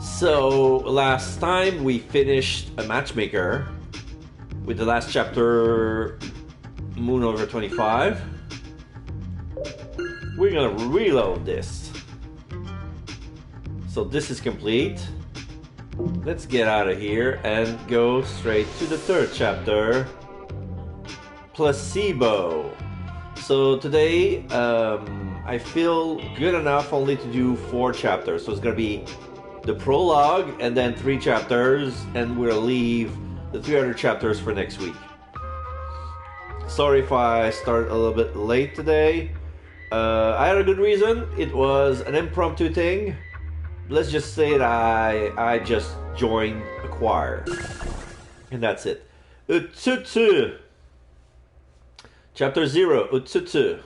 So, last time we finished a matchmaker with the last chapter, Moon over 25. We're gonna reload this. So this is complete. Let's get out of here and go straight to the third chapter, Placebo. So today, I feel good enough only to do 4 chapters. So it's gonna be the prologue and then 3 chapters, and we'll leave the 3 other chapters for next week. Sorry if I start a little bit late today. I had a good reason. It was an impromptu thing. Let's just say that I just joined a choir. And that's it. Utsutsu. Chapter 0, Utsutsu.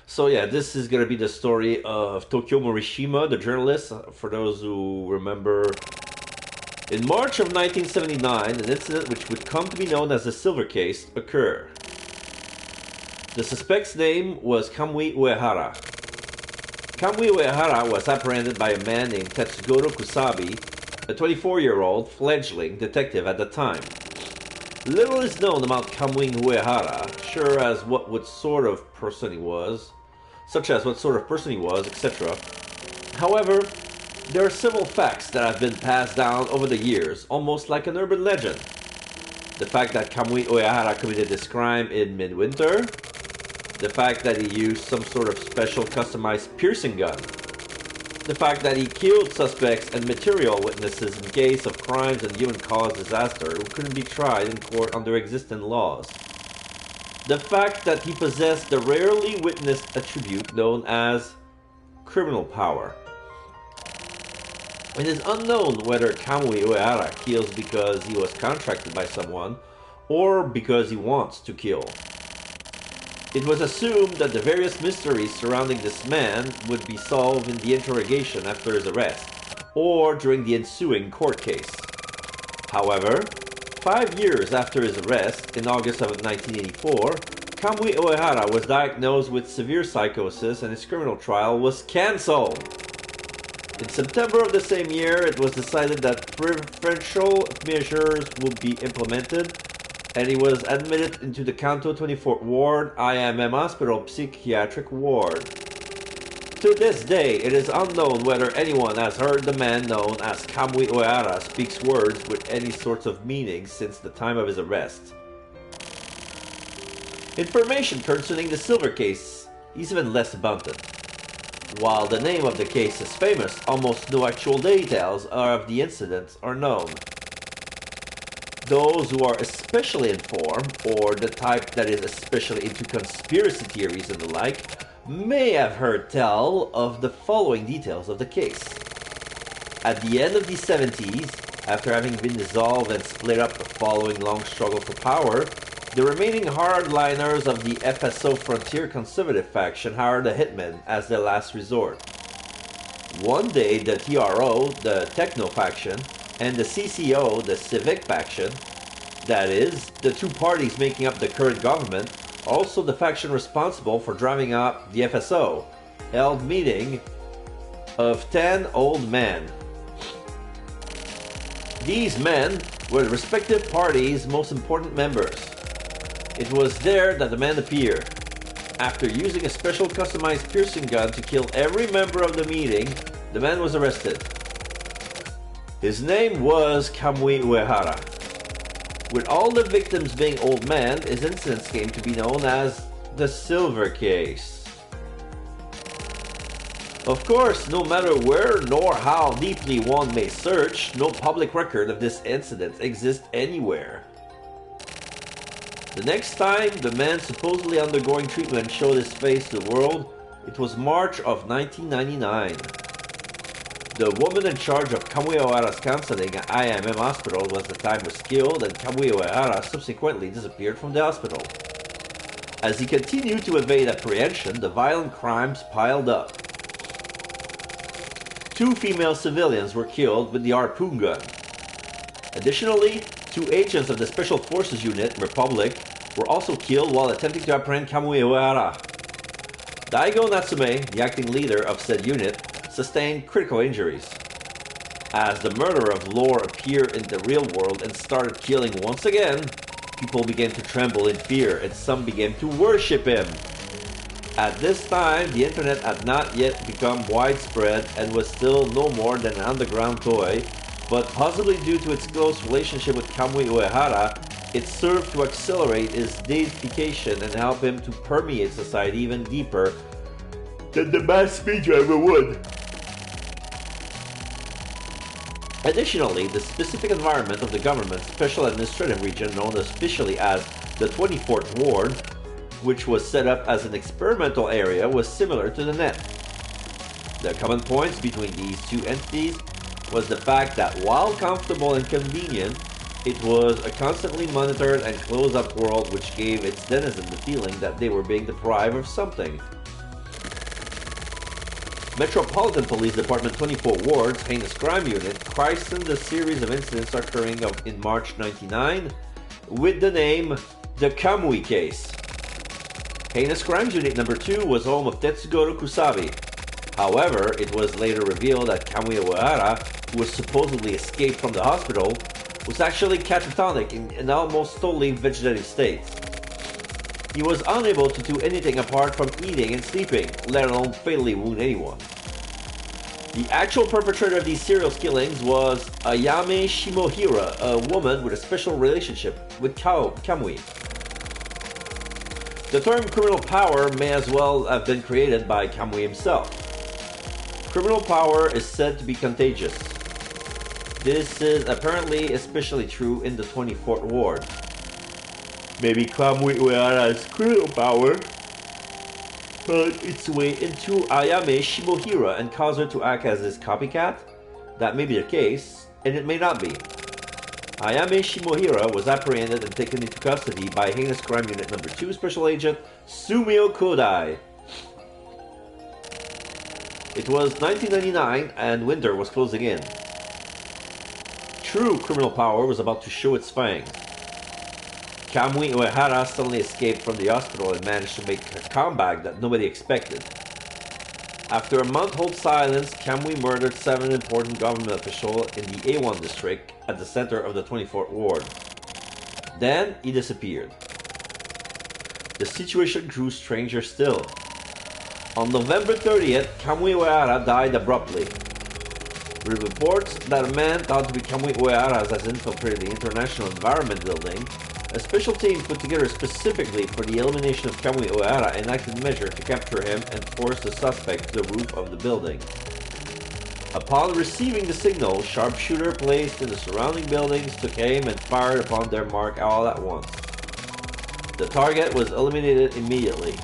So yeah, this is going to be the story of Tokyo Morishima, the journalist. For those who remember, in March of 1979, an incident which would come to be known as the Silver Case occurred. The suspect's name was Kamui Uehara. Kamui Uehara was apprehended by a man named Tatsugoro Kusabi, a 24-year-old fledgling detective at the time. Little is known about Kamui Uehara, such as what sort of person he was, etc. However, there are several facts that have been passed down over the years, almost like an urban legend. The fact that Kamui Uehara committed this crime in midwinter, the fact that he used some sort of special customized piercing gun, the fact that he killed suspects and material witnesses in case of crimes and human-caused disaster who couldn't be tried in court under existing laws, the fact that he possessed the rarely witnessed attribute known as criminal power. It is unknown whether Kamui Uehara kills because he was contracted by someone or because he wants to kill. It was assumed that the various mysteries surrounding this man would be solved in the interrogation after his arrest, or during the ensuing court case. However, 5 years after his arrest, in August of 1984, Kamui Uehara was diagnosed with severe psychosis and his criminal trial was cancelled. In September of the same year, it was decided that preferential measures would be implemented, and he was admitted into the Kanto 24th Ward IMM Hospital Psychiatric Ward. To this day, it is unknown whether anyone has heard the man known as Kamui Uehara speaks words with any sorts of meaning since the time of his arrest. Information concerning the Silver Case is even less abundant. While the name of the case is famous, almost no actual details of the incidents are known. Those who are especially informed, or the type that is especially into conspiracy theories and the like, may have heard tell of the following details of the case. At the end of the 70s, after having been dissolved and split up following long struggle for power, the remaining hardliners of the FSO Frontier Conservative faction hired a hitman as their last resort. One day, the TRO, the Techno faction, and the CCO, the Civic faction, that is, the 2 parties making up the current government, also the faction responsible for driving up the FSO, held meeting of 10 old men. These men were the respective parties' most important members. It was there that the man appeared. After using a special customized piercing gun to kill every member of the meeting, the man was arrested. His name was Kamui Uehara. With all the victims being old men, his incidents came to be known as the Silver Case. Of course, no matter where nor how deeply one may search, no public record of this incident exists anywhere. The next time the man supposedly undergoing treatment showed his face to the world, it was March of 1999. The woman in charge of Kamui Uehara's counseling at IMM Hospital was the time was killed, and Kamui Uehara subsequently disappeared from the hospital. As he continued to evade apprehension, the violent crimes piled up. 2 female civilians were killed with the harpoon gun. Additionally, 2 agents of the Special Forces Unit, Republic, were also killed while attempting to apprehend Kamui Uehara. Daigo Natsume, the acting leader of said unit, sustained critical injuries. As the murderer of Lore appeared in the real world and started killing once again, people began to tremble in fear and some began to worship him. At this time, the internet had not yet become widespread and was still no more than an underground toy, but possibly due to its close relationship with Kamui Uehara, it served to accelerate his deification and help him to permeate society even deeper than the mass media ever would. Additionally, the specific environment of the government's special administrative region, known officially as the 24th Ward, which was set up as an experimental area, was similar to the net. The common points between these two entities was the fact that while comfortable and convenient, it was a constantly monitored and closed-up world which gave its denizens the feeling that they were being deprived of something. Metropolitan Police Department 24 Ward's Heinous Crime Unit christened the series of incidents occurring in March 1999 with the name the Kamui Case. Heinous Crimes Unit number 2 was home of Tetsugoro Kusabi. However, it was later revealed that Kamui Uehara, who was supposedly escaped from the hospital, was actually catatonic in an almost totally vegetative state. He was unable to do anything apart from eating and sleeping, let alone fatally wound anyone. The actual perpetrator of these serial killings was Ayame Shimohira, a woman with a special relationship with Kamui. The term criminal power may as well have been created by Kamui himself. Criminal power is said to be contagious. This is apparently especially true in the 24th Ward. Maybe Kamui Uehara's criminal power found its way into Ayame Shimohira and caused her to act as his copycat? That may be the case, and it may not be. Ayame Shimohira was apprehended and taken into custody by Heinous Crime Unit number 2 Special Agent Sumio Kodai. It was 1999 and winter was closing in. True criminal power was about to show its fangs. Kamui Uehara suddenly escaped from the hospital and managed to make a comeback that nobody expected. After a month-old silence, Kamui murdered 7 important government officials in the A1 district at the center of the 24th Ward. Then he disappeared. The situation grew stranger still. On November 30th, Kamui Uehara died abruptly. With reports that a man thought to be Kamui Uehara has infiltrated the International Environment Building, a special team put together specifically for the elimination of Kamui Uehara enacted measure to capture him and force the suspect to the roof of the building. Upon receiving the signal, sharpshooter placed in the surrounding buildings took aim and fired upon their mark all at once. The target was eliminated immediately.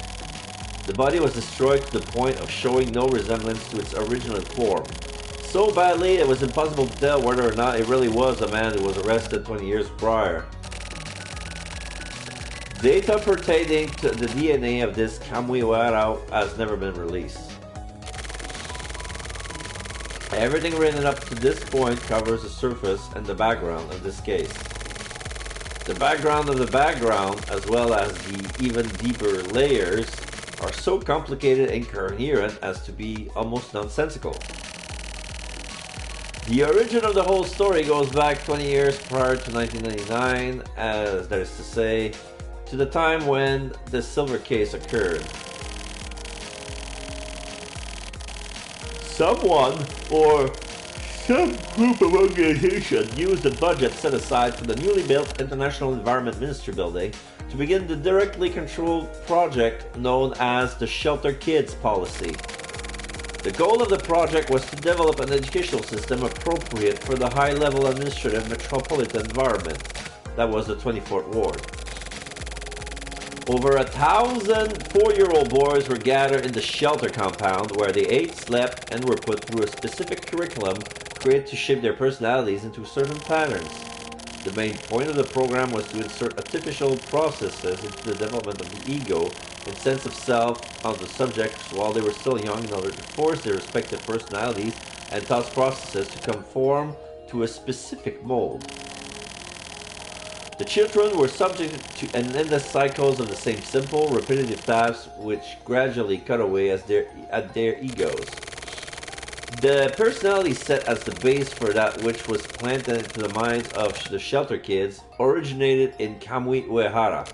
The body was destroyed to the point of showing no resemblance to its original form. So badly it was impossible to tell whether or not it really was a man who was arrested 20 years prior. Data pertaining to the DNA of this Kamui Uehara has never been released. Everything written up to this point covers the surface and the background of this case. The background of the background, as well as the even deeper layers, are so complicated and incoherent as to be almost nonsensical. The origin of the whole story goes back 20 years prior to 1999, as that is to say, to the time when the silver case occurred. Someone or some group of organization used the budget set aside for the newly built International Environment Ministry building to begin the directly controlled project known as the Shelter Kids policy. The goal of the project was to develop an educational system appropriate for the high-level administrative metropolitan environment that was the 24th Ward. Over 1,000 4-year-old boys were gathered in the shelter compound where they ate, slept, and were put through a specific curriculum created to shape their personalities into certain patterns. The main point of the program was to insert artificial processes into the development of the ego and sense of self of the subjects while they were still young in order to force their respective personalities and thought processes to conform to a specific mold. The children were subject to an endless cycles of the same simple, repetitive tasks which gradually cut away at their egos. The personality set as the base for that which was planted into the minds of the Shelter Kids originated in Kamui Uehara.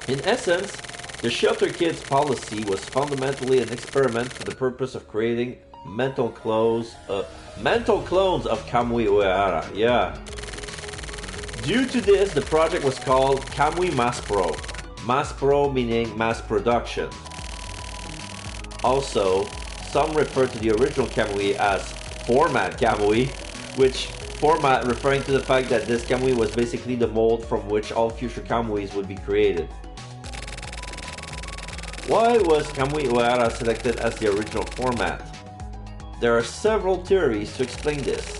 In essence, the Shelter Kids policy was fundamentally an experiment for the purpose of creating mental clones of Kamui Uehara. Yeah. Due to this, the project was called Kamui Mass Pro. Mass Pro meaning mass production. Also, some refer to the original Kamui as Format Kamui, which format referring to the fact that this Kamui was basically the mold from which all future Kamuis would be created. Why was Kamui Uehara selected as the original format? There are several theories to explain this.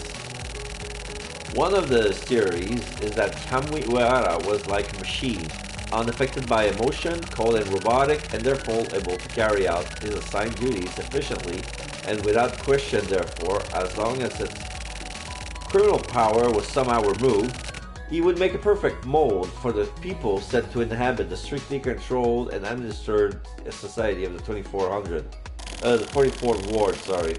One of the theories is that Kamui Uehara was like a machine, unaffected by emotion, cold and robotic, and therefore able to carry out his assigned duties efficiently and without question. Therefore, as long as its criminal power was somehow removed, he would make a perfect mold for the people set to inhabit the strictly controlled and administered society of the 44th ward, sorry.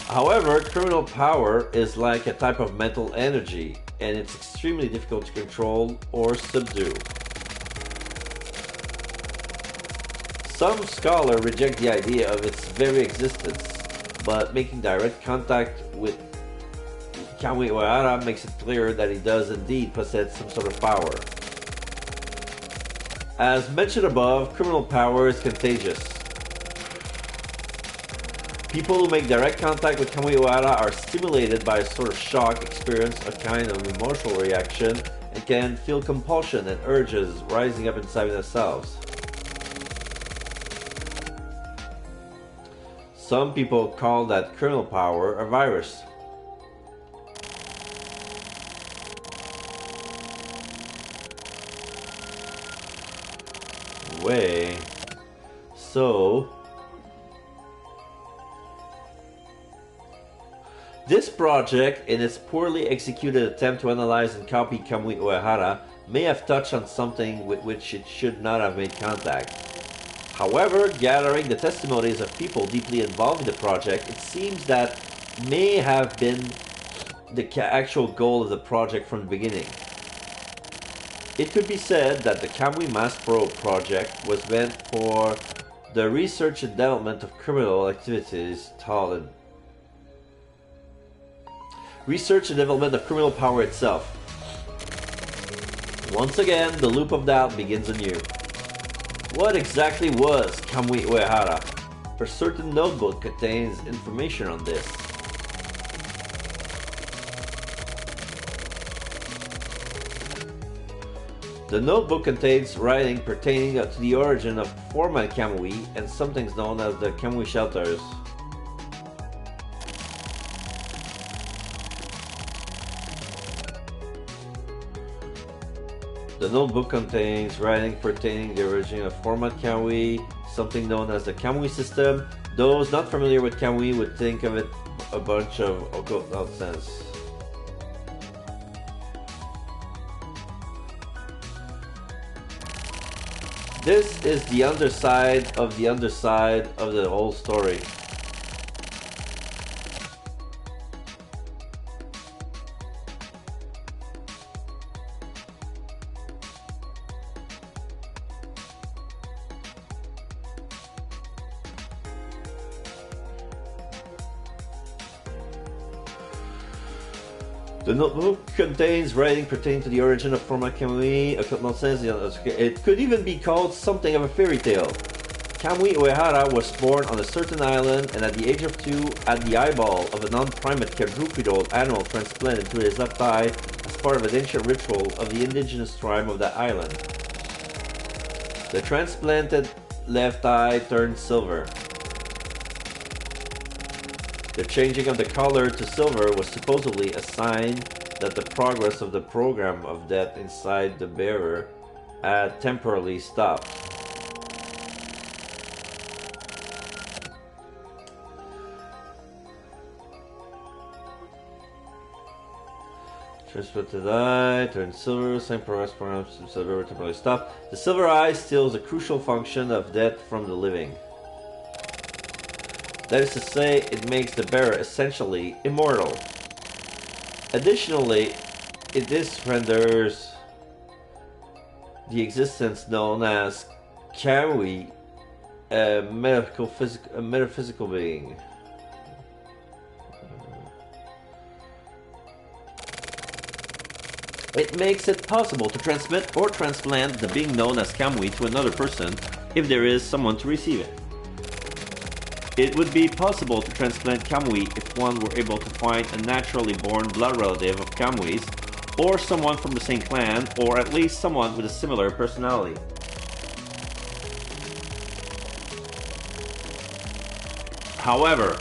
However, criminal power is like a type of mental energy, and it's extremely difficult to control or subdue. Some scholars reject the idea of its very existence, but making direct contact with Kamui Uehara makes it clear that he does indeed possess some sort of power. As mentioned above, criminal power is contagious. People who make direct contact with Kamui Uehara are stimulated by a sort of shock, experience a kind of emotional reaction, and can feel compulsion and urges rising up inside themselves. Some people call that criminal power a virus. So, this project, in its poorly executed attempt to analyze and copy Kamui Uehara, may have touched on something with which it should not have made contact. However, gathering the testimonies of people deeply involved in the project, it seems that may have been the actual goal of the project from the beginning. It could be said that the Kamui Mass Pro project was meant for the research and development of criminal activities, Tallinn. Research and development of criminal power itself. Once again, the loop of doubt begins anew. What exactly was Kamui Uehara? A certain notebook contains information on this. The notebook contains writing pertaining to the origin of Format Kamui and some things known as the Kamui shelters. The notebook contains writing pertaining to the origin of Format Kamui, something known as the Kamui system. Those not familiar with Kamui would think of it a bunch of occult nonsense. This is the underside of the whole story. The notebook contains writing pertaining to the origin of Format Kamui, occult nonsense. It could even be called something of a fairy tale. Kamui Uehara was born on a certain island and at the age of 2 had the eyeball of a non-primate quadrupedal animal transplanted into his left eye as part of an ancient ritual of the indigenous tribe of that island. The transplanted left eye turned silver. The changing of the color to silver was supposedly a sign that the progress of the program of death inside the bearer had temporarily stopped. Transplanted eye turned silver, same progress program silver temporarily stopped. The silver eye steals a crucial function of death from the living. That is to say, it makes the bearer essentially immortal. Additionally, this renders the existence known as Kamui a metaphysical being. It makes it possible to transmit or transplant the being known as Kamui to another person if there is someone to receive it. It would be possible to transplant Kamui if one were able to find a naturally born blood relative of Kamui's, or someone from the same clan, or at least someone with a similar personality. However,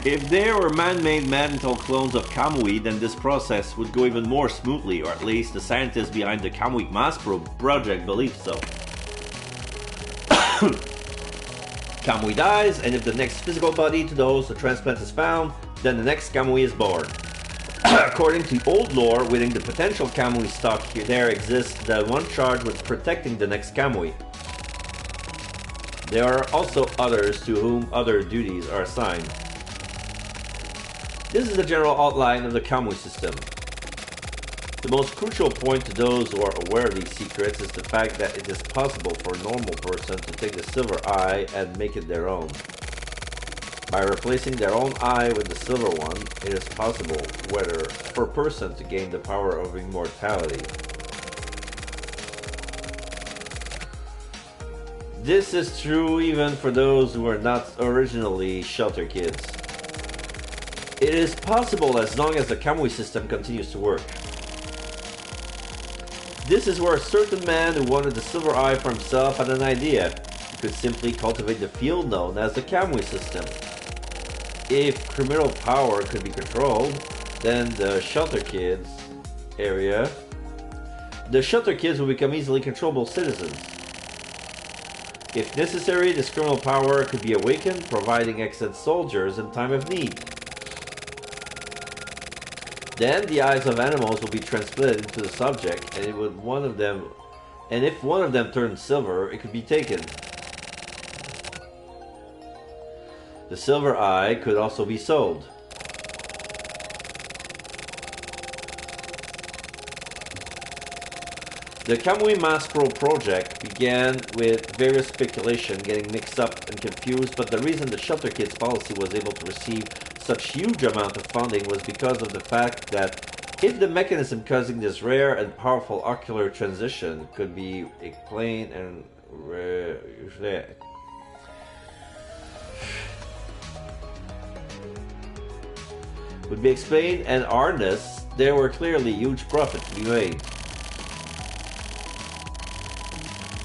if there were man-made mental clones of Kamui, then this process would go even more smoothly, or at least the scientists behind the Kamui Mass project believe so. Kamui dies, and if the next physical body to those the transplant is found, then the next Kamui is born. According to old lore, within the potential Kamui stock here, there exists the one charged with protecting the next Kamui. There are also others to whom other duties are assigned. This is the general outline of the Kamui system. The most crucial point to those who are aware of these secrets is the fact that it is possible for a normal person to take the silver eye and make it their own. By replacing their own eye with the silver one, it is possible for a person to gain the power of immortality. This is true even for those who are not originally shelter kids. It is possible as long as the Kamui system continues to work. This is where a certain man who wanted the silver eye for himself had an idea. He could simply cultivate the field known as the Kamui system. If criminal power could be controlled, then the shelter kids will become easily controllable citizens. If necessary, this criminal power could be awakened, providing excellent soldiers in time of need. Then the eyes of animals will be transplanted into the subject, and if one of them turns silver, it could be taken. The silver eye could also be sold. The Kamui Mass project began with various speculation getting mixed up and confused, but the reason the Shelter Kids policy was able to receive such huge amount of funding was because of the fact that if the mechanism causing this rare and powerful ocular transition could be explained and harnessed, there were clearly huge profits to be made.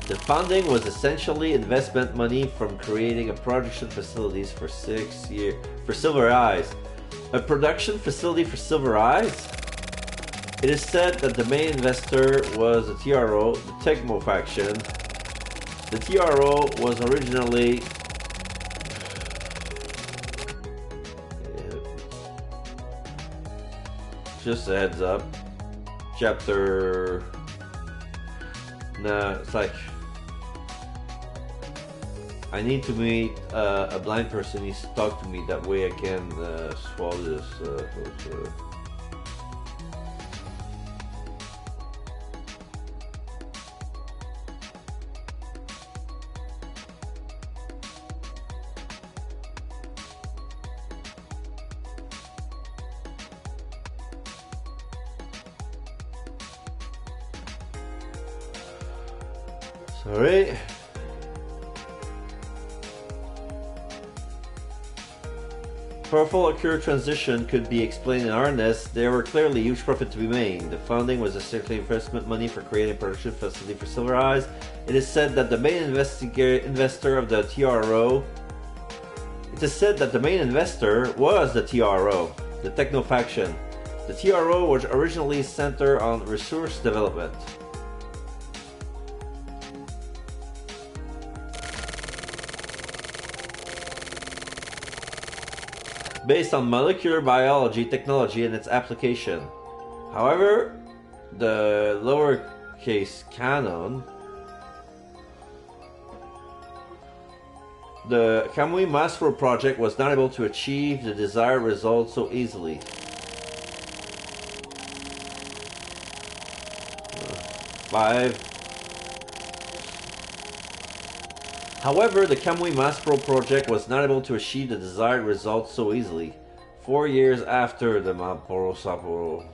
The funding was essentially investment money from creating a production facilities for 6 years for Silver Eyes. A production facility for Silver Eyes? It is said that the main investor was the TRO, the Tecmo faction. The TRO was originally just a heads up. Chapter. No, it's like I need to meet a blind person. Needs to talk to me. That way I can swallow this. Sorry. Powerful ocular transition could be explained in harness. There were clearly huge profit to be made. The funding was essentially investment money for creating a production facility for Silver Eyes. It is said that the main investor of the TRO. It is said that the main investor was the TRO, the Techno faction. The TRO was originally centered on resource development. Based on molecular biology technology and its application. However, the lowercase canon The Kamui Maspro project was not able to achieve the desired result so easily. Five. However, the Kamui Maspro project was not able to achieve the desired result so easily. 4 years after the Mamporo Sapporo.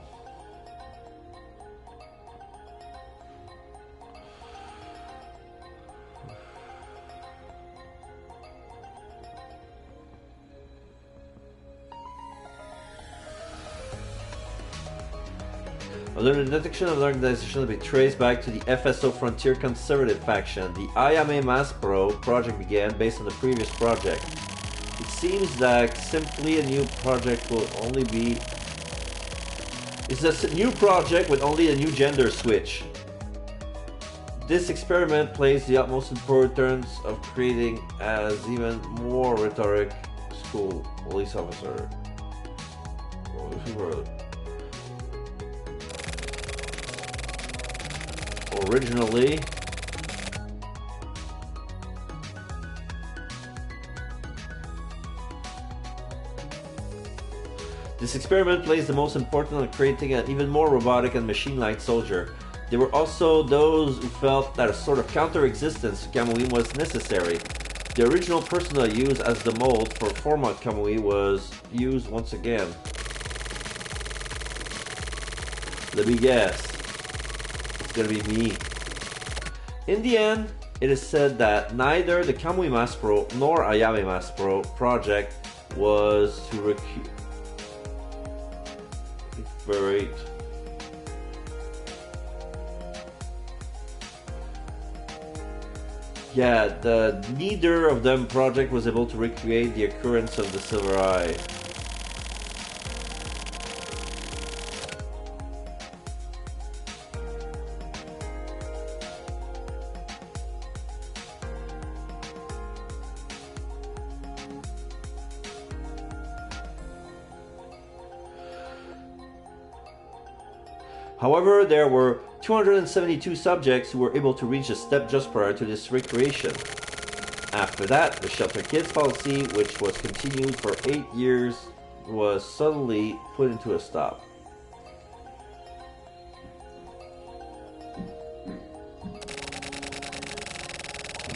Although the detection of the organization will be traced back to the FSO Frontier Conservative faction, the Ayame Maspro project began based on the previous project. It seems that simply a new project will only be... It's a new project with only a new gender switch. This experiment plays the utmost importance of creating as even more rhetoric school police officer. Originally, this experiment plays the most important on creating an even more robotic and machine-like soldier. There were also those who felt that a sort of counter-existence to Kamui was necessary. The original persona used as the mold for format Kamui was used once again. Let me guess. It's gonna be me. In the end, it is said that neither the Kamui Maspro nor Ayame Maspro project was to recuperate. Yeah, neither of them project was able to recreate the occurrence of the Silver Eye. However, there were 272 subjects who were able to reach a step just prior to this recreation. After that, the Shelter Kids policy, which was continued for 8 years, was suddenly put into a stop.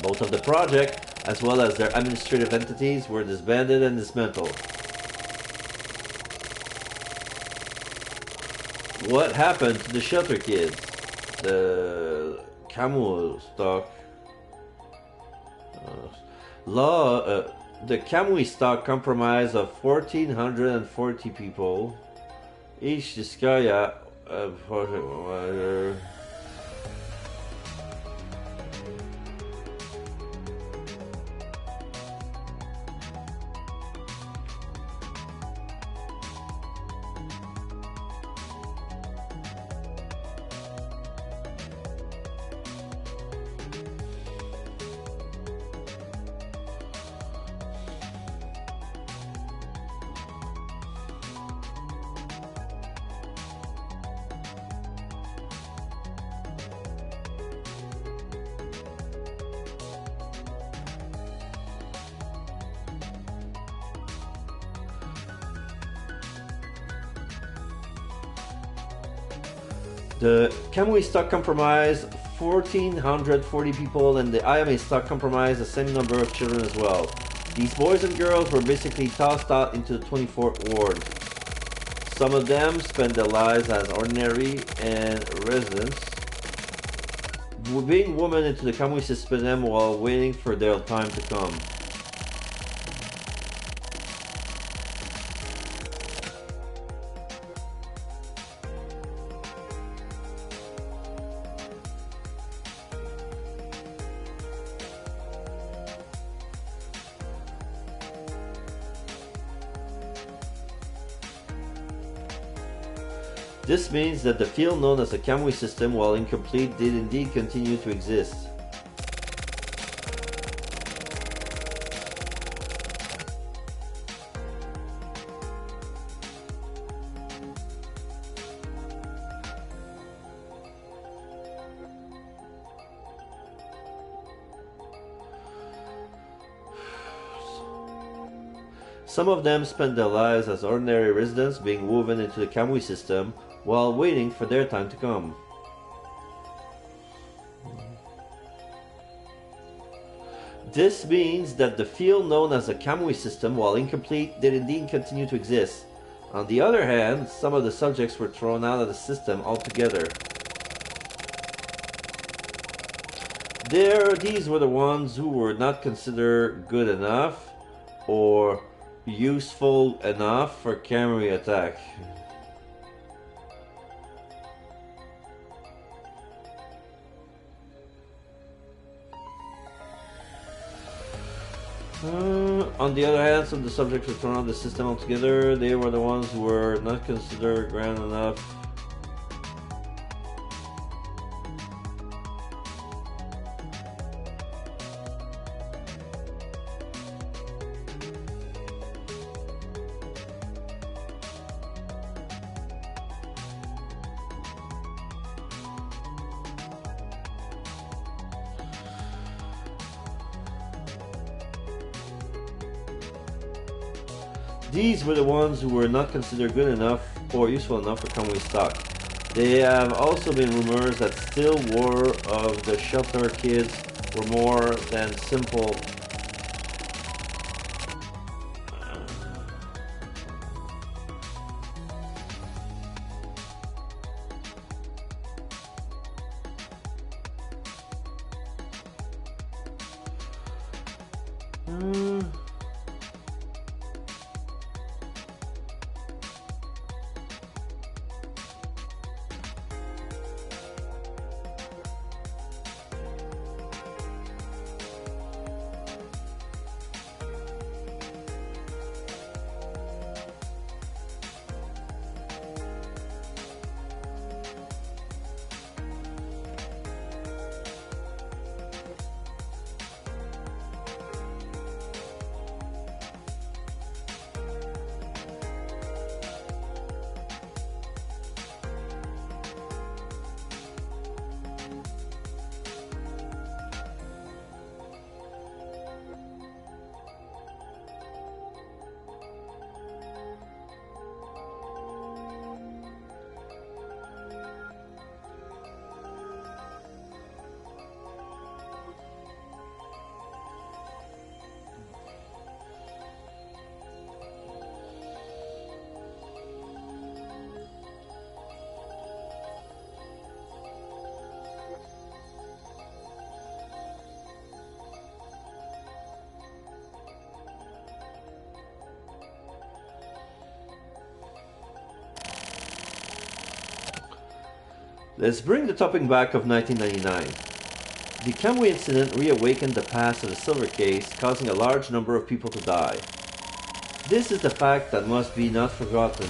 Both of the project, as well as their administrative entities, were disbanded and dismantled. What happened to the Shelter Kids? The Kamui stock the Kamui stock comprised of 1,440 people. Each Disgaea The Kamui stock comprised 1,440 people, and the Ayame stock comprised the same number of children as well. These boys and girls were basically tossed out into the 24th ward. Some of them spent their lives as ordinary and residents, being women into the Kamui system while waiting for their time to come. This means that the field known as the Kamui system, while incomplete, did indeed continue to exist. Some of them spend their lives as ordinary residents being woven into the Kamui system while waiting for their time to come. This means that the field known as the Kamui system, while incomplete, did indeed continue to exist. On the other hand, some of the subjects were thrown out of the system altogether. These were the ones who were not considered good enough or useful enough for Kamui attack. On the other hand, some of the subjects were thrown out of the system altogether. They were the ones who were not considered grand enough. These were the ones who were not considered good enough or useful enough for Kamui stock. There have also been rumors that still War of the Shelter kids were more than simple Let's bring the topic back of 1999. The Kamui incident reawakened the past of the silver case, causing a large number of people to die. This is the fact that must be not forgotten.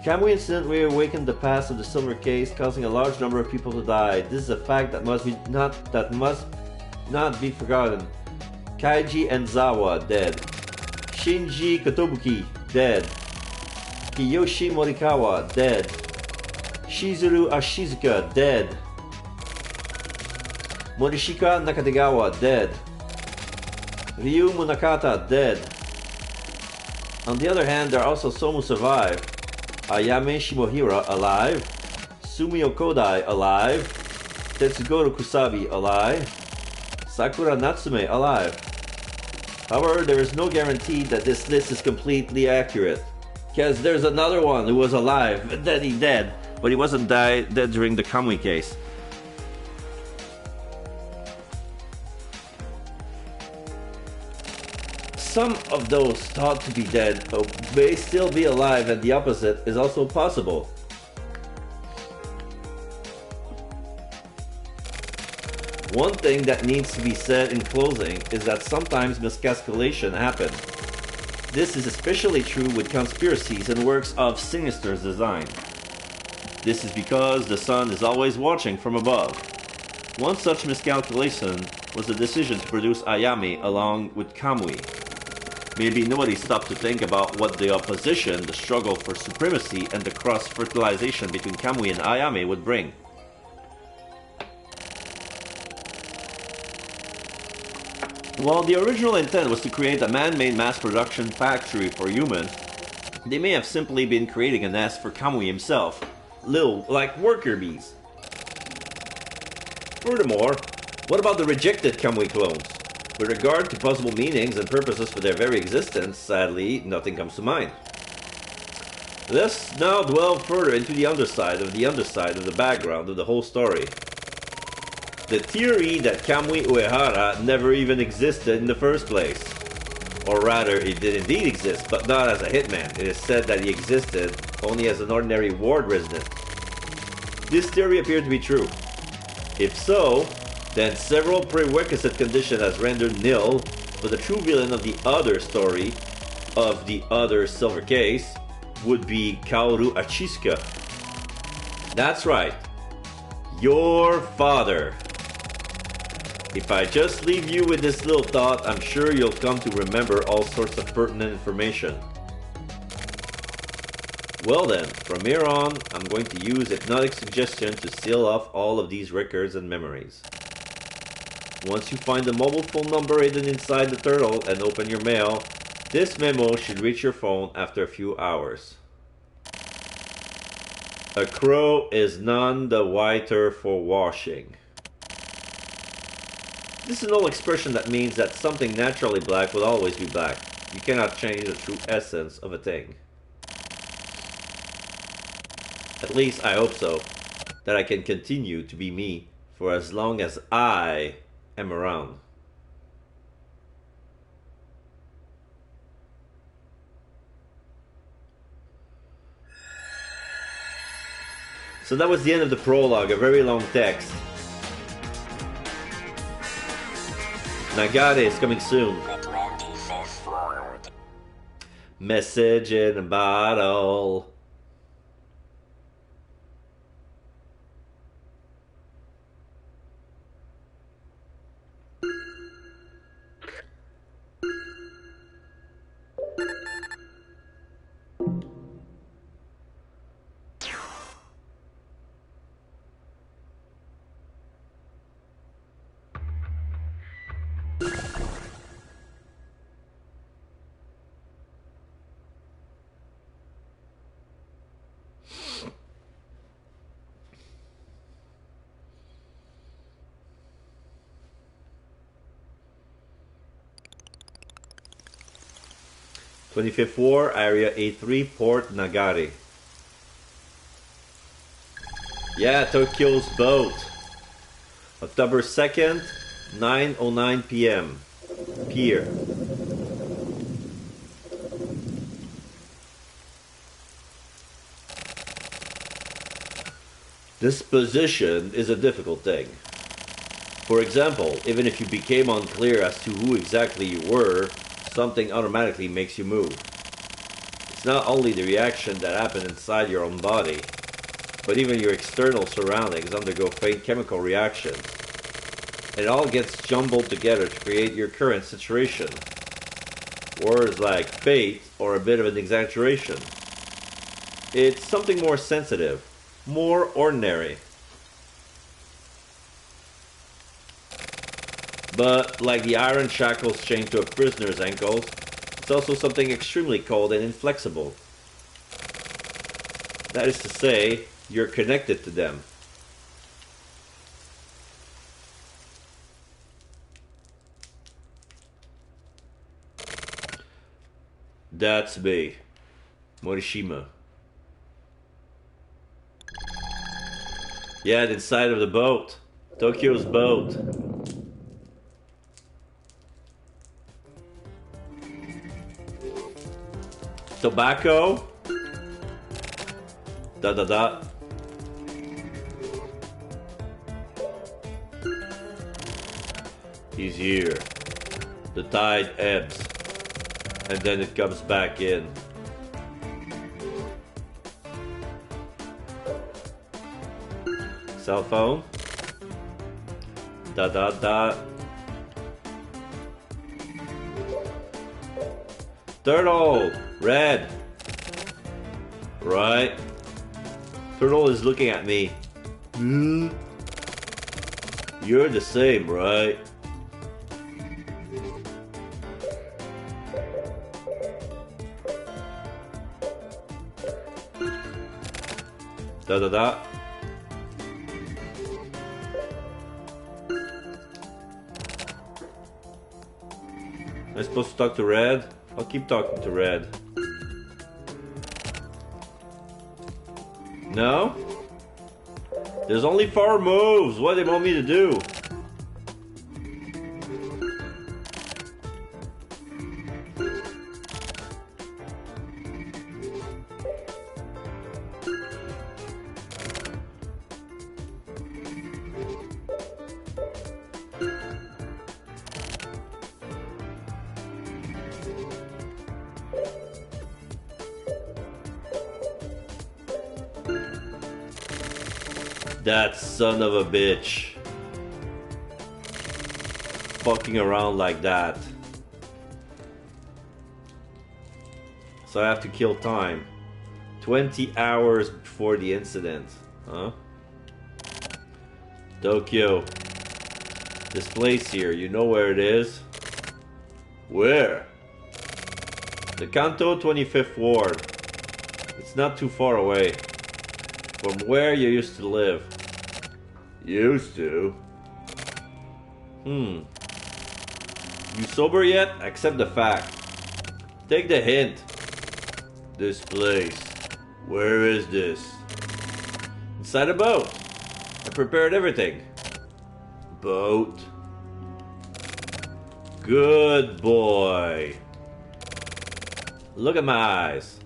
The Kamui incident reawakened the past of the silver case, causing a large number of people to die. This is a fact that must not be forgotten. Kaiji Enzawa, dead. Shinji Kotobuki, dead. Kiyoshi Morikawa, dead. Shizuru Ashizuka, dead. Morishika Nakadegawa, dead. Ryu Munakata, dead. On the other hand, there are also some who survived. Ayame Shimohira, alive. Sumio Kodai, alive. Tetsugoro Kusabi, alive. Sakura Natsume, alive. However, there is no guarantee that this list is completely accurate, because there's another one who was alive and then he dead, but he wasn't dead during the Kamui case. Some of those thought to be dead may still be alive, and the opposite is also possible. One thing that needs to be said in closing is that sometimes miscalculation happens. This is especially true with conspiracies and works of sinister design. This is because the sun is always watching from above. One such miscalculation was the decision to produce Ayame along with Kamui. Maybe nobody stopped to think about what the opposition, the struggle for supremacy, and the cross-fertilization between Kamui and Ayame would bring. While the original intent was to create a man-made mass production factory for humans, they may have simply been creating a nest for Kamui himself, little like worker bees. Furthermore, what about the rejected Kamui clones? With regard to possible meanings and purposes for their very existence, sadly, nothing comes to mind. Let's now dwell further into the underside of the background of the whole story. The theory that Kamui Uehara never even existed in the first place. Or rather, it did indeed exist, but not as a hitman. It is said that he existed only as an ordinary ward resident. This theory appeared to be true. If so, then several prerequisite conditions as rendered nil for the true villain of the other story, of the other silver case, would be Kaoru Achiska. That's right. Your father. If I just leave you with this little thought, I'm sure you'll come to remember all sorts of pertinent information. Well then, from here on, I'm going to use hypnotic suggestion to seal off all of these records and memories. Once you find the mobile phone number hidden inside the turtle and open your mail, this memo should reach your phone after a few hours. A crow is none the whiter for washing. This is an old expression that means that something naturally black will always be black. You cannot change the true essence of a thing. At least I hope so, that I can continue to be me for as long as I am around. So that was the end of the prologue, a very long text. Nagare is coming soon. Message in a bottle. '25th War, Area A3, Port Nagare. Yeah, Tokyo's boat. October 2nd, 9:09 p.m. Pier. This position is a difficult thing. For example, even if you became unclear as to who exactly you were, something automatically makes you move. It's not only the reaction that happens inside your own body, but even your external surroundings undergo faint chemical reactions. It all gets jumbled together to create your current situation. Words like fate are a bit of an exaggeration. It's something more sensitive, more ordinary. But like the iron shackles chained to a prisoner's ankles, it's also something extremely cold and inflexible. That is to say, you're connected to them. That's me, Morishima. Yeah, the inside of the boat. Tokyo's boat. Tobacco. Da da da. He's here. The tide ebbs, and then it comes back in. Cell phone. Dot dot dot. Turtle! Red! Right. Turtle is looking at me. You're the same, right? Da da da. Am I supposed to talk to Red? I'll keep talking to Red. No? There's only 4 moves. What do they want me to do? That son of a bitch. Fucking around like that. So I have to kill time. 20 hours before the incident. Huh? Tokyo. This place here, you know where it is? Where? The Kanto 25th Ward. It's not too far away. From where you used to live. Used to? You sober yet? Accept the fact. Take the hint. This place. Where is this? Inside a boat. I prepared everything. Boat. Good boy. Look at my eyes.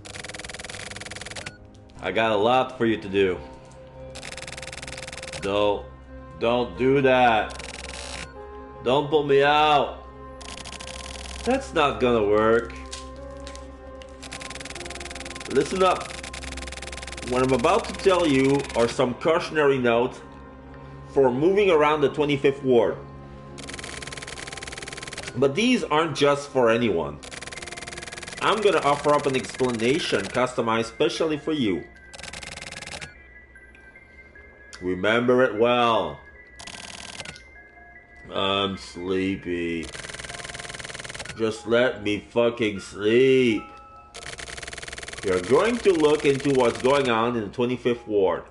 I got a lot for you to do. No, don't do that. Don't pull me out. That's not gonna work. Listen up. What I'm about to tell you are some cautionary notes for moving around the 25th Ward. But these aren't just for anyone. I'm gonna offer up an explanation customized specially for you. Remember it well. I'm sleepy. Just let me fucking sleep. You're going to look into what's going on in the 25th Ward.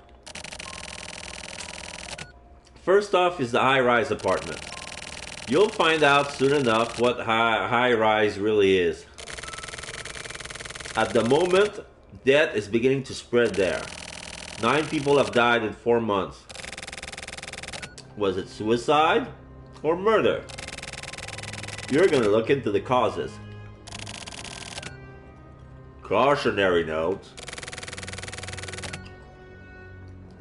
First off is the high-rise apartment. You'll find out soon enough what high-rise really is. At the moment, death is beginning to spread there. 9 people have died in 4 months. Was it suicide or murder? You're gonna look into the causes. Cautionary note.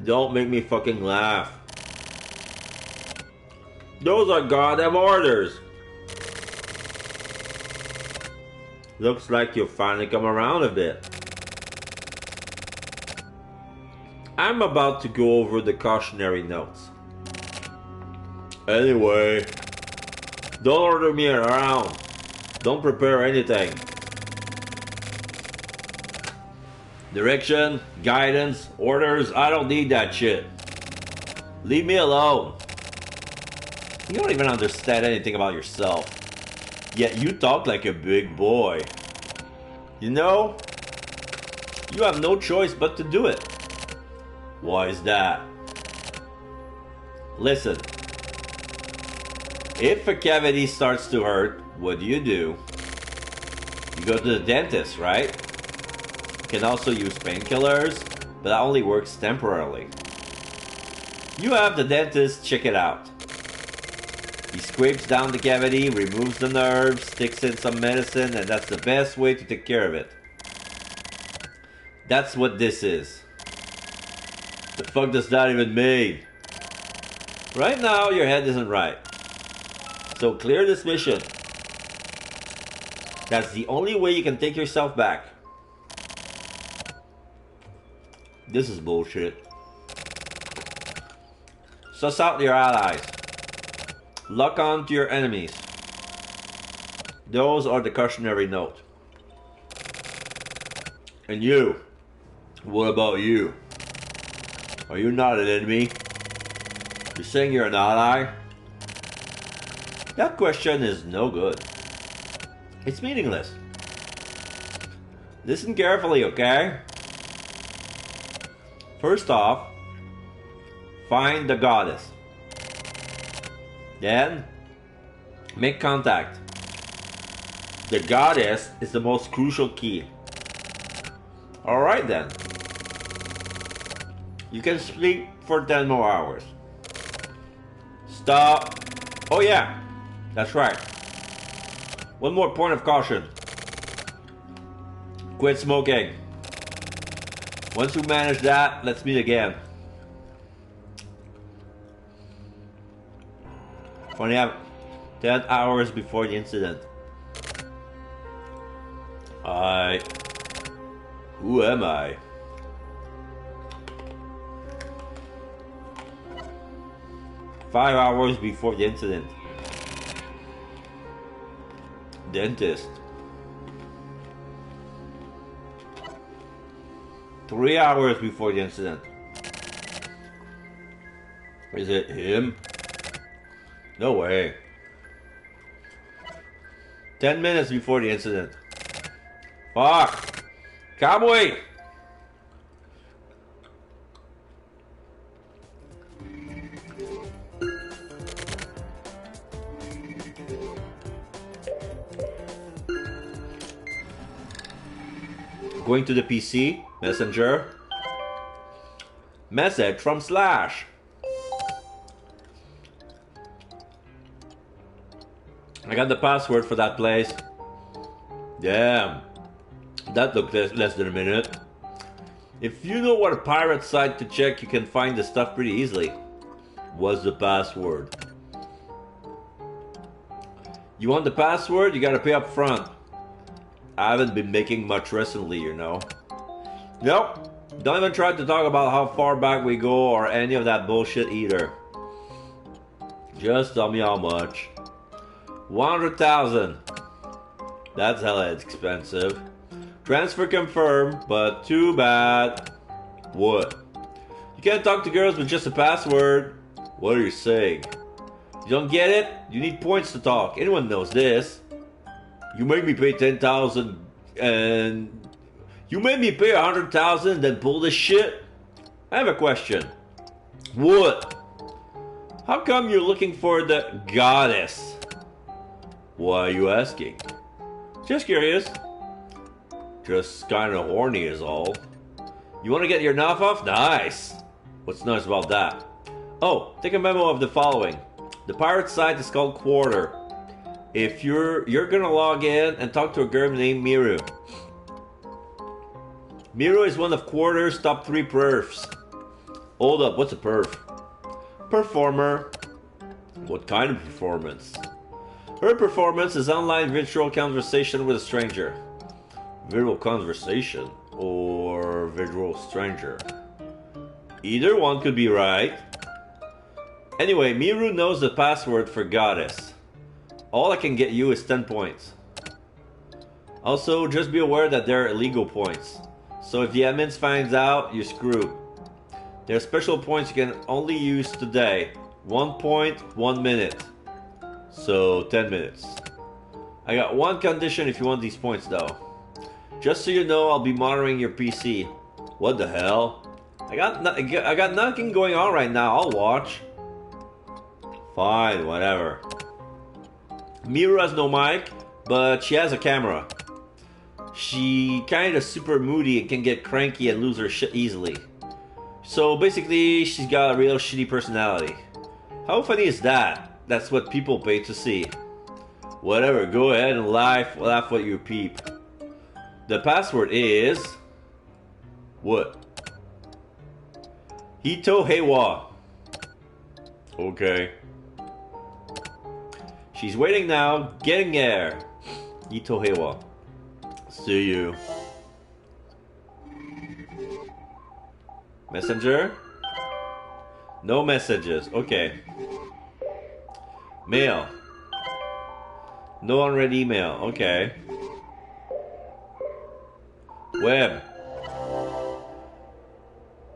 Don't make me fucking laugh. Those are goddamn orders. Looks like you've finally come around a bit. I'm about to go over the cautionary notes. Anyway, don't order me around. Don't prepare anything. Direction, guidance, orders, I don't need that shit. Leave me alone. You don't even understand anything about yourself. Yet you talk like a big boy. You know, you have no choice but to do it. Why is that? Listen. If a cavity starts to hurt, what do? You go to the dentist, right? You can also use painkillers, but that only works temporarily. You have the dentist check it out. He scrapes down the cavity, removes the nerve, sticks in some medicine, and that's the best way to take care of it. That's what this is. The fuck does that even mean? Right now, your head isn't right. So clear this mission. That's the only way you can take yourself back. This is bullshit. Suss out your allies. Lock on to your enemies. Those are the cautionary note. And you, what about you? Are you not an enemy? You're saying you're an ally? That question is no good. It's meaningless. Listen carefully, okay? First off, find the goddess. Then, make contact. The goddess is the most crucial key. Alright then. You can sleep for 10 more hours. Stop. Oh yeah, that's right. One more point of caution. Quit smoking. Once you manage that, let's meet again. Only have 10 hours before the incident. Who am I? Five hours before the incident. Dentist. 3 hours before the incident. Is it him? No way. 10 minutes before the incident. Fuck! Cowboy! Going to the PC, Messenger. Message from Slash. I got the password for that place. Damn. That took less than a minute. If you know what a pirate site to check, you can find the stuff pretty easily. What's the password? You want the password? You gotta pay up front. I haven't been making much recently, you know. Nope. Don't even try to talk about how far back we go or any of that bullshit either. Just tell me how much. 100,000. That's hella expensive. Transfer confirmed, but too bad. What? You can't talk to girls with just a password. What are you saying? You don't get it? You need points to talk. Anyone knows this. You make me pay 10,000 and... You made me pay 100,000 then pull this shit? I have a question. What? How come you're looking for the goddess? Why are you asking? Just curious. Just kinda horny is all. You wanna get your knob off? Nice! What's nice about that? Oh, take a memo of the following. The pirate site is called Quarter. If you're gonna log in and talk to a girl named Miru. Miru is one of Quarter's top 3 perfs. Hold up, what's a perf? Performer. What kind of performance? Her performance is online virtual conversation with a stranger. Virtual conversation or virtual stranger? Either one could be right. Anyway, Miru knows the password for goddess. All I can get you is 10 points. Also, just be aware that there are illegal points. So if the admins finds out, you're screwed. There are special points you can only use today. 1 point, 1 minute. So 10 minutes. I got one condition if you want these points though. Just so you know, I'll be monitoring your PC. What the hell? I got nothing going on right now. I'll watch. Fine, whatever. Miru has no mic, but she has a camera. She kinda super moody and can get cranky and lose her shit easily. So basically, she's got a real shitty personality. How funny is that? That's what people pay to see. Whatever, go ahead and laugh what you peep. The password is... What? Hito Heiwa. Okay. She's waiting now, getting there. Hito Heiwa. See you. Messenger? No messages. Okay. Mail. No unread email. Okay. Web.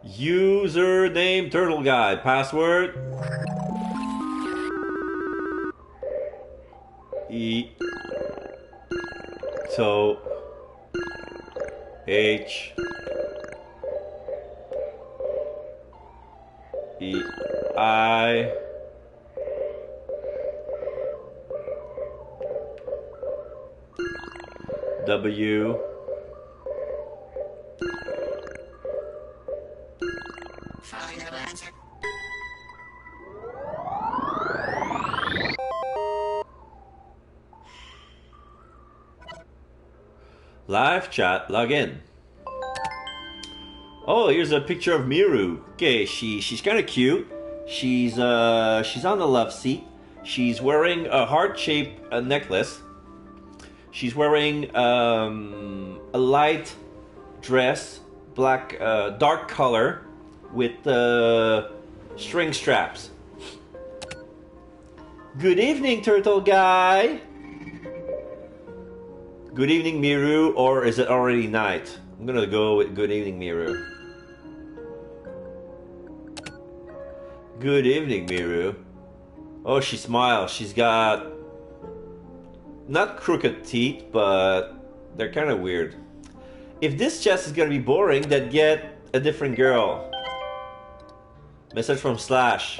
Username Turtle Guy. Password. So H E I W live chat login. Oh, here's a picture of Miru. Okay, she's kind of cute. She's on the love seat. She's wearing a heart-shaped necklace. She's wearing a light dress, black, dark color, with string straps. Good evening, turtle guy. Good evening, Miru, or is it already night? I'm gonna go with good evening, Miru. Good evening, Miru. Oh, she smiles. She's got not crooked teeth, but they're kind of weird. If this chest is gonna be boring, then get a different girl. Message from Slash.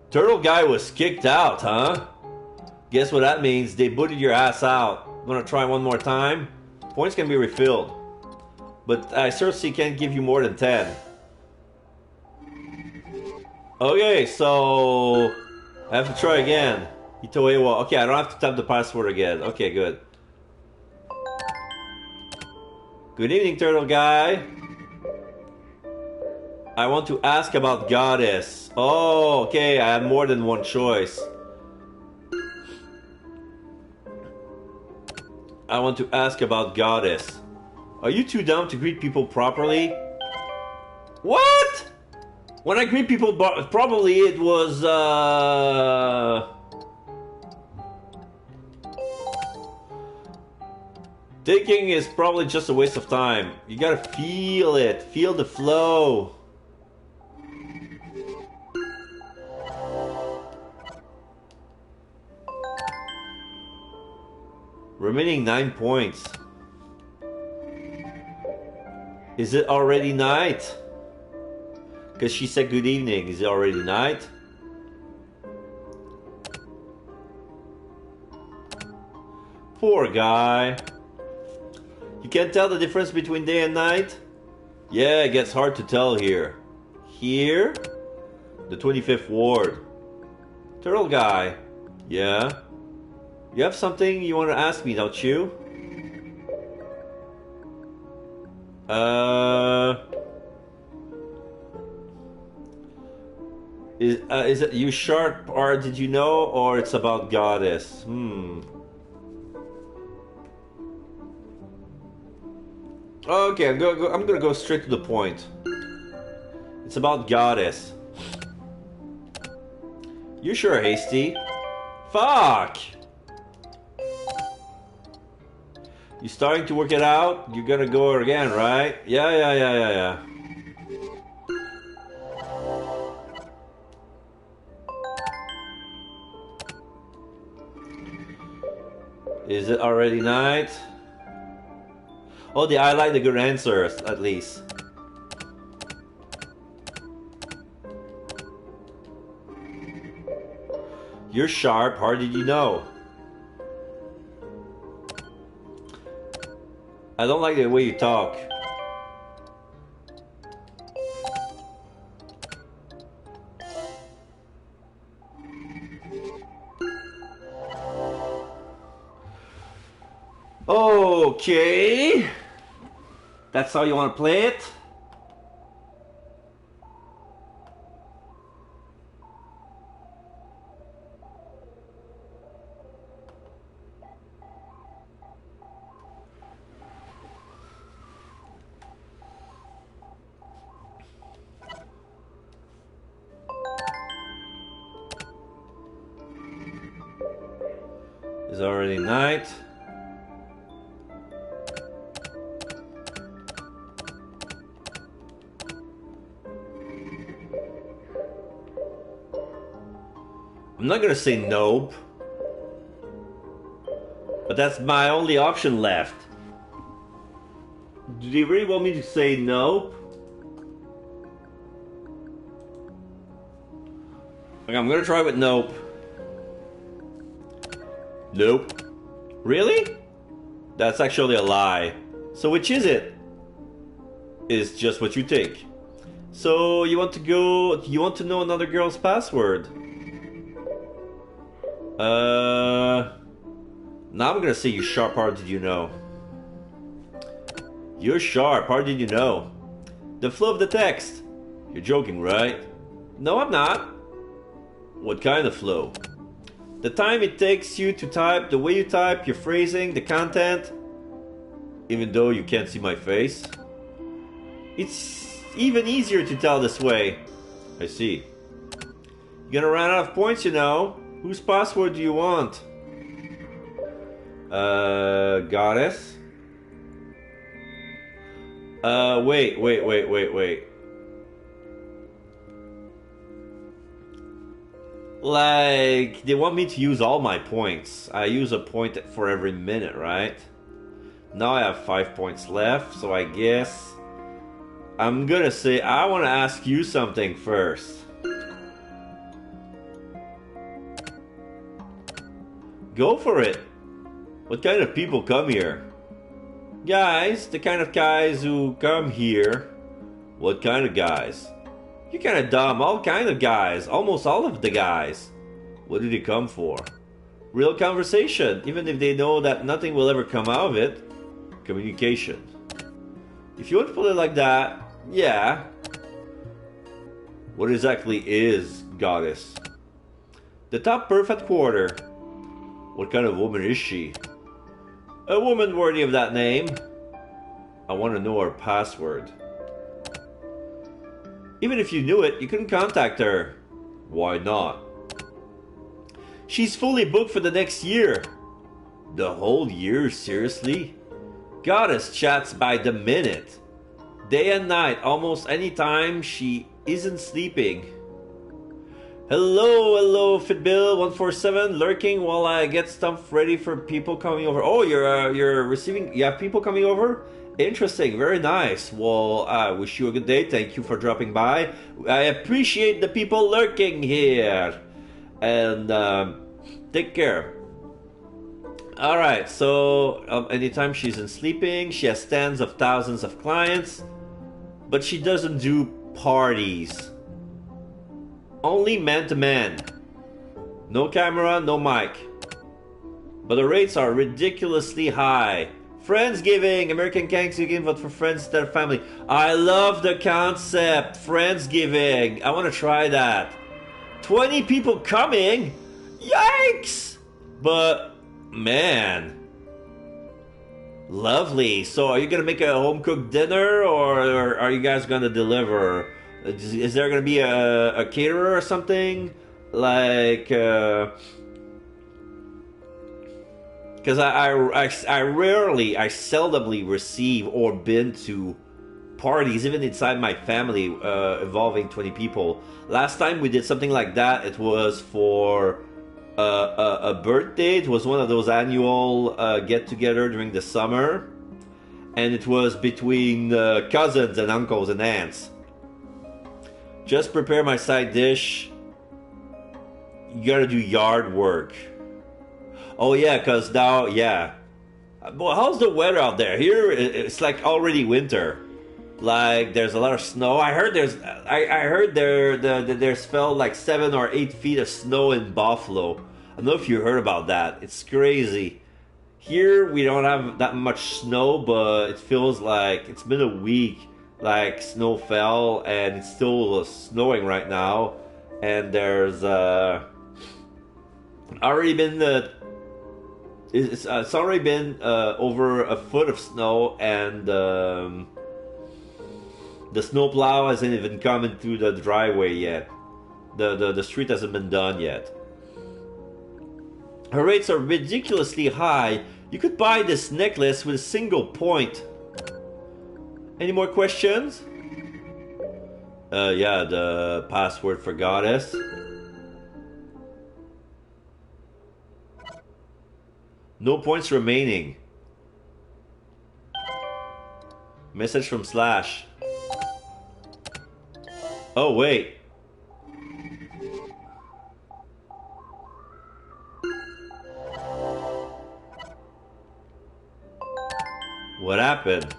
Turtle guy was kicked out, huh? Guess what that means? They booted your ass out. Wanna try one more time? Points can be refilled. But I certainly can't give you more than 10. Okay, so I have to try again. Itoewa. Okay, I don't have to type the password again. Okay, good. Good evening, turtle guy. I want to ask about goddess. Oh, okay, I have more than one choice. I want to ask about goddess. Are you too dumb to greet people properly? What? When I greet people properly, it was thinking is probably just a waste of time. You gotta feel it. Feel the flow. Remaining 9 points. Is it already night? Because she said good evening. Is it already night? Poor guy. You can't tell the difference between day and night? Yeah, it gets hard to tell here. Here? The 25th ward. Turtle guy. Yeah? You have something you want to ask me, don't you? Is it you sharp, or did you know, or it's about goddess? Okay, I'm gonna go straight to the point. It's about goddess. You sure, Hasty? Fuck! You starting to work it out? You're gonna go again, right? Yeah. Is it already night? Oh, I like the good answers, at least. You're sharp, how did you know? I don't like the way you talk. Okay. That's how you want to play it? It's already night. I'm not gonna say nope. But that's my only option left. Do you really want me to say nope? Okay, I'm gonna try with nope. Nope. Really? That's actually a lie. So which is it? It's just what you think. So you want to know another girl's password? Now I'm gonna say you're sharp. How did you know? You're sharp. How did you know? The flow of the text. You're joking, right? No, I'm not. What kind of flow? The time it takes you to type, the way you type, your phrasing, the content. Even though you can't see my face. It's even easier to tell this way. I see. You're gonna run out of points, you know. Whose password do you want? Goddess? Wait. Like, they want me to use all my points. I use a point for every minute, right? Now I have 5 points left, so I guess I'm gonna say I want to ask you something first. Go for it. What kind of people come here? Guys, the kind of guys who come here. What kind of guys? You're kind of dumb. All kind of guys. Almost all of the guys. What do they come for? Real conversation. Even if they know that nothing will ever come out of it. Communication. If you want to put it like that, yeah. What exactly is goddess? The top perfect quarter. What kind of woman is she? A woman worthy of that name. I want to know her password. Even if you knew it, you couldn't contact her. Why not? She's fully booked for the next year. The whole year, seriously? Goddess chats by the minute. Day and night, almost any time she isn't sleeping. Hello, Fitbill147, lurking while I get stuff ready for people coming over. Oh, you're receiving. You have people coming over. Interesting, very nice. Well, I wish you a good day. Thank you for dropping by. I appreciate the people lurking here, and take care. All right. So anytime she's in sleeping, she has tens of thousands of clients, but she doesn't do parties. Only man-to-man. No camera, no mic. But the rates are ridiculously high. Friendsgiving, American Thanksgiving, but for friends instead of family. I love the concept. Friendsgiving. I want to try that. 20 people coming? Yikes! But, man. Lovely. So are you going to make a home-cooked dinner, or are you guys going to deliver? Is there going to be a caterer or something? Like, because I seldomly receive or been to parties, even inside my family, involving 20 people. Last time we did something like that, it was for a birthday. It was one of those annual get-together during the summer. And it was between cousins and uncles and aunts. Just prepare my side dish. You gotta do yard work. Oh yeah, cause now, yeah. Well, how's the weather out there? Here, it's like already winter. Like there's a lot of snow. I heard there's fell like 7 or 8 feet of snow in Buffalo. I don't know if you heard about that. It's crazy. Here we don't have that much snow, but it feels like it's been a week. Like snow fell and it's still snowing right now, and there's already been it's already been over a foot of snow, and the snowplow hasn't even come through the driveway yet. The street hasn't been done yet. Her rates are ridiculously high. You could buy this necklace with a single point. Any more questions? Yeah, the password for goddess. No points remaining. Message from Slash. Oh, wait. What happened?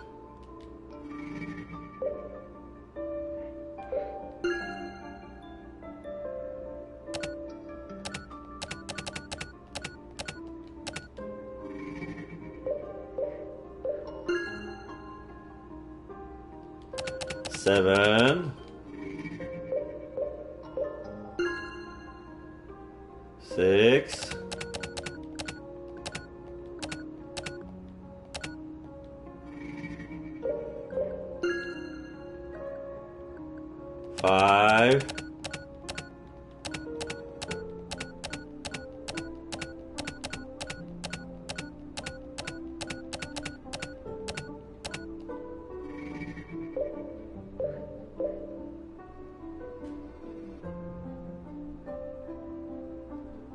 Seven. 6. 5.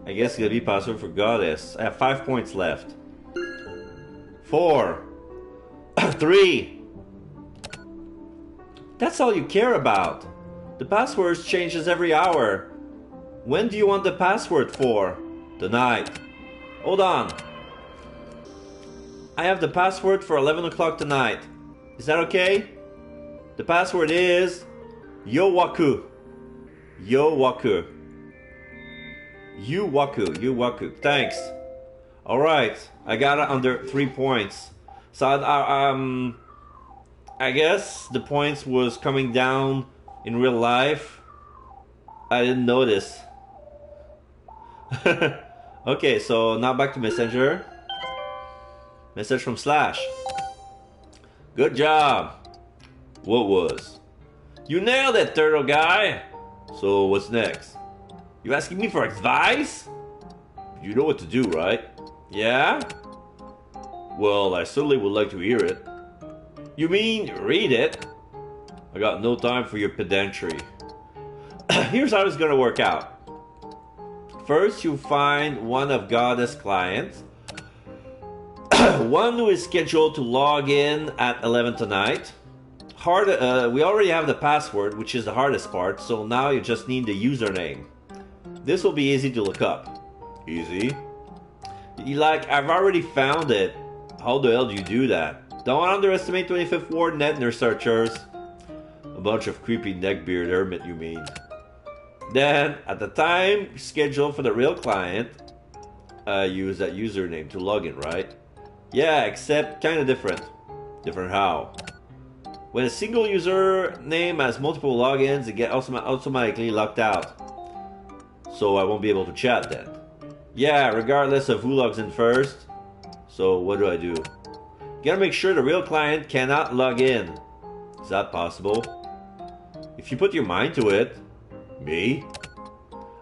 'I guess it's gonna be password for goddess. I have 5 points left. 4. 3. That's all you care about. The password changes every hour. When do you want the password for? Tonight. Hold on. I have the password for 11 o'clock tonight. Is that okay? The password is Yowaku. Yowaku. Yuwaku. Thanks. Alright. I got it under 3 points. So I guess the points was coming down in real life. I didn't notice. Okay, so now back to Messenger. Message from Slash. Good job. What was? You nailed it, turtle guy. So what's next? You asking me for advice? You know what to do, right? Yeah? Well, I certainly would like to hear it. You mean read it? I got no time for your pedantry. Here's how it's gonna work out. First, you find one of Goddess' clients. One who is scheduled to log in at 11 tonight. We already have the password, which is the hardest part, so now you just need the username. This will be easy to look up. Easy? I've already found it. How the hell do you do that? Don't underestimate 25th Ward net researchers. A bunch of creepy neckbeard hermit, you mean. Then, at the time scheduled for the real client, use that username to log in, right? Yeah, except kinda different. Different how? When a single username has multiple logins, it gets automatically locked out. So I won't be able to chat then. Yeah, regardless of who logs in first. So what do I do? Gotta make sure the real client cannot log in. Is that possible? If you put your mind to it. Me?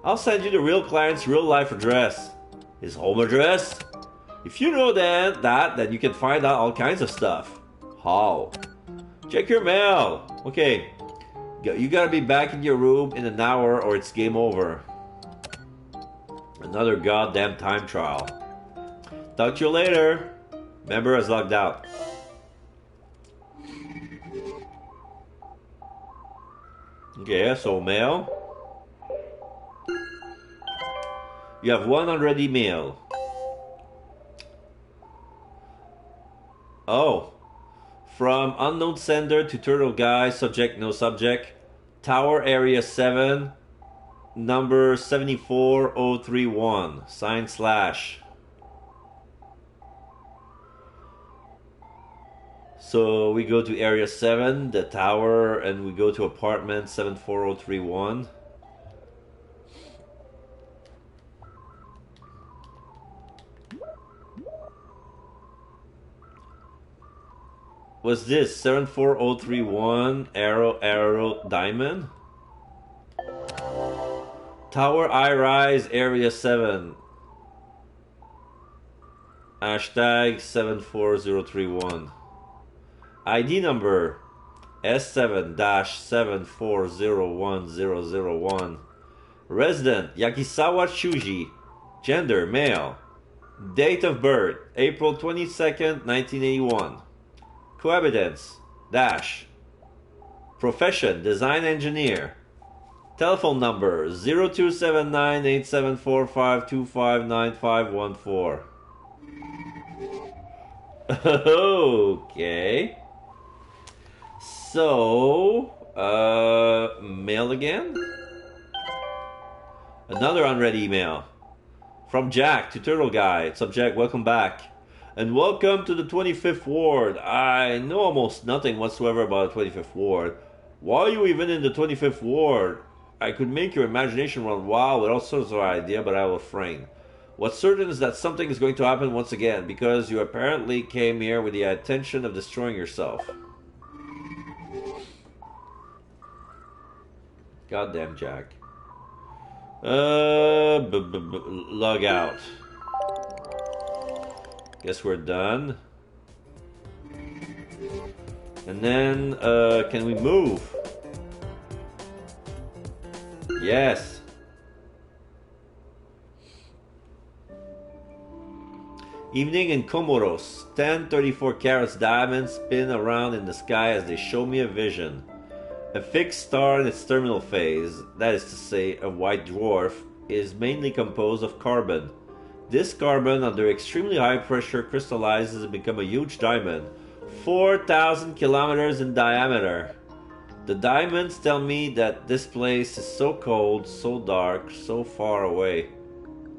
I'll send you the real client's real life address. His home address? If you know that, then you can find out all kinds of stuff. How? Check your mail. Okay. You gotta be back in your room in an hour or it's game over. Another goddamn time trial. Talk to you later. Member has logged out. Okay, so mail. You have one unread mail. Oh. From unknown sender to turtle guy, subject no subject. Tower area 7. Number 74031. Signed Slash. So we go to area 7, the tower, and we go to apartment 74031. What's this? 74031 arrow diamond? Tower I rise area 7. Hashtag 74031. ID number S7-74010001. Resident Yakisawa Shuji. Gender male. Date of birth April 22nd, 1981. Cohabitants dash. Profession design engineer. Telephone number 0279-8745-259514. Okay. So, mail again? Another unread email. From Jack to Turtle Guy. Subject, welcome back. And welcome to the 25th Ward. I know almost nothing whatsoever about the 25th Ward. Why are you even in the 25th Ward? I could make your imagination run wild with all sorts of ideas, but I will refrain. What's certain is that something is going to happen once again, because you apparently came here with the intention of destroying yourself. Goddamn Jack. Log out. Guess we're done. And then, can we move? Yes. Evening in Comoros. 10 34 carats diamonds spin around in the sky as they show me a vision. A fixed star in its terminal phase, that is to say, a white dwarf, is mainly composed of carbon. This carbon, under extremely high pressure, crystallizes and becomes a huge diamond, 4,000 kilometers in diameter. The diamonds tell me that this place is so cold, so dark, so far away.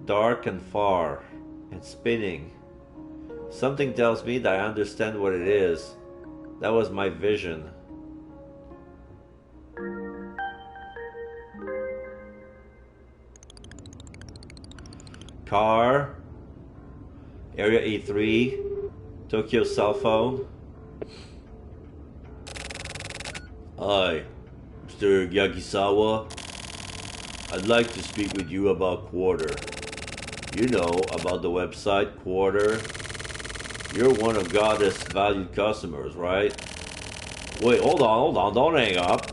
Dark and far, and spinning. Something tells me that I understand what it is. That was my vision. Car. Area A3. Tokyo cell phone. Hi, Mr. Yagisawa. I'd like to speak with you about Quarter. You know about the website Quarter. You're one of Goddess' valued customers, right? Wait, hold on, don't hang up.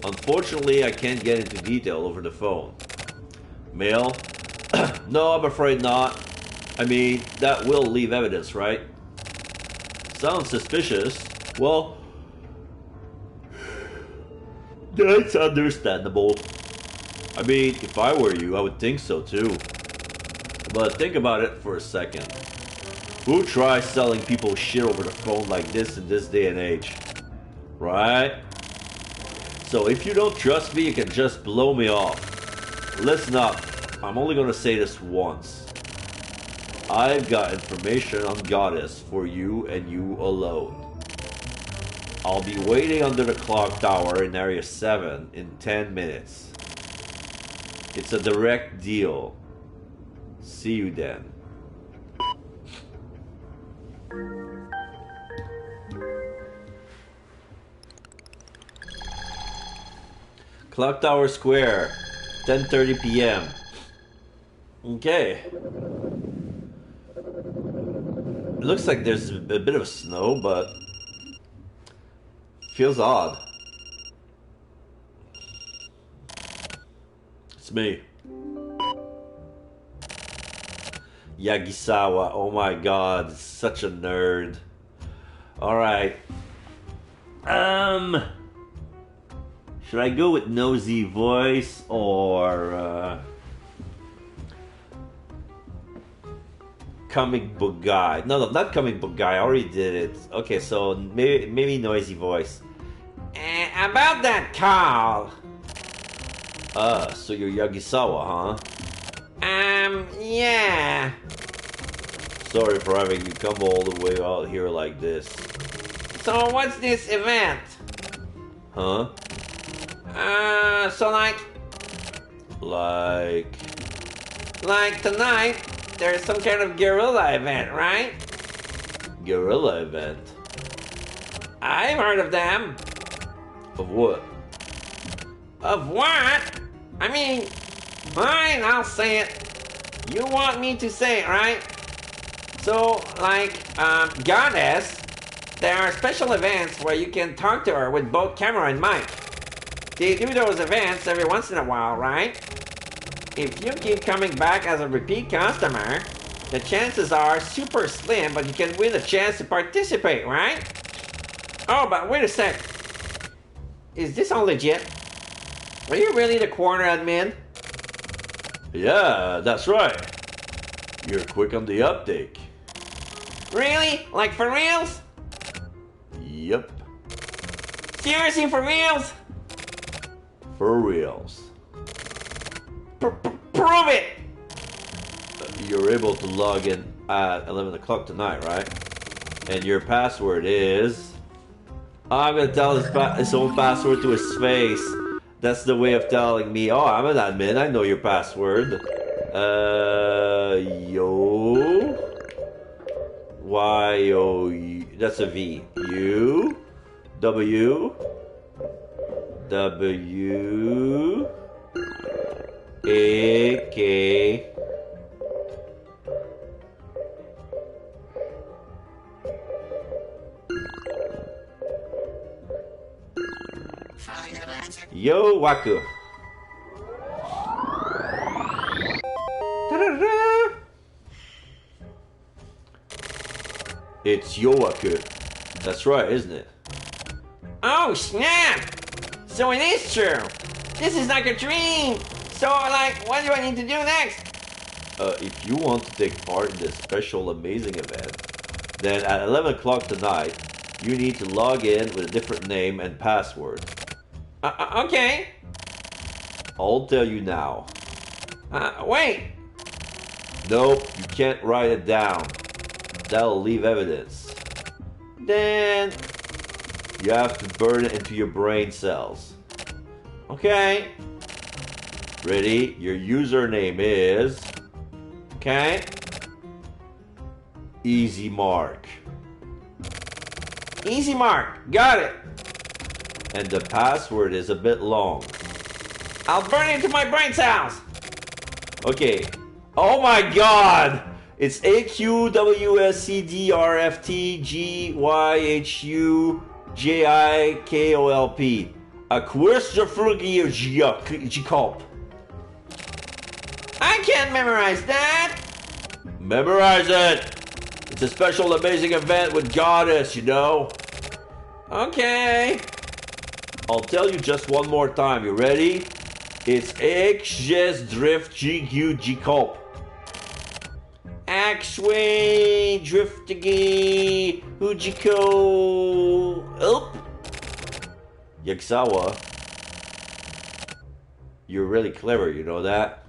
Unfortunately, I can't get into detail over the phone. Mail? No, I'm afraid not. I mean, that will leave evidence, right? Sounds suspicious. Well, that's understandable. I mean, if I were you, I would think so too. But think about it for a second. Who tries selling people shit over the phone like this in this day and age? Right? So if you don't trust me, you can just blow me off. Listen up. I'm only gonna say this once. I've got information on Goddess for you and you alone. I'll be waiting under the clock tower in Area 7 in 10 minutes. It's a direct deal. See you then. Clock Tower Square, 10:30 p.m. Okay. It looks like there's a bit of snow, but feels odd. It's me. Yagisawa, oh my god, such a nerd. Alright. Should I go with nosy voice or comic book guy? No, not comic book guy. I already did it. Okay, so maybe noisy voice. About that call. So you're Yagisawa, huh? Yeah. Sorry for having you come all the way out here like this. So what's this event? Huh? So like tonight, there's some kind of guerrilla event, right? Guerrilla event? I've heard of them. Of what? Of what? I mean, fine, I'll say it. You want me to say it, right? So, like, goddess, there are special events where you can talk to her with both camera and mic. They do those events every once in a while, right? If you keep coming back as a repeat customer, the chances are super slim, but you can win a chance to participate, right? Oh, but wait a sec. Is this all legit? Are you really the corner admin? Yeah, that's right. You're quick on the uptake. Really? Like for reals? Yep, Seriously, for reals? for reals. Prove it! You're able to log in at 11 o'clock tonight, right? And your password is... I'm gonna tell his own password to his face. That's the way of telling me, oh, I'm an admin, I know your password. Yo... Y-O... That's a V. U... W... W... A... K... Yo, Waku. Ta-da-da! It's Yowaku. That's right, isn't it? Oh, snap! So it is true! This is like a dream! So, like, what do I need to do next? If you want to take part in this special amazing event, then at 11 o'clock tonight, you need to log in with a different name and password. Okay. I'll tell you now. Wait! Nope, you can't write it down. That'll leave evidence. Then... You have to burn it into your brain cells. Okay. Ready? Your username is... Okay. Easy Mark. Easy mark. Got it. And the password is a bit long. I'll burn it into my brain cells! Okay. Oh my god! It's AQWSCDRFTGYHUJIKOLP. A Quistafrugiajikolp. I can't memorize that! Memorize it! It's a special amazing event with goddess, you know? Okay. I'll tell you just one more time. You ready? It's XJSDriftGUGKOLP. Axway, Driftigi, Ujiko, Ulp. Yagsawa. You're really clever, you know that?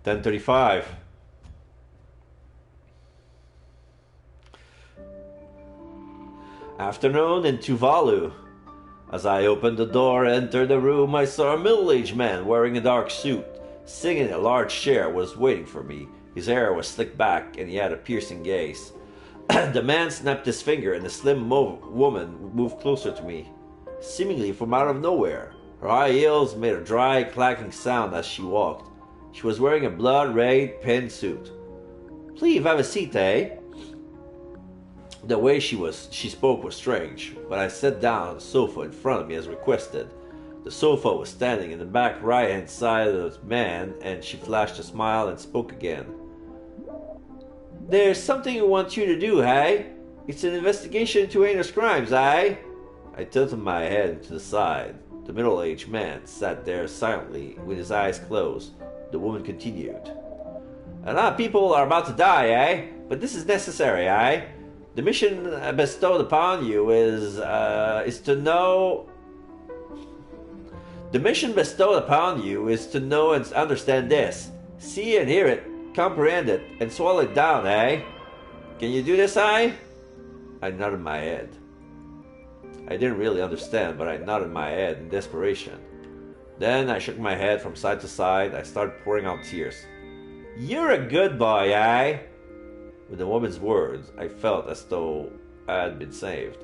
$10:35. Afternoon in Tuvalu. As I opened the door and entered the room, I saw a middle-aged man wearing a dark suit, sitting in a large chair, was waiting for me. His hair was slicked back and he had a piercing gaze. The man snapped his finger and the slim woman moved closer to me, seemingly from out of nowhere. Her high heels made a dry, clacking sound as she walked. She was wearing a blood-red pin suit. "Please have a seat, eh?" The way she spoke was strange, but I sat down on the sofa in front of me as requested. The sofa was standing in the back right-hand side of the man, and she flashed a smile and spoke again. "There's something we want you to do, hey? It's an investigation into heinous crimes, eh?" I tilted my head to the side. The middle-aged man sat there silently, with his eyes closed. The woman continued. "A lot of people are about to die, eh? But this is necessary, eh? The mission bestowed upon you is to know... The mission bestowed upon you is to know and understand this. See and hear it, comprehend it, and swallow it down, eh? Can you do this, eh?" I nodded my head. I didn't really understand, but I nodded my head in desperation. Then I shook my head from side to side. I started pouring out tears. "You're a good boy, eh?" With the woman's words, I felt as though I had been saved.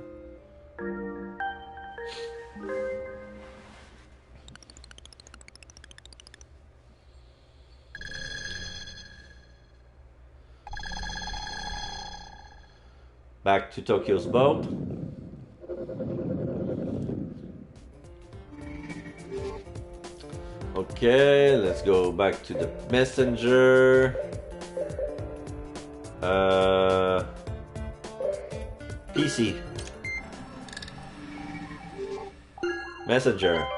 Back to Tokyo's boat. Okay, let's go back to the messenger. PC. Messenger.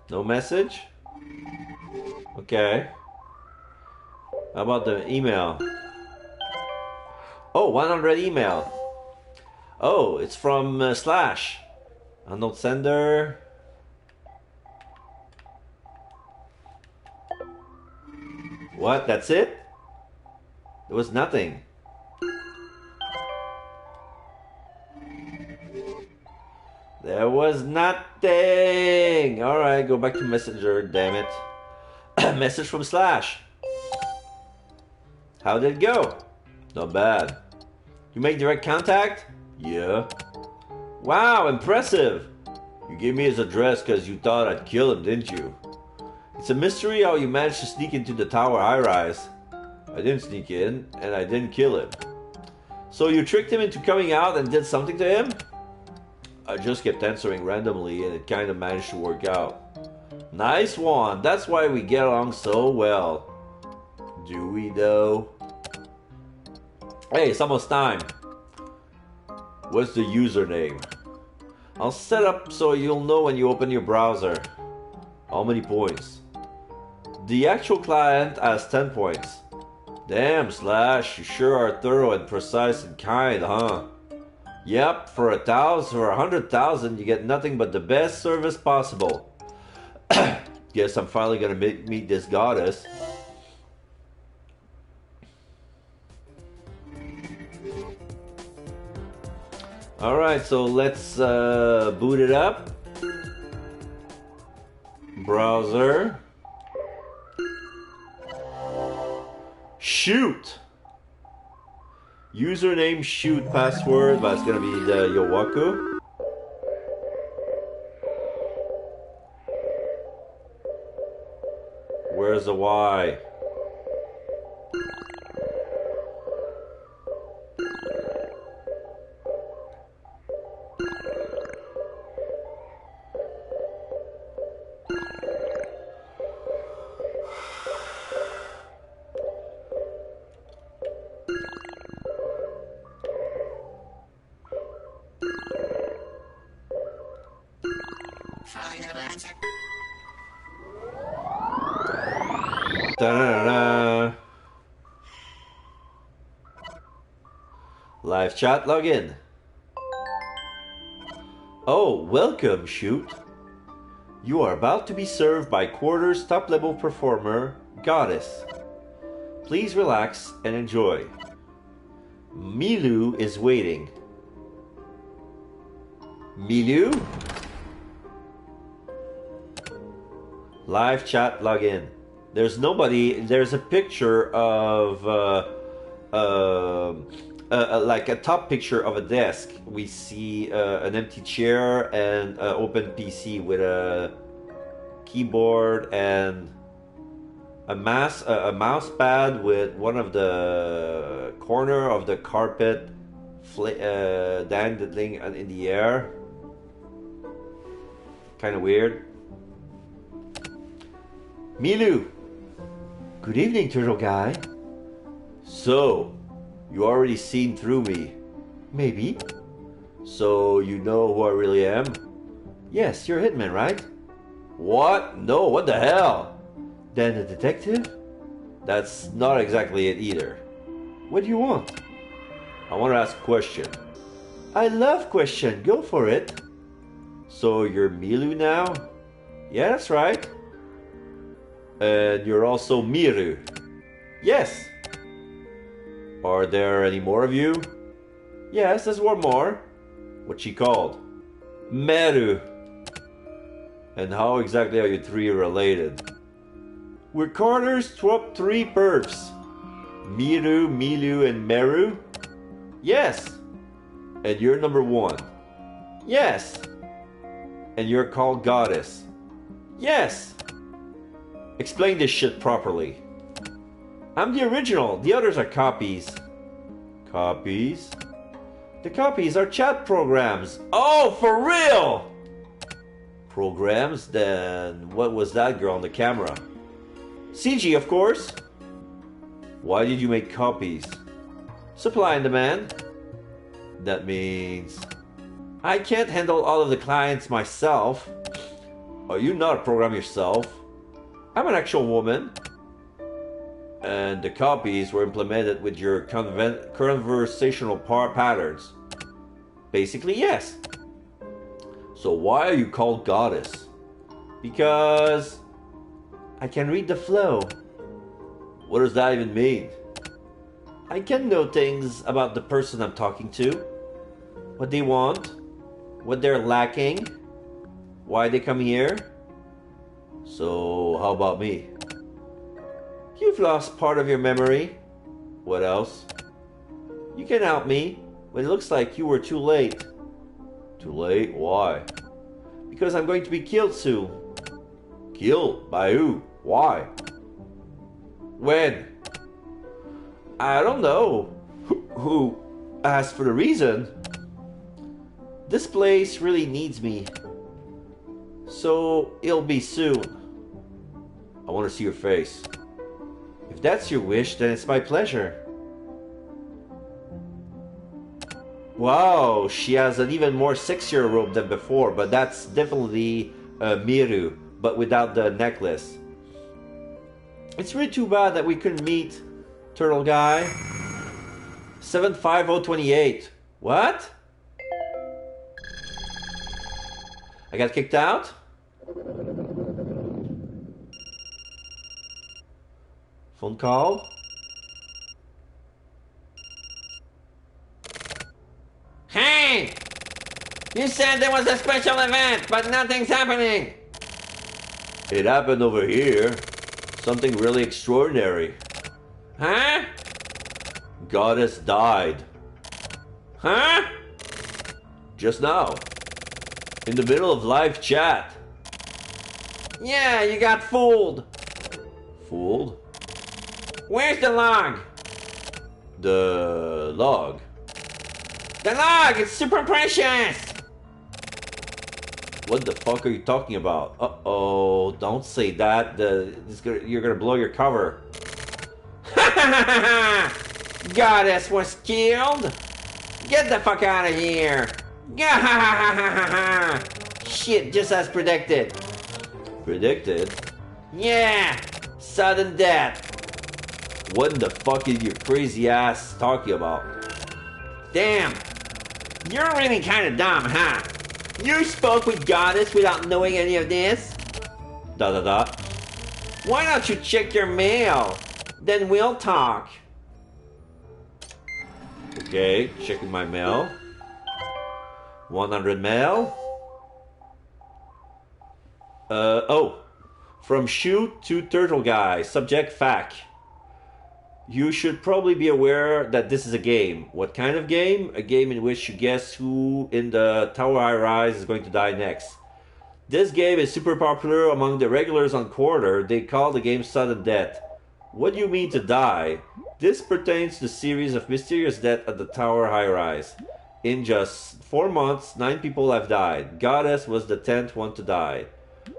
No message? Okay. How about the email? Oh, 100 email. Oh, it's from Slash. Unknown sender. What? That's it? There was nothing. There was nothing. Alright, go back to Messenger, damn it. Message from Slash. How did it go? Not bad. You make direct contact? Yeah. Wow, impressive. You gave me his address because you thought I'd kill him, didn't you? It's a mystery how you managed to sneak into the tower high-rise. I didn't sneak in, and I didn't kill him. So you tricked him into coming out and did something to him? I just kept answering randomly, and it kind of managed to work out. Nice one. That's why we get along so well. Do we, though? Hey, it's almost time. What's the username? I'll set up so you'll know when you open your browser. How many points? The actual client has 10 points. Damn, Slash, you sure are thorough and precise and kind, huh? Yep, for 100,000 you get nothing but the best service possible. Guess I'm finally gonna meet this goddess. Alright, so let's boot it up. Browser. Shoot! Username shoot password, but it's gonna be the Yowaku. Where's the Y? Da-da-da-da. Live chat login. Oh, welcome, Shoot. You are about to be served by Quarters top level performer, Goddess. Please relax and enjoy. Milu is waiting. Milu? Live chat login. There's nobody. There's a picture of like a top picture of a desk. We see an empty chair and an open PC with a keyboard and a mouse pad with one of the corner of the carpet dangling in the air. Kind of weird. Milu! Good evening, turtle guy. So, you already seen through me? Maybe. So, you know who I really am? Yes, you're a hitman, right? What? No, what the hell? Then a detective? That's not exactly it either. What do you want? I want to ask a question. I love question, go for it. So, you're Milu now? Yeah, that's right. And you're also Miru. Yes. Are there any more of you? Yes, there's one more. What's she called? Meru. And how exactly are you three related? We're Carter's top 3 perps. Miru, Milu, and Meru? Yes. And you're number 1? Yes. And you're called Goddess? Yes. Explain this shit properly. I'm the original. The others are copies. Copies? The copies are chat programs. Oh, for real? Programs? Then what was that girl on the camera? CG, of course. Why did you make copies? Supply and demand. That means I can't handle all of the clients myself. Are you not a program yourself? I'm an actual woman. And the copies were implemented with your conversational patterns. Basically, yes. So why are you called goddess? Because I can read the flow. What does that even mean? I can know things about the person I'm talking to. What they want. What they're lacking. Why they come here. So how about me? You've lost part of your memory. What else? You can help me, but it looks like you were too late. Too late? Why? Because I'm going to be killed soon. Killed? By who? Why? When? I don't know. Who asked for the reason? This place really needs me. So it'll be soon. I want to see your face. If that's your wish, then it's my pleasure. Wow, she has an even more sexier robe than before, but that's definitely Miru, but without the necklace. It's really too bad that we couldn't meet, Turtle Guy. 75028. What? I got kicked out? Phone call? Hey! You said there was a special event, but nothing's happening. It happened over here. Something really extraordinary. Huh? Goddess died. Huh? Just now. In the middle of live chat. Yeah, you got fooled. Fooled? Where's the log? The log. The log! It's super precious! What the fuck are you talking about? Uh-oh, don't say that. You're gonna blow your cover. Goddess was killed? Get the fuck out of here! Shit, just as predicted. Predicted? Yeah! Sudden death. What the fuck is your crazy ass talking about? Damn! You're really kind of dumb, huh? You spoke with Goddess without knowing any of this? Da. Why don't you check your mail? Then we'll talk. Okay, checking my mail. 100 mail. From Shoot to Turtle Guy. Subject fact. You should probably be aware that this is a game. What kind of game? A game in which you guess who in the tower I rise is going to die next. This game is super popular among the regulars on Quarter. They call the game Sudden Death. What do you mean to die? This pertains to the series of mysterious deaths at the tower high rise. In just 4 months, 9 people have died. Goddess was the 10th one to die.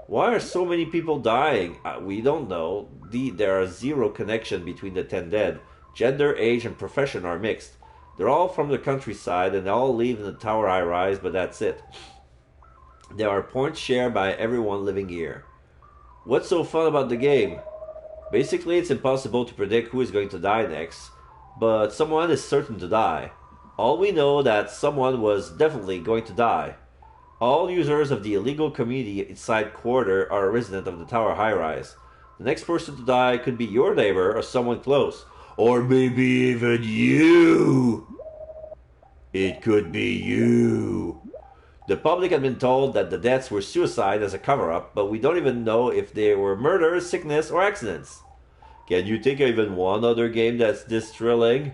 Why are so many people dying? We don't know. There are zero connection between the 10 dead. Gender, age, and profession are mixed. They're all from the countryside and they all live in the tower high rise, but that's it. There are points shared by everyone living here. What's so fun about the game? Basically, it's impossible to predict who is going to die next, but someone is certain to die. All we know that someone was definitely going to die. All users of the illegal community inside Quarter are a resident of the tower high-rise. The next person to die could be your neighbor or someone close. Or maybe even you! It could be you. The public had been told that the deaths were suicide as a cover-up, but we don't even know if they were murder, sickness, or accidents. Can you think of even one other game that's this thrilling?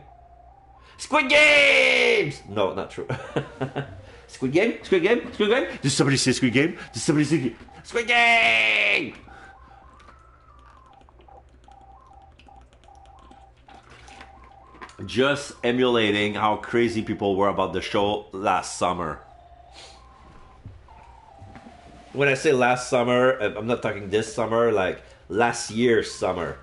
Squid Games! No, not true. Squid Game? Squid Game? Squid Game? Did somebody say Squid Game? Did somebody say... Squid Game! just emulating how crazy people were about the show last summer. When I say last summer, I'm not talking this summer, like last year's summer.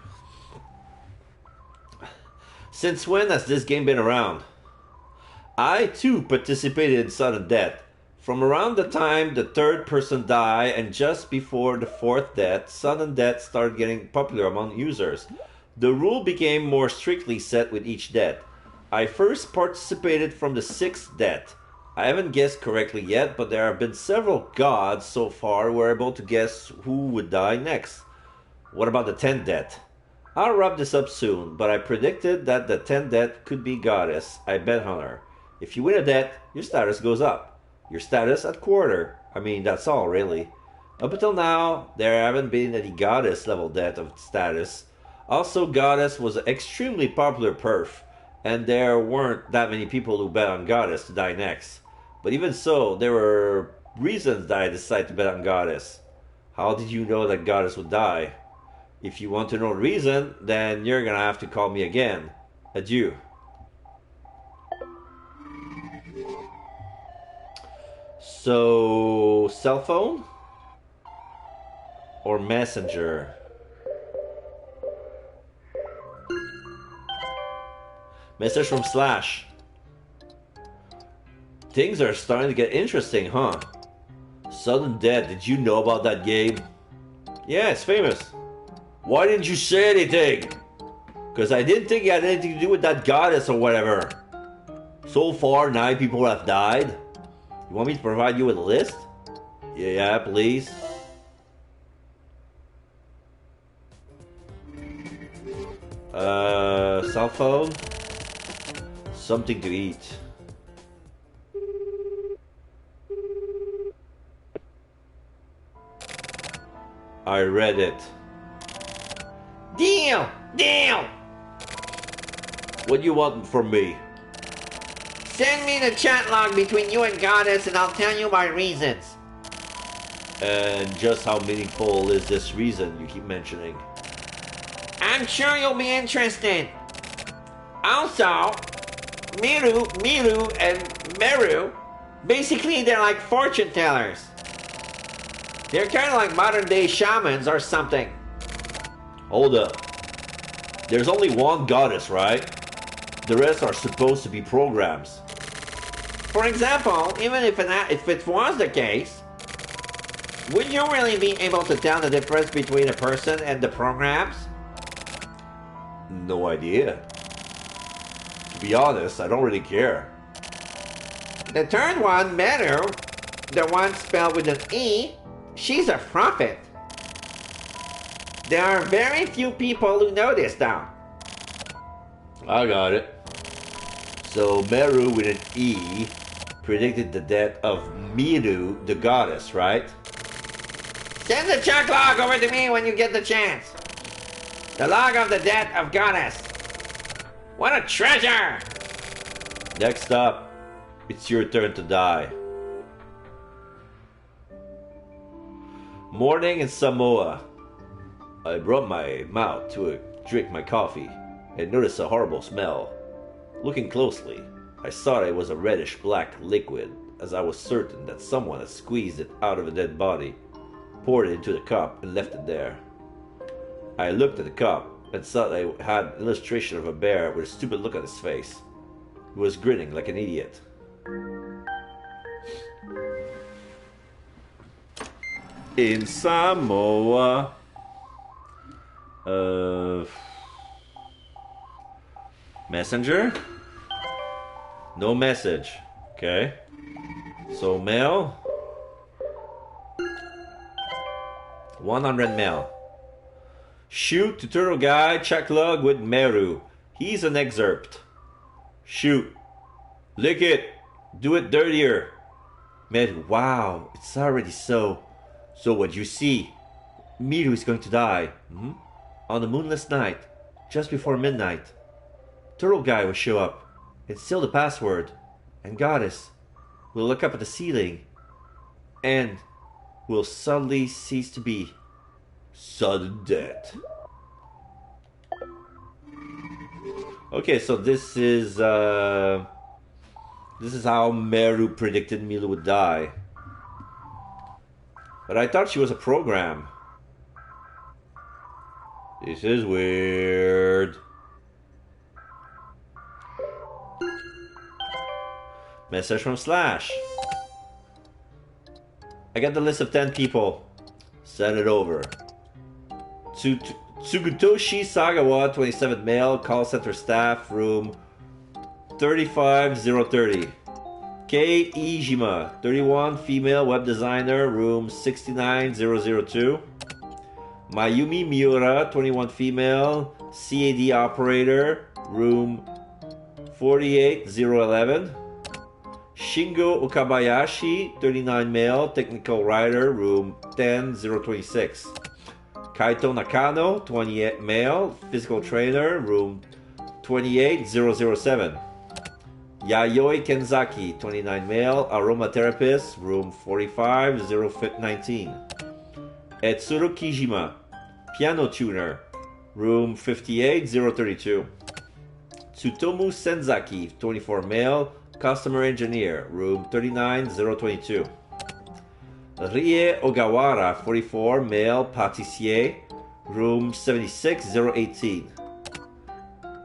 Since when has this game been around? I too participated in sudden death. From around the time the third person died and just before the fourth death, sudden death started getting popular among users. The rule became more strictly set with each death. I first participated from the sixth death. I haven't guessed correctly yet, but there have been several gods so far who were able to guess who would die next. What about the 10th death? I'll wrap this up soon, but I predicted that the 10th death could be goddess. I bet on her. If you win a death, your status goes up. Your status at quarter. I mean, that's all, really. Up until now, there haven't been any goddess level death of status. Also, goddess was an extremely popular perf, and there weren't that many people who bet on goddess to die next. But even so, there were reasons that I decided to bet on goddess. How did you know that goddess would die? If you want to know the reason, then you're gonna have to call me again. Adieu. So, cell phone? Or messenger? Message from Slash. Things are starting to get interesting, huh? Sudden Death, did you know about that game? Yeah, it's famous. Why didn't you say anything? Because I didn't think it had anything to do with that goddess or whatever. So far, 9 people have died. You want me to provide you with a list? Yeah, please. Cell phone? Something to eat. I read it. Deal! Deal! What do you want from me? Send me the chat log between you and Goddess and I'll tell you my reasons. And just how meaningful is this reason you keep mentioning? I'm sure you'll be interested. Also, Miru, and Meru, basically they're like fortune tellers. They're kind of like modern day shamans or something. Hold up. There's only one goddess, right? The rest are supposed to be programs. For example, even if it was the case, would you really be able to tell the difference between a person and the programs? No idea. To be honest, I don't really care. The third one, Meru, the one spelled with an E, she's a prophet. There are very few people who know this though. I got it. So Meru with an E predicted the death of Miru, the goddess, right? Send the check log over to me when you get the chance. The log of the death of Goddess. What a treasure! Next up, it's your turn to die. Morning in Samoa. I brought my mouth to drink my coffee and noticed a horrible smell. Looking closely, I saw that it was a reddish-black liquid, as I was certain that someone had squeezed it out of a dead body, poured it into the cup, and left it there. I looked at the cup and saw that it had an illustration of a bear with a stupid look on his face. He was grinning like an idiot. In Samoa. Messenger? No message. Okay. So mail. 100 mail. Shoot to Turtle Guy, check log with Meru. He's an excerpt. Shoot. Lick it. Do it dirtier. Meru, wow, it's already so. So what you see? Miru is going to die. On a moonless night, just before midnight. Turtle Guy will show up and steal the password. And Goddess will look up at the ceiling and will suddenly cease to be. Sudden death. Okay, so this is how Meru predicted Milu would die. But I thought she was a program. This is weird. Message from Slash. I got the list of 10 people. Send it over. Tsugutoshi Sagawa, 27 male, call center staff, room 35030. Kei Iijima, 31, female, web designer, room 69002. Mayumi Miura, 21, female, CAD operator, room 48011. Shingo Okabayashi, 39, male, technical writer, room 10026. Kaito Nakano, 28, male, physical trainer, room 28007. Yayoi Kenzaki, 29, male, aromatherapist, room 45019. Etsuro Kijima, piano tuner, room 58032. Tsutomu Senzaki, 24, male, customer engineer, room 39022. Rie Ogawara, 44, male, pâtissier, room 76018.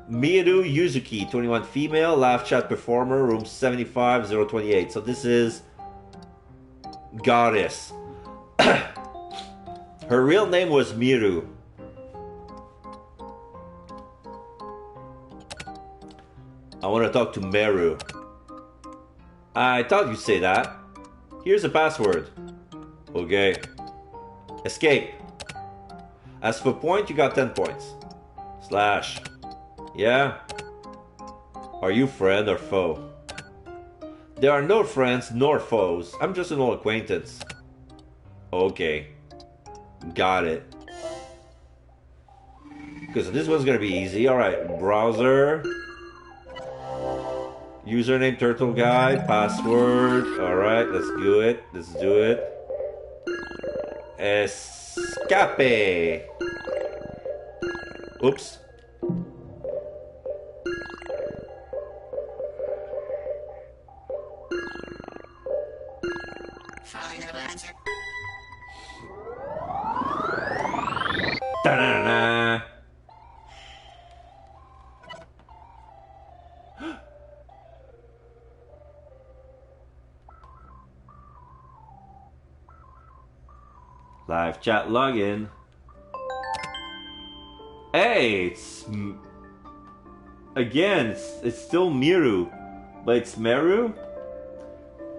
Miru Yuzuki, 21, female, laugh chat performer, room 75028. So this is Goddess. Her real name was Miru. I want to talk to Meru. I thought you'd say that. Here's the password. Okay. Escape. As for point, you got 10 points. Slash. Yeah? Are you friend or foe? There are no friends nor foes. I'm just an old acquaintance. Okay. Got it. Because this one's gonna be easy. Alright, browser. Username Turtle Guy. Password. Alright, let's do it. Let's do it. Escape. Oops. Final answer. Da-da-da-da. Live chat login. Hey, it's still Miru, but it's Meru.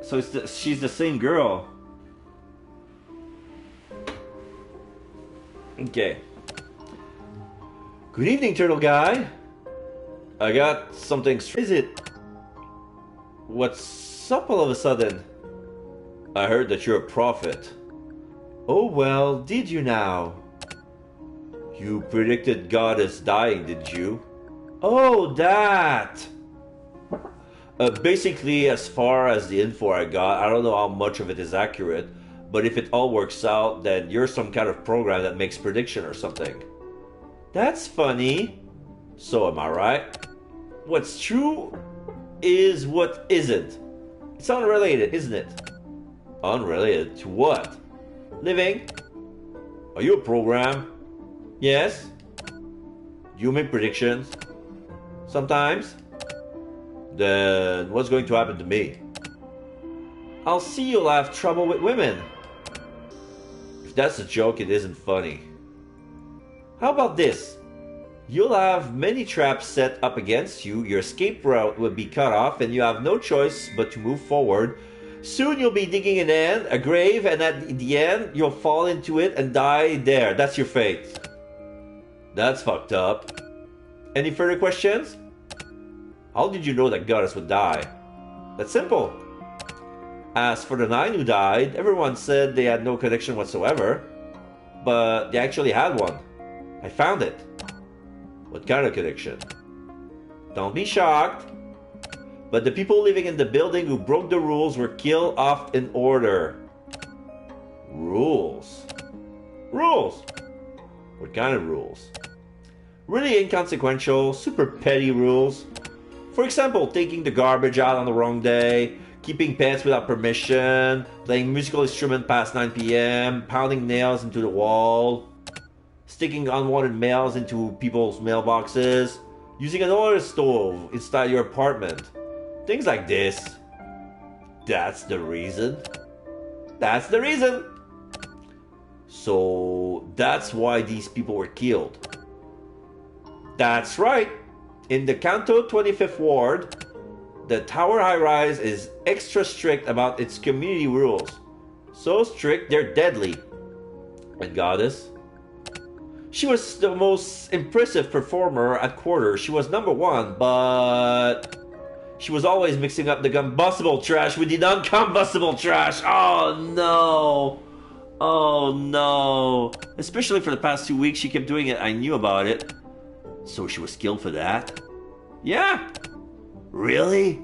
So she's the same girl. Okay. Good evening, Turtle Guy. I got something. Is it? What's up all of a sudden? I heard that you're a prophet. Oh well, did you now? You predicted Goddess dying, did you? Oh, that! Basically, as far as the info I got, I don't know how much of it is accurate, but if it all works out, then you're some kind of program that makes prediction or something. That's funny. So am I right? What's true is what isn't. It's unrelated, isn't it? Unrelated to what? Living? Are you a program? Yes? Do you make predictions? Sometimes? Then what's going to happen to me? I'll see you'll have trouble with women. If that's a joke, it isn't funny. How about this? You'll have many traps set up against you, your escape route will be cut off, and you have no choice but to move forward. Soon you'll be digging an end, a grave, and at the end, you'll fall into it and die there. That's your fate. That's fucked up. Any further questions? How did you know that Goddess would die? That's simple. As for the 9 who died, everyone said they had no connection whatsoever. But they actually had one. I found it. What kind of connection? Don't be shocked. But the people living in the building who broke the rules were killed off in order. Rules? Rules? What kind of rules? Really inconsequential, super petty rules. For example, taking the garbage out on the wrong day, keeping pets without permission, playing musical instrument past 9 p.m., pounding nails into the wall, sticking unwanted mails into people's mailboxes, using an oil stove inside your apartment. Things like this. That's the reason. That's the reason. So that's why these people were killed. That's right. In the Kanto 25th Ward, the tower high-rise is extra strict about its community rules. So strict, they're deadly. And Goddess? She was the most impressive performer at quarter. She was number one, but she was always mixing up the combustible trash with the non-combustible trash. Oh no. Oh no. Especially for the past 2 weeks, she kept doing it. I knew about it. So she was killed for that? Yeah. Really?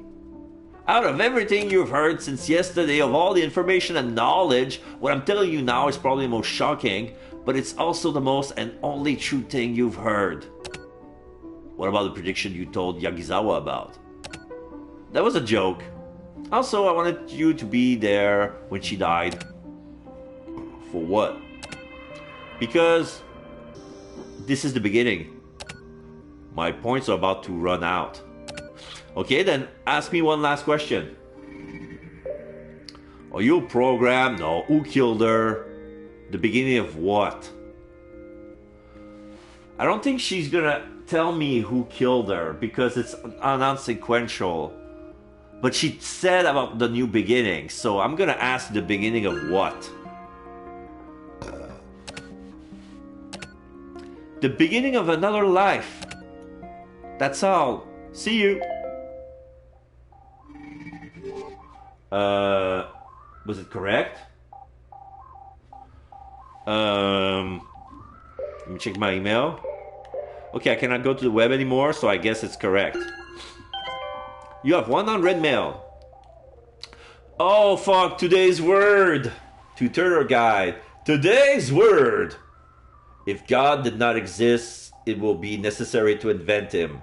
Out of everything you've heard since yesterday, of all the information and knowledge, what I'm telling you now is probably the most shocking, but it's also the most and only true thing you've heard. What about the prediction you told Yagizawa about? That was a joke. Also, I wanted you to be there when she died. For what? Because this is the beginning. My points are about to run out. Okay, then ask me one last question. Are you programmed? No. Who killed her? The beginning of what? I don't think she's gonna tell me who killed her because it's non-sequential. But she said about the new beginning, so I'm gonna ask the beginning of what? The beginning of another life. That's all. See you. Was it correct? Let me check my email. Okay, I cannot go to the web anymore, so I guess it's correct. You have one unread mail. Oh fuck, today's word. Tutor guide. Today's word. If God did not exist, it will be necessary to invent him.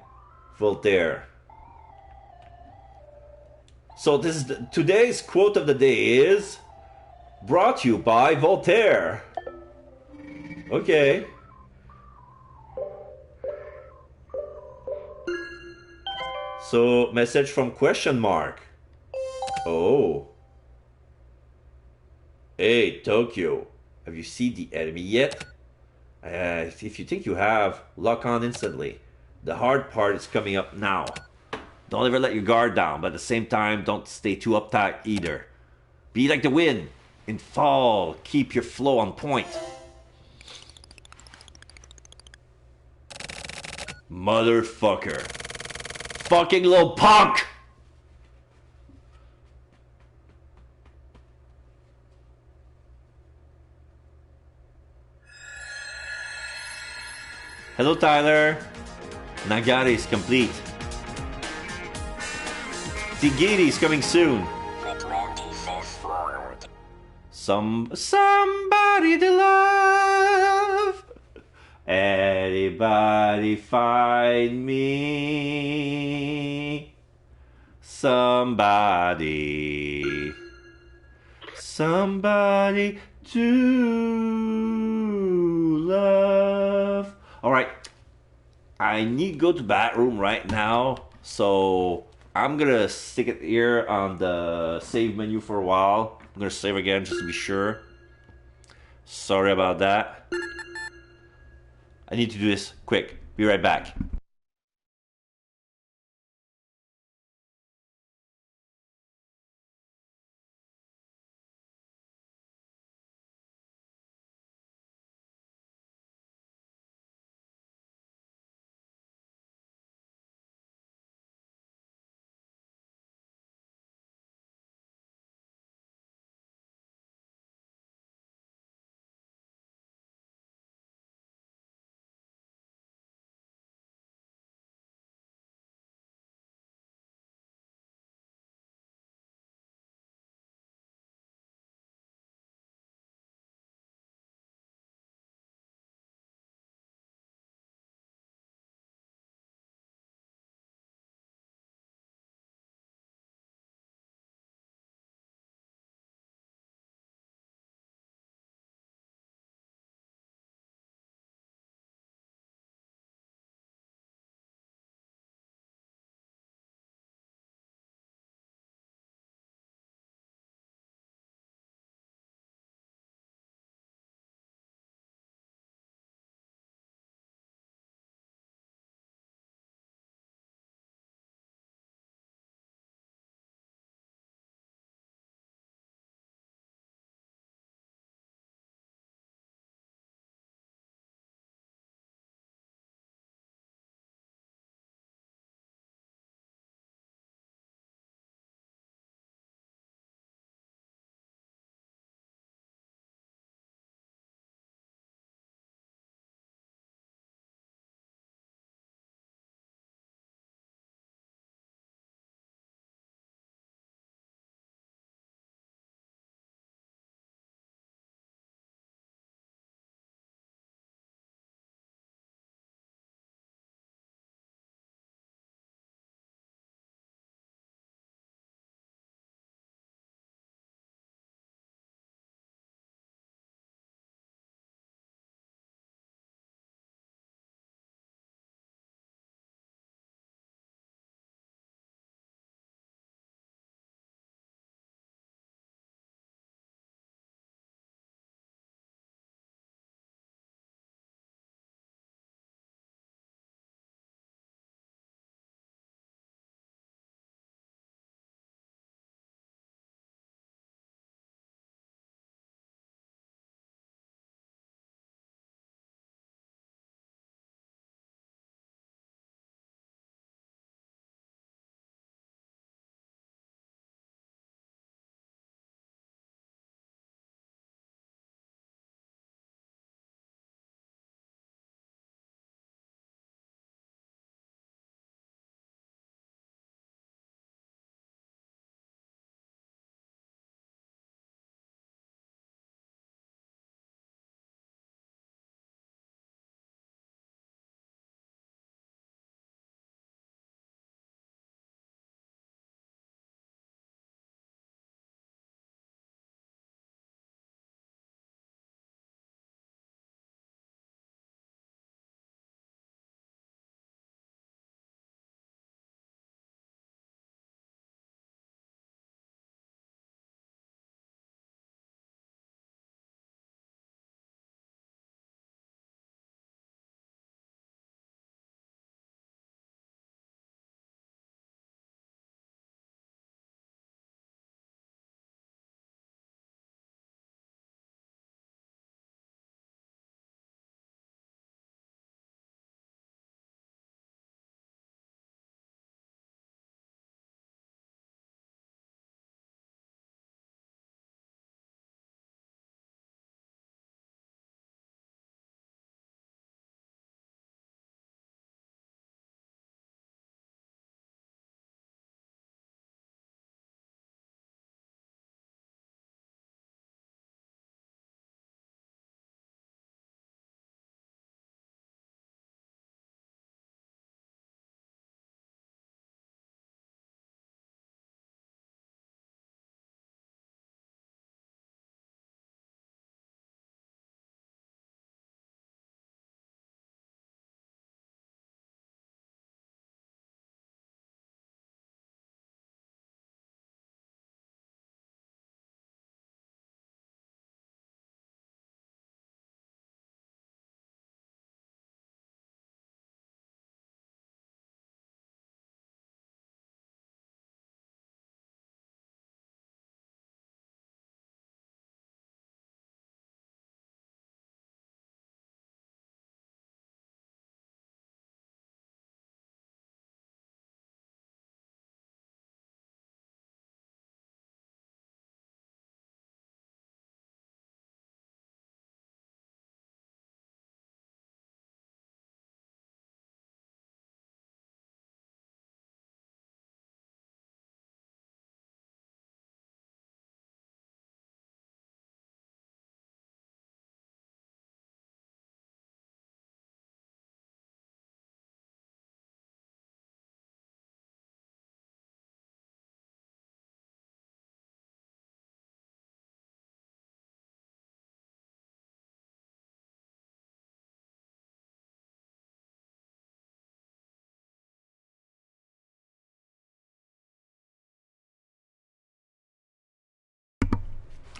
Voltaire. So this is today's quote of the day is brought to you by Voltaire. Okay. So message from question mark. Oh. Hey Tokyo, have you seen the enemy yet? If you think you have, lock on instantly. The hard part is coming up now. Don't ever let your guard down, but at the same time, don't stay too uptight either. Be like the wind. In fall, keep your flow on point. Motherfucker. Fucking little punk! Hello, Tyler. Nagari is complete. Tigiri is coming soon. Somebody to love. Anybody find me? Somebody to love. All right, I need to go to the bathroom right now, so I'm gonna stick it here on the save menu for a while. I'm gonna save again just to be sure. Sorry about that. I need to do this quick. Be right back.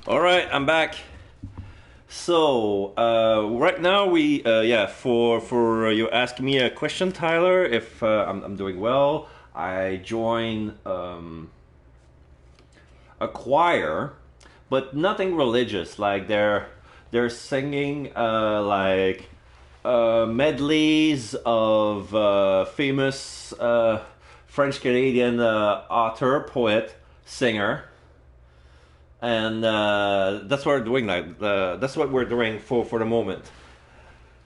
All right, I'm back. So right now we for you asking me a question, Tyler. If I'm doing well, I join a choir, but nothing religious. Like they're singing medleys of famous French Canadian author, poet, singer. And that's what we're doing now. That's what we're doing for the moment.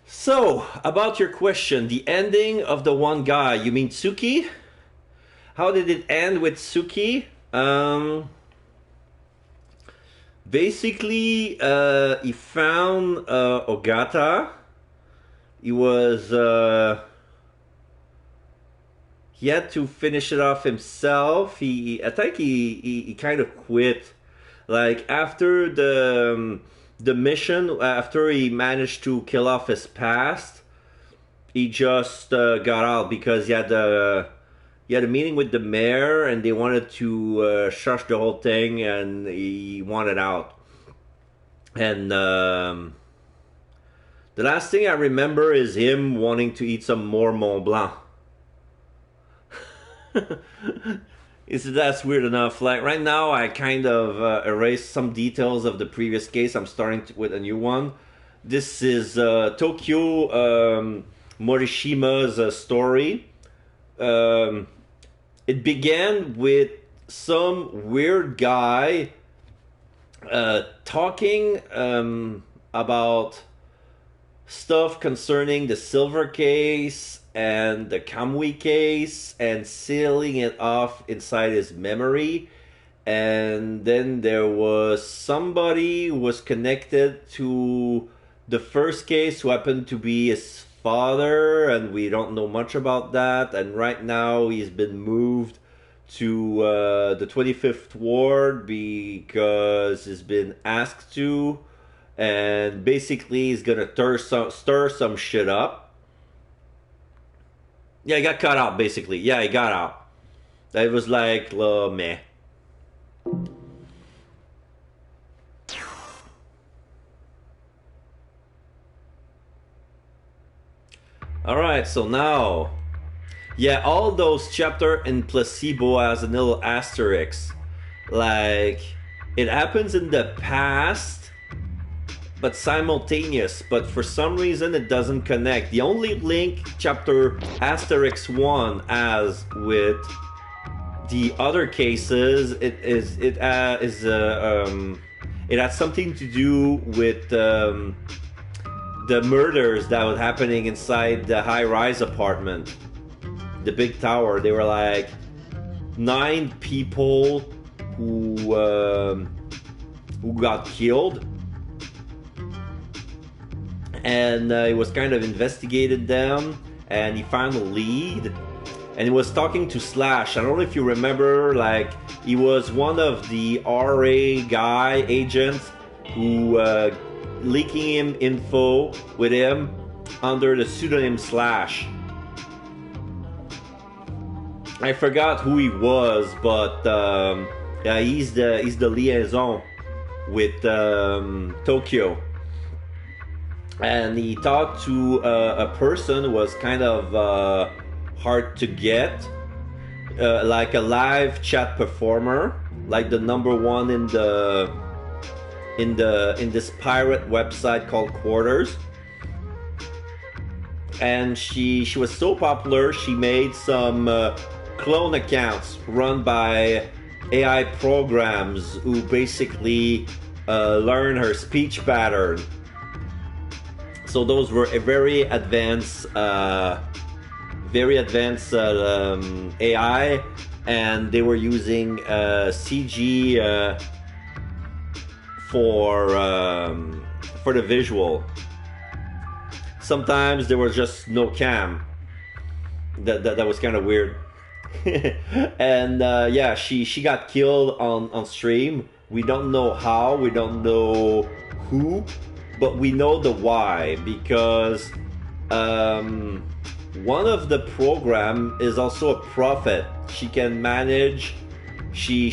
So, about your question, the ending of the one guy, you mean Tsuki? How did it end with Tsuki? Basically, he found Ogata. He was... he had to finish it off himself. I think he kind of quit. Like after the mission, after he managed to kill off his past, he just got out because he had a meeting with the mayor and they wanted to shush the whole thing, and he wanted out. And the last thing I remember is him wanting to eat some more Mont Blanc. That's weird enough. Like right now, I kind of erased some details of the previous case. I'm starting with a new one. This is Tokyo Morishima's story. It began with some weird guy talking about stuff concerning the silver case and the Kamui case and sealing it off inside his memory. And then there was somebody who was connected to the first case who happened to be his father, and we don't know much about that. And right now he's been moved to the 25th ward because he's been asked to, and basically he's gonna stir some shit up. Yeah, he got cut out, basically. Yeah, he got out. It was like, meh. Alright, so now... Yeah, all those chapters in Placebo has a little asterisk. Like, it happens in the past, but simultaneous, but for some reason it doesn't connect. The only link chapter asterisk 1 has with the other cases, it has something to do with the murders that was happening inside the high-rise apartment, the big tower. They were like 9 people who got killed. And he was kind of investigated them, and he found a lead, and he was talking to Slash. I don't know if you remember, like, he was one of the RA guy agents who leaking him info with him under the pseudonym Slash. I forgot who he was, but yeah, he's the liaison with Tokyo. And he talked to a person who was kind of hard to get, like a live chat performer, like the number one in this pirate website called Quarters. And she was so popular, she made some clone accounts run by AI programs who basically learn her speech pattern. So those were a very advanced AI, and they were using CG for the visual. Sometimes there was just no cam. That was kind of weird. And yeah, she got killed on stream. We don't know how, we don't know who, but we know the why, because one of the program is also a prophet. She can manage, she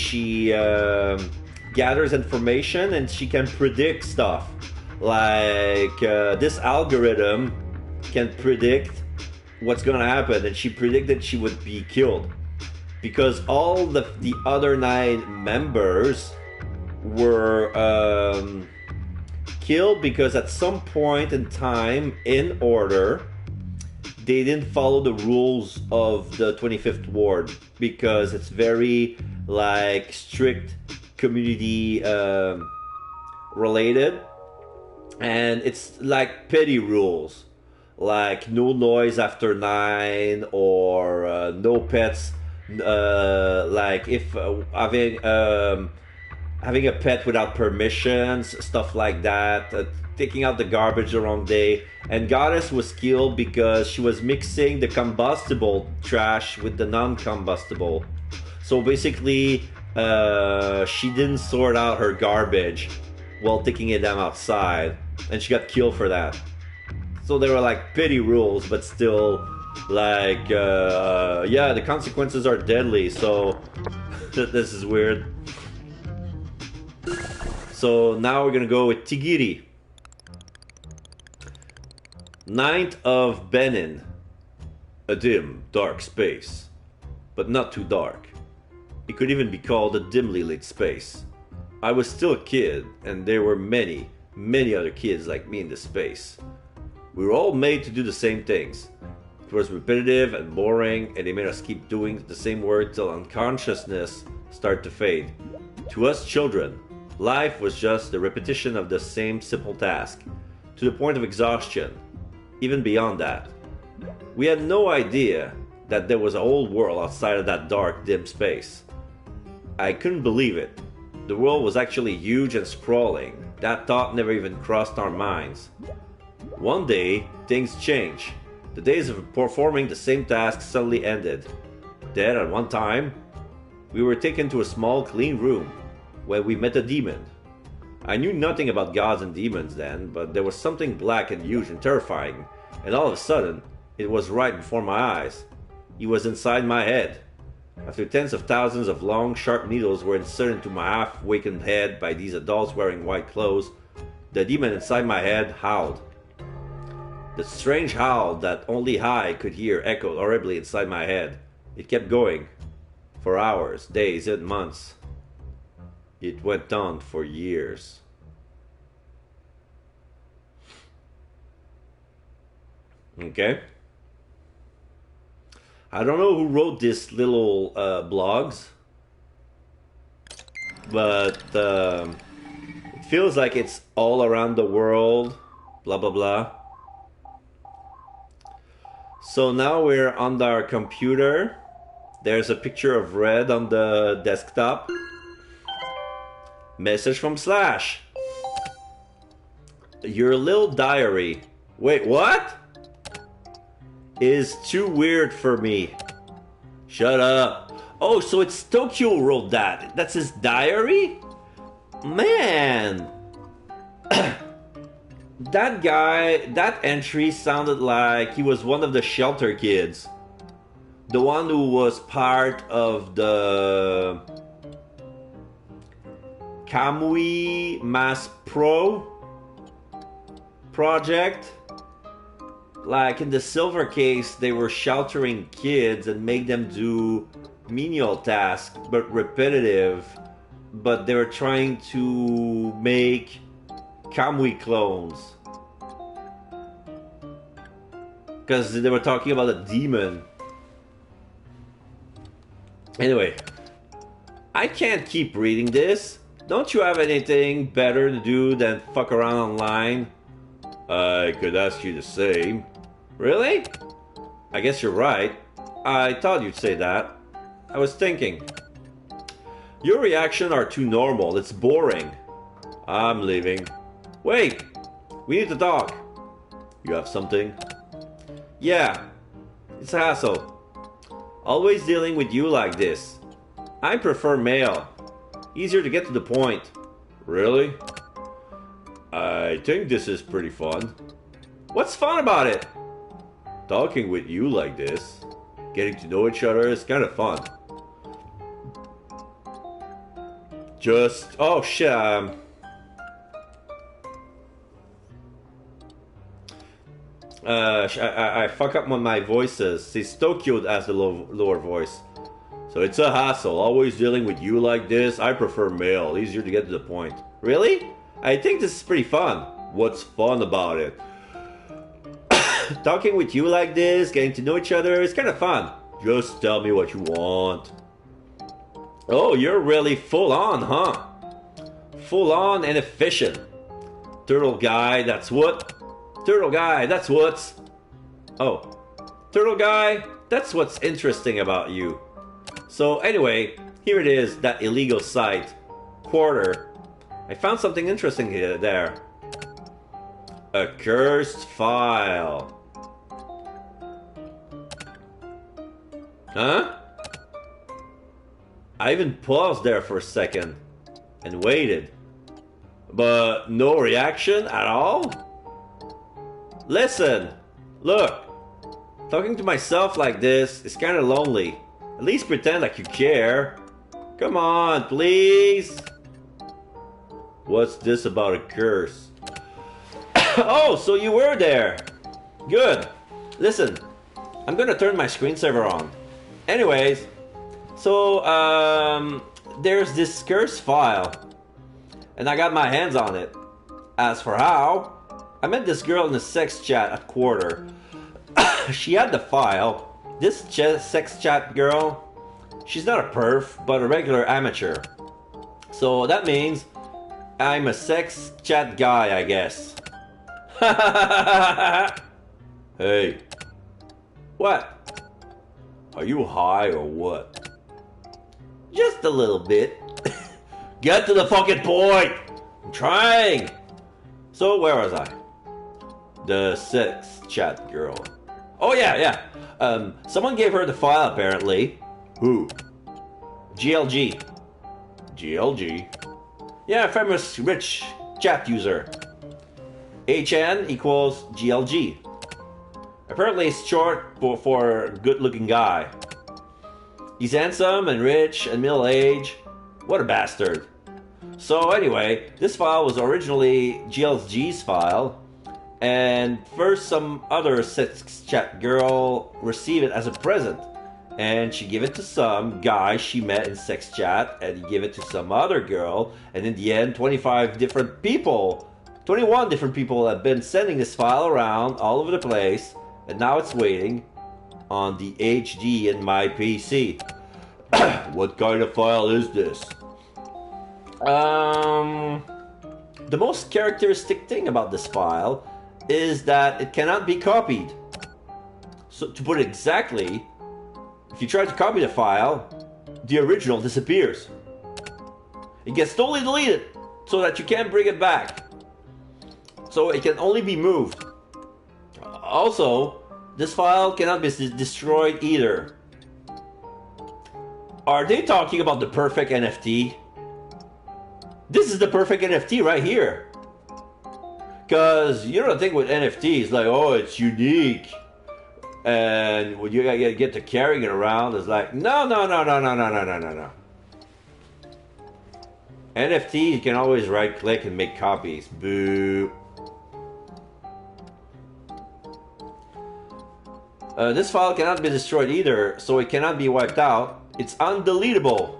gathers information and she can predict stuff. Like this algorithm can predict what's gonna happen, and she predicted she would be killed because all the other 9 members were killed because at some point in time, in order, they didn't follow the rules of the 25th ward because it's very like strict community related, and it's like petty rules like no noise after 9 or no pets, like if having a pet without permissions, stuff like that, taking out the garbage the wrong day. And Goddess was killed because she was mixing the combustible trash with the non-combustible. So basically, she didn't sort out her garbage while taking it down outside, and she got killed for that. So they were like petty rules, but still, like, yeah, the consequences are deadly, so this is weird. So now we're gonna go with Tigiri. 9th of Benin. A dim, dark space, but not too dark. It could even be called a dimly lit space. I was still a kid, and there were many, many other kids like me in this space. We were all made to do the same things. It was repetitive and boring, and they made us keep doing the same work till unconsciousness started to fade. To us children, life was just the repetition of the same simple task, to the point of exhaustion, even beyond that. We had no idea that there was a whole world outside of that dark, dim space. I couldn't believe it. The world was actually huge and sprawling. That thought never even crossed our minds. One day, things changed. The days of performing the same task suddenly ended. Then, at one time, we were taken to a small, clean room where we met a demon. I knew nothing about gods and demons then, but there was something black and huge and terrifying, and all of a sudden, it was right before my eyes. He was inside my head. After tens of thousands of long, sharp needles were inserted into my half-awakened head by these adults wearing white clothes, the demon inside my head howled. The strange howl that only I could hear echoed horribly inside my head. It kept going. For hours, days, and months. It went on for years. Okay. I don't know who wrote this little blogs, but it feels like it's all around the world, blah blah blah. So now we're on our computer. There's a picture of Red on the desktop. Message from Slash. Your little diary. Wait, what? Is too weird for me. Shut up. Oh, so it's Tokyo wrote that. That's his diary? Man. That guy, that entry sounded like he was one of the shelter kids. The one who was part of the Kamui Mass Pro project. Like in the Silver Case, they were sheltering kids and make them do menial tasks, but repetitive. But they were trying to make Kamui clones. Because they were talking about a demon. Anyway, I can't keep reading this. Don't you have anything better to do than fuck around online? I could ask you the same. Really? I guess you're right. I thought you'd say that. I was thinking. Your reactions are too normal. It's boring. I'm leaving. Wait! We need to talk. You have something? Yeah. It's a hassle. Always dealing with you like this. I prefer mail. Easier to get to the point. Really? I think this is pretty fun. What's fun about it? Talking with you like this. Getting to know each other is kind of fun. Just... Oh, shit, I fuck up what my voice is. It's Tokyo as the lower voice. So it's a hassle, always dealing with you like this. I prefer male, easier to get to the point. Really? I think this is pretty fun. What's fun about it? Talking with you like this, getting to know each other, it's kind of fun. Just tell me what you want. Oh, you're really full on, huh? Full on and efficient. Turtle guy, that's what? Turtle guy, that's what's... Oh. Turtle guy, that's what's interesting about you. So anyway, here it is, that illegal site. Quarter. I found something interesting here, there. A cursed file. Huh? I even paused there for a second and waited. But no reaction at all? Listen, look. Talking to myself like this is kind of lonely. At least pretend like you care. Come on, please. What's this about a curse? Oh, so you were there. Good. Listen, I'm gonna turn my screensaver on. Anyways, so, there's this curse file, and I got my hands on it. As for how, I met this girl in a sex chat at Quarter. She had the file. This sex chat girl, she's not a perf, but a regular amateur. So that means I'm a sex chat guy, I guess. Hey. What? Are you high or what? Just a little bit. Get to the fucking point! I'm trying! So, where was I? The sex chat girl. Oh, yeah. Someone gave her the file, apparently. Who? GLG. GLG? Yeah, famous rich chat user. HN equals GLG. Apparently it's short for good-looking guy. He's handsome and rich and middle-aged. What a bastard. So anyway, this file was originally GLG's file, and first some other sex chat girl received it as a present, and she gave it to some guy she met in sex chat, and he gave it to some other girl, and in the end 21 different people have been sending this file around all over the place, and now it's waiting on the HD in my PC. What kind of file is this? The most characteristic thing about this file is that it cannot be copied. So to put it exactly, if you try to copy the file, the original disappears. It gets totally deleted so that you can't bring it back. So it can only be moved. Also, this file cannot be destroyed either. Are they talking about the perfect NFT? This is the perfect NFT right here. Because you know the thing with NFTs, like, oh, it's unique. And when you get to carrying it around, it's like, no. NFT, you can always right click and make copies. Boo. This file cannot be destroyed either, so it cannot be wiped out. It's undeletable.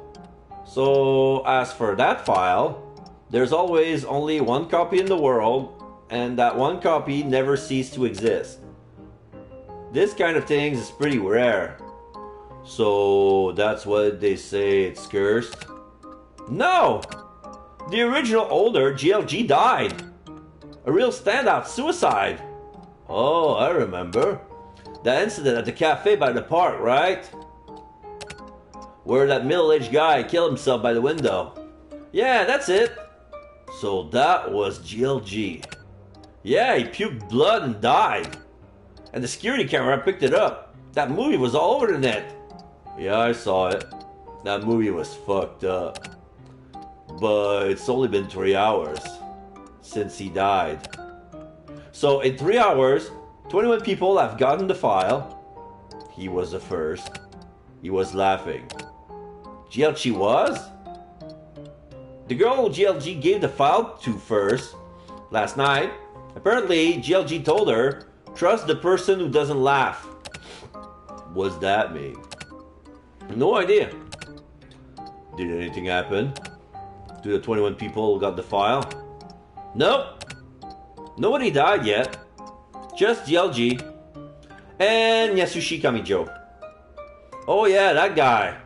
So as for that file, there's always only one copy in the world, and that one copy never ceased to exist. This kind of thing is pretty rare. So that's what they say it's cursed? No! The original holder, GLG, died. A real standout suicide. Oh, I remember. That incident at the cafe by the park, right? Where that middle-aged guy killed himself by the window. Yeah, that's it. So that was GLG. Yeah, he puked blood and died. And the security camera picked it up. That movie was all over the net. Yeah, I saw it. That movie was fucked up. But it's only been 3 hours since he died. So in 3 hours, 21 people have gotten the file. He was the first. He was laughing. GLG was? The girl GLG gave the file to first, last night, apparently GLG told her, trust the person who doesn't laugh. What's that mean? No idea. Did anything happen? To the 21 people who got the file? Nope. Nobody died yet. Just GLG. And Yasushi Kamijo. Oh yeah, that guy.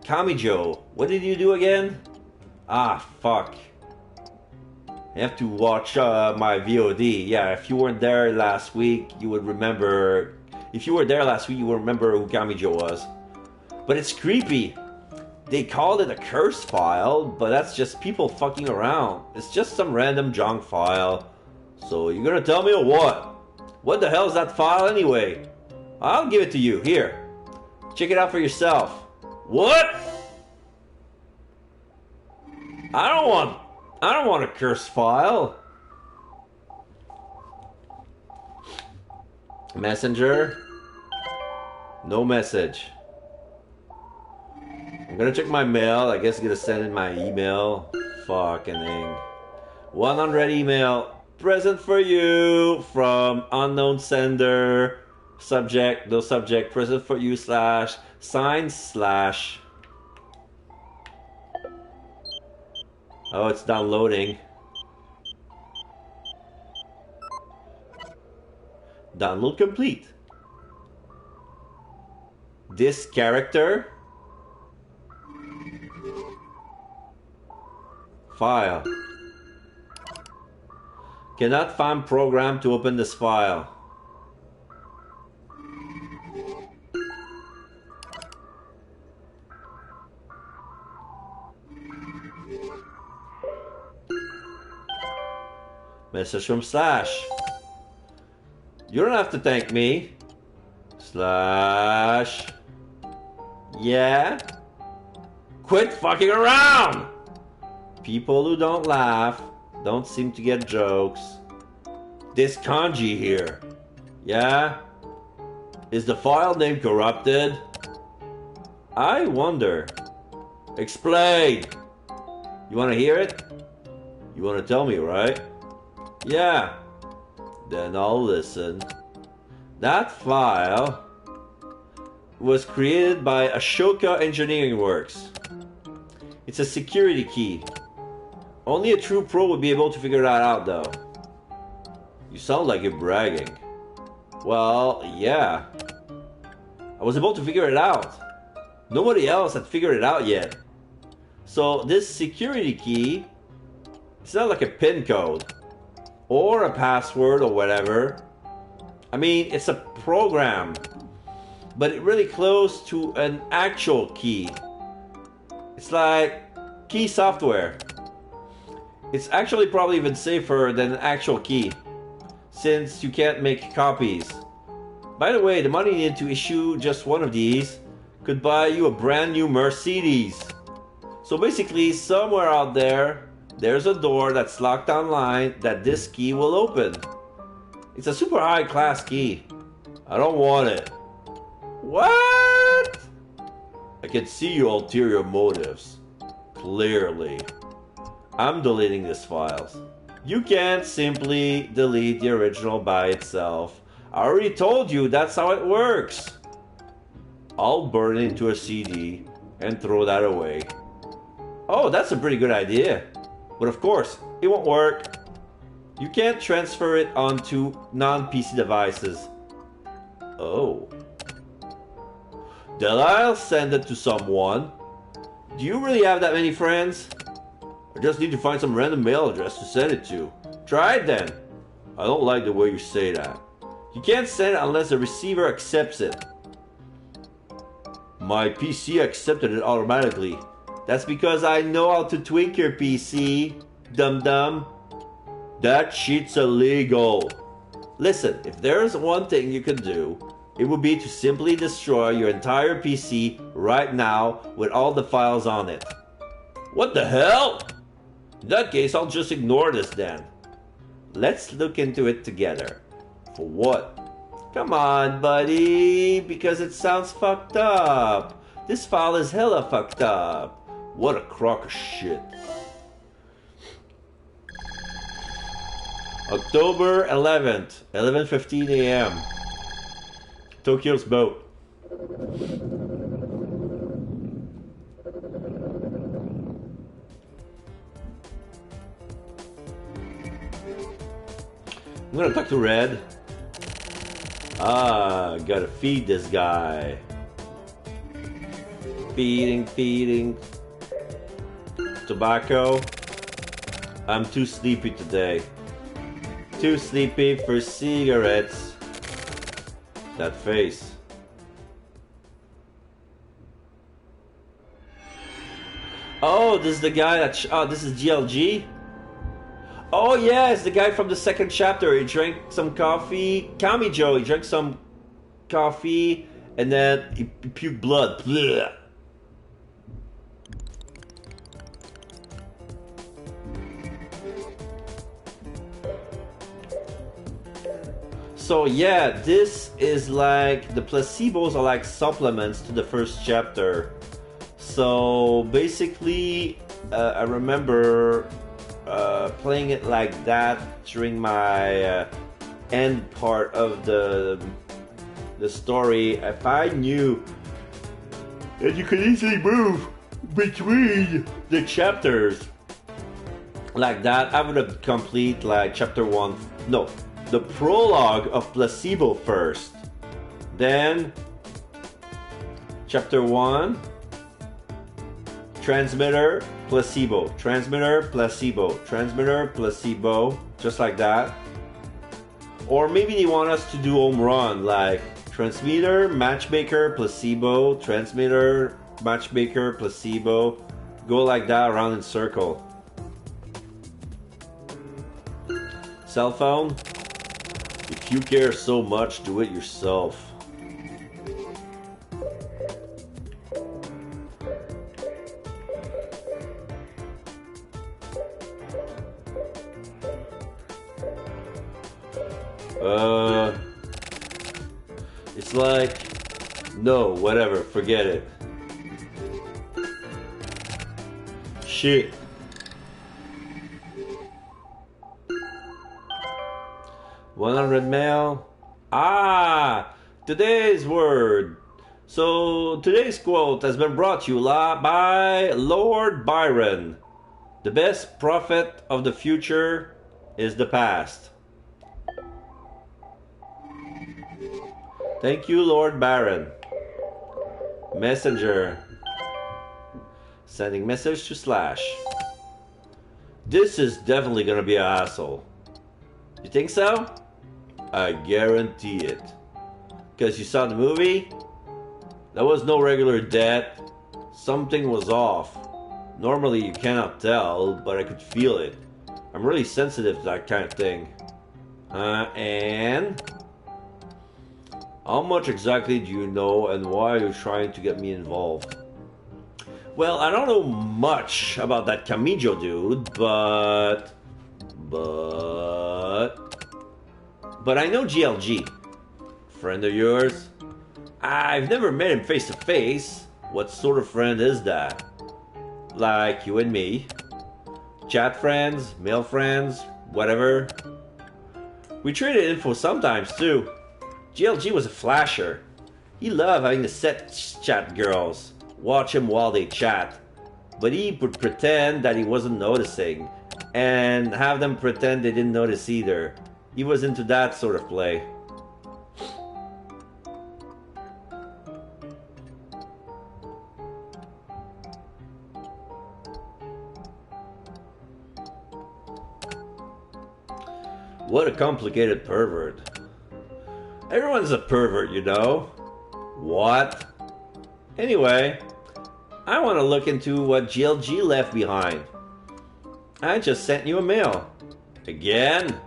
Kamijo. What did you do again? Ah, fuck. I have to watch my VOD. Yeah, if you weren't there last week, you would remember... If you were there last week, you would remember who Kamijo was. But it's creepy. They called it a curse file, but that's just people fucking around. It's just some random junk file. So you're gonna tell me or what? What the hell is that file anyway? I'll give it to you. Here. Check it out for yourself. What? I don't want a curse file. Messenger. No message. I'm gonna check my mail. I guess I'm gonna send in my email. Fucking thing. 100 email. Present for you from unknown sender. Subject, no subject. Present for you / sign /. Oh, it's downloading. Download complete. This character. File. Cannot find program to open this file. Message from /. You don't have to thank me. / Yeah? Quit fucking around! People who don't laugh don't seem to get jokes. This kanji here. Yeah? Is the file name corrupted? I wonder. Explain! You wanna hear it? You wanna tell me, right? Yeah. Then I'll listen. That file was created by Ashoka Engineering Works. It's a security key. Only a true pro would be able to figure that out, though. You sound like you're bragging. Well, yeah. I was able to figure it out. Nobody else had figured it out yet. So this security key, it's not like a PIN code or a password or whatever. I mean, it's a program, but it's really close to an actual key. It's like key software. It's actually probably even safer than an actual key, since you can't make copies. By the way, the money needed to issue just one of these could buy you a brand new Mercedes. So basically, somewhere out there, there's a door that's locked online that this key will open. It's a super high class key. I don't want it. What? I can see your ulterior motives. Clearly. I'm deleting these files. You can't simply delete the original by itself. I already told you that's how it works. I'll burn it into a CD and throw that away. Oh, that's a pretty good idea. But of course, it won't work. You can't transfer it onto non-PC devices. Oh. Then I'll send it to someone. Do you really have that many friends? I just need to find some random mail address to send it to. Try it then. I don't like the way you say that. You can't send it unless the receiver accepts it. My PC accepted it automatically. That's because I know how to tweak your PC, dum-dum. That shit's illegal. Listen, if there's one thing you can do, it would be to simply destroy your entire PC right now with all the files on it. What the hell? In that case, I'll just ignore this then. Let's look into it together. For what? Come on, buddy, because it sounds fucked up. This file is hella fucked up. What a crock of shit. October 11th, 11:15 a.m. Tokyo's boat. I'm gonna talk to Red. Gotta feed this guy. Feeding. Tobacco. I'm too sleepy today. Too sleepy for cigarettes. That face. Oh, this is the guy that... oh, this is GLG? Oh yeah, it's the guy from the second chapter. He drank some coffee. Kami Joe, he drank some coffee and then he puked blood. Blech. So yeah, this is like, the placebos are like supplements to the first chapter. So basically, I remember playing it like that during my end part of the story. If I knew that you could easily move between the chapters like that, I would have complete like chapter 1. No, the prologue of Placebo first. Then chapter 1, transmitter, placebo, transmitter, placebo, transmitter, placebo, just like that. Or maybe they want us to do home run, like transmitter, matchmaker, placebo, transmitter, matchmaker, placebo. Go like that around in circle. Cell phone? If you care so much, do it yourself. It's like, no, whatever, forget it. Shit. $100 mail. Today's word. So today's quote has been brought to you by Lord Byron. The best prophet of the future is the past. Thank you, Lord Byron. Messenger. Sending message to Slash. This is definitely gonna be a hassle. You think so? I guarantee it. Because you saw the movie? There was no regular death. Something was off. Normally you cannot tell, but I could feel it. I'm really sensitive to that kind of thing. And... how much exactly do you know and why are you trying to get me involved? Well, I don't know much about that Camijo dude, but I know GLG. Friend of yours? I've never met him face to face. What sort of friend is that? Like you and me? Chat friends, mail friends, whatever. We traded info sometimes too. GLG was a flasher. He loved having the set chat girls. Watch him while they chat. But he would pretend that he wasn't noticing. And have them pretend they didn't notice either. He was into that sort of play. What a complicated pervert. Everyone's a pervert, you know. What? Anyway, I want to look into what GLG left behind. I just sent you a mail. Again?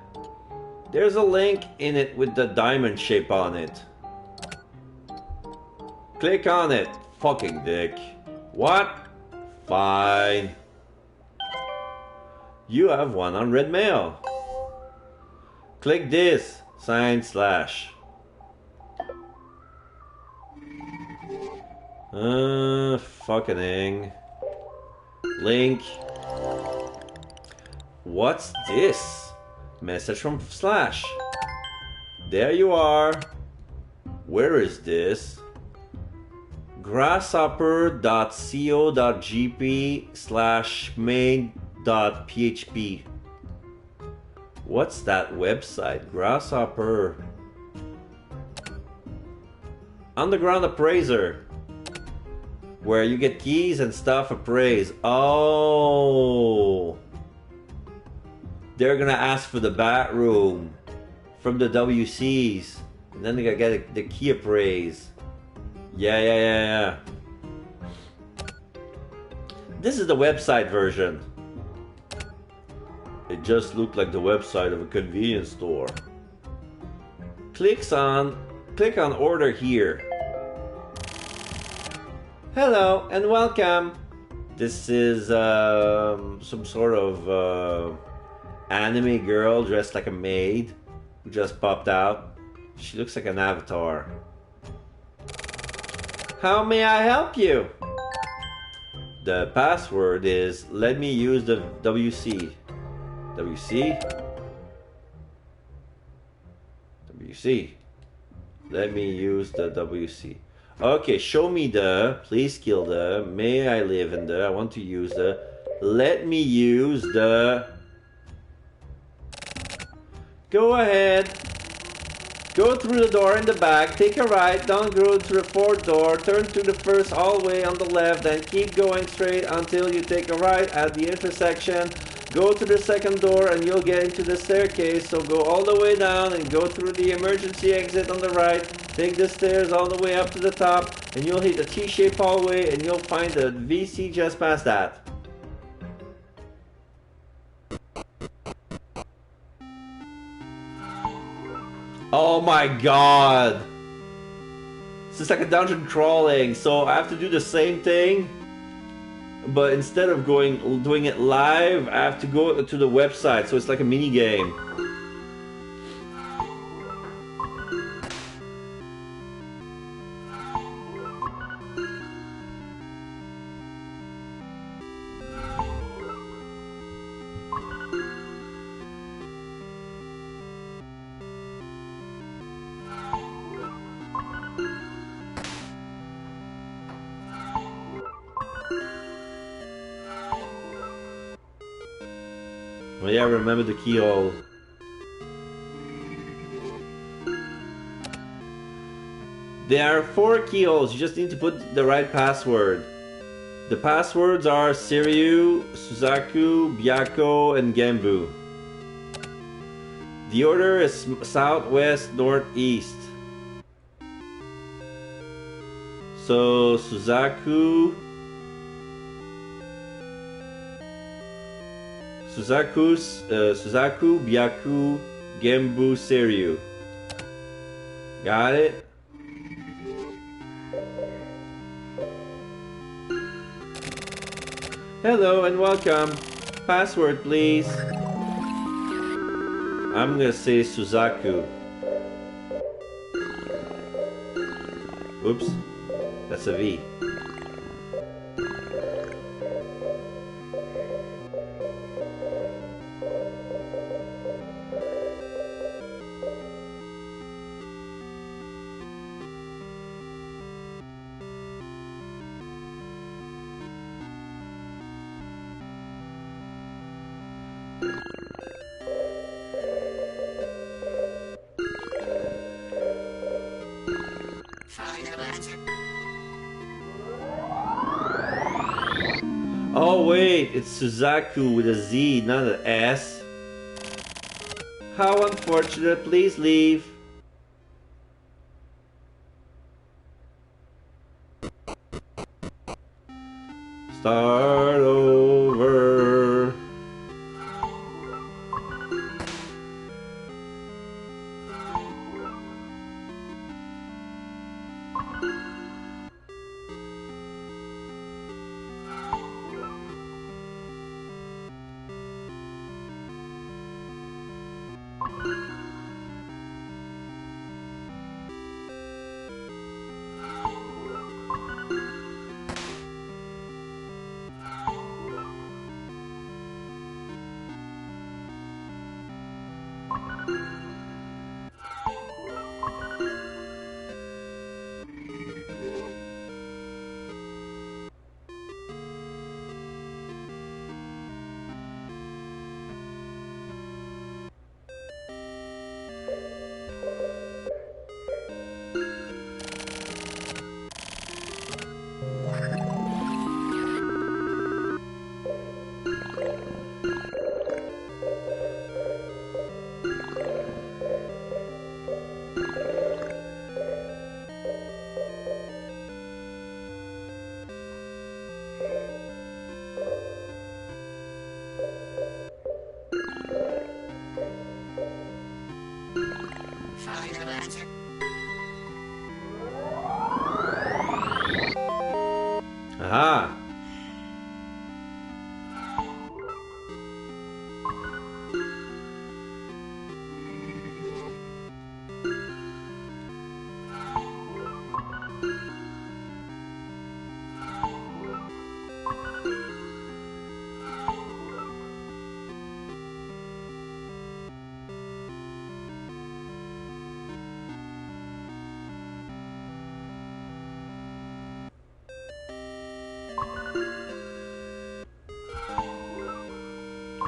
There's a link in it with the diamond shape on it. Click on it, fucking dick. What? Fine. You have 100 mail. Click this, signed Slash. Fucking thing. Link. What's this? Message from Slash. There you are. Where is this? grasshopper.co.gp/main.php. What's that website? Grasshopper. Underground Appraiser. Where you get keys and stuff appraised. Oh. They're gonna ask for the bat room from the WCs. And then they gotta get the key appraised. Yeah. This is the website version. It just looked like the website of a convenience store. Click on order here. Hello and welcome. This is some sort of anime girl dressed like a maid who just popped out. She looks like an avatar. How may I help you? The password is let me use the WC. WC? WC. Let me use the WC. Okay, show me the. Please kill the. May I live in the. I want to use the. Let me use the. Go ahead. Go through the door in the back, take a right, don't go to the fourth door, turn to the first hallway on the left, then keep going straight until you take a right at the intersection. Go to the second door and you'll get into the staircase, so go all the way down and go through the emergency exit on the right, take the stairs all the way up to the top, and you'll hit a T-shaped hallway and you'll find the VC just past that. Oh my god! This is like a dungeon crawling, so I have to do the same thing, but instead of doing it live, I have to go to the website, so it's like a mini game. Oh yeah, remember the keyhole. There are 4 keyholes, you just need to put the right password. The passwords are Siryu, Suzaku, Byako, and Genbu. The order is southwest, northeast. So Suzaku, Byaku, Genbu, Siryu. Got it? Hello and welcome. Password, please. I'm gonna say Suzaku. Oops, that's a V. Oh wait, it's Suzaku with a Z, not an S. How unfortunate, please leave. Start over.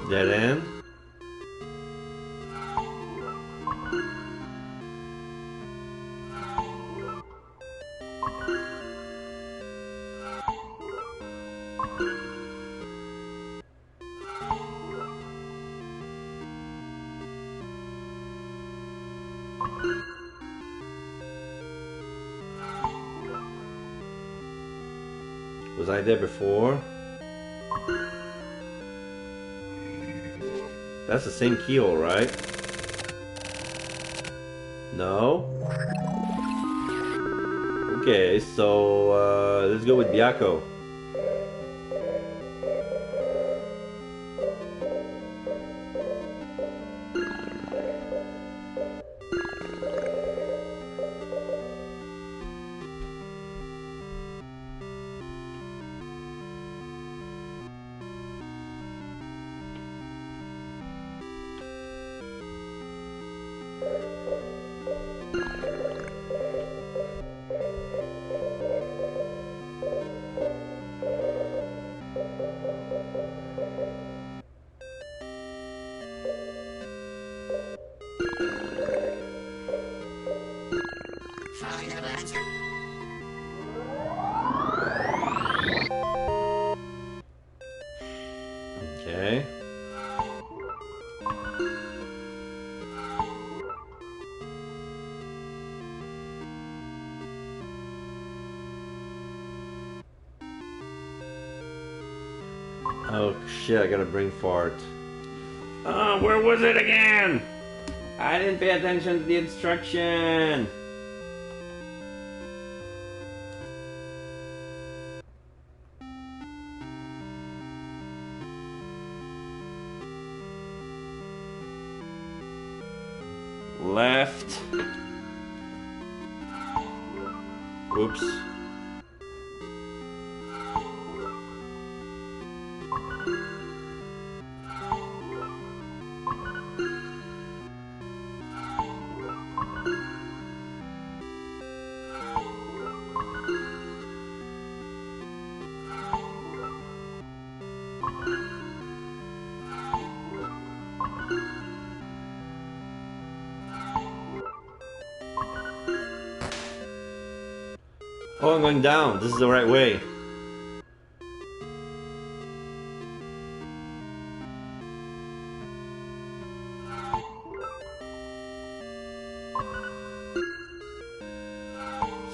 Dead end. Was I there before? That's the same keyhole, right? No? Okay, so let's go with Byako. Okay. Oh shit, I gotta bring fart. Where was it again? I didn't pay attention to the instruction. Left. Oops. Oh, I'm going down. This is the right way.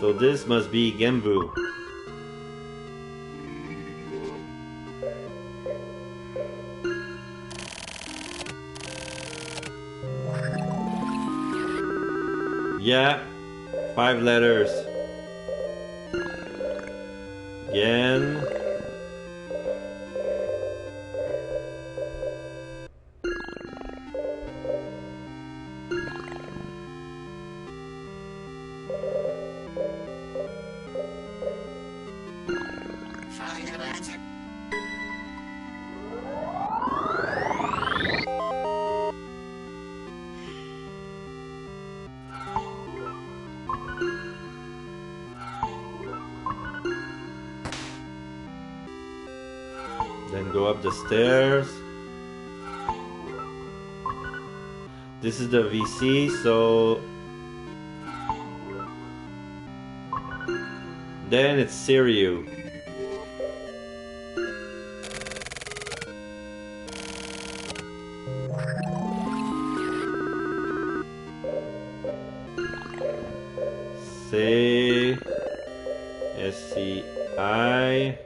So this must be Genbu. Yeah, 5 letters. Again. Then go up the stairs. This is the VC, so then it's Siryu. SCI.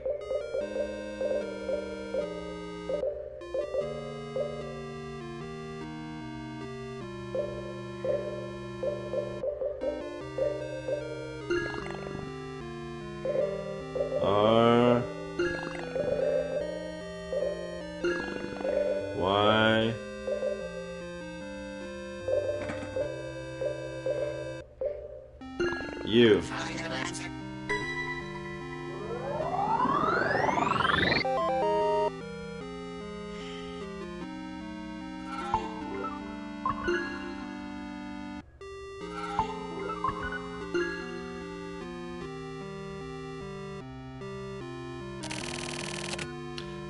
R Y U.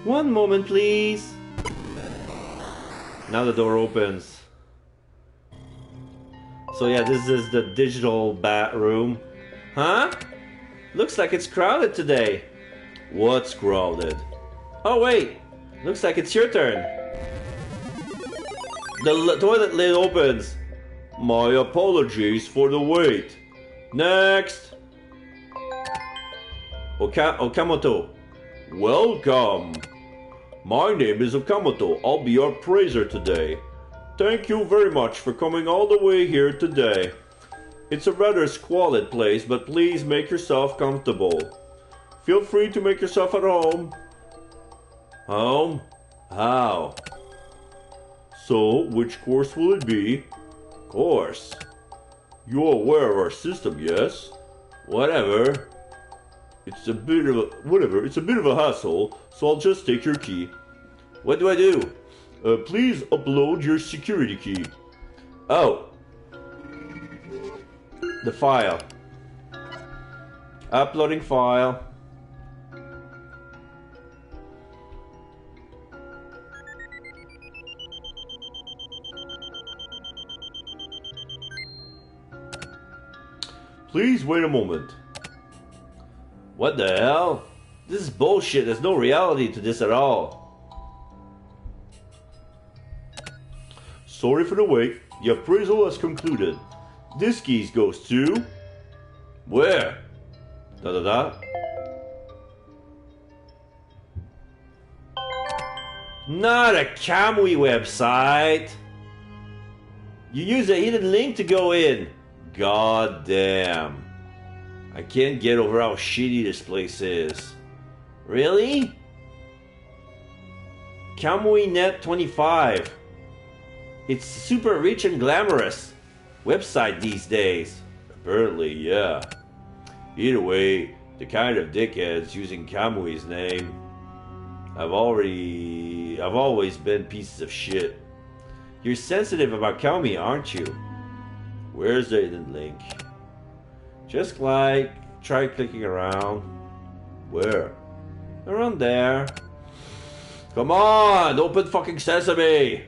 One moment, please. Now the door opens. So yeah, this is the digital bat room. Huh? Looks like it's crowded today. What's crowded? Oh wait, looks like it's your turn. The toilet lid opens. My apologies for the wait. Next. Okamoto. Welcome. My name is Okamoto. I'll be your praiser today. Thank you very much for coming all the way here today. It's a rather squalid place, but please make yourself comfortable. Feel free to make yourself at home. Home? How? So, which course will it be? Course. You're aware of our system, yes? Whatever. It's a bit of a hassle, so I'll just take your key. What do I do? Please upload your security key. Oh. The file. Uploading file. Please wait a moment. What the hell? This is bullshit. There's no reality to this at all. Sorry for the wait. The appraisal has concluded. This key goes to... Where? Da. Not a Kamui website. You use a hidden link to go in. God damn. I can't get over how shitty this place is. Really? Kamui Net 25. It's super rich and glamorous website these days. Apparently, yeah. Either way, the kind of dickheads using Kamui's name I've always been pieces of shit. You're sensitive about Kamui, aren't you? Where's the hidden link? Just try clicking around. Where? Around there. Come on, open fucking sesame.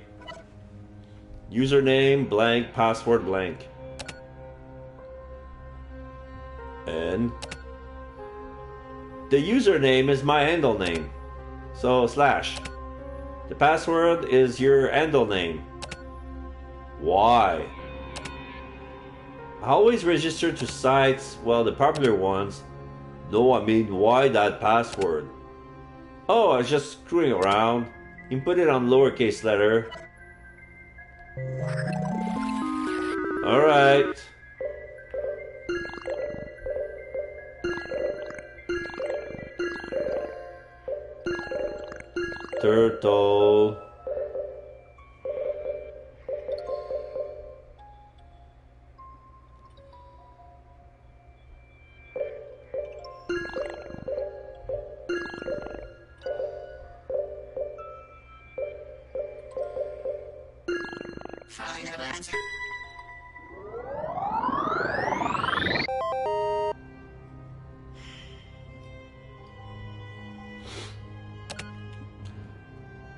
Username blank, password blank. And the username is my handle name. So slash. The password is your handle name. Why? I always register to sites, well, the popular ones. No, I mean, why that password? Oh, I was just screwing around. You can put it on lowercase letter. Alright. Turtle. Final answer.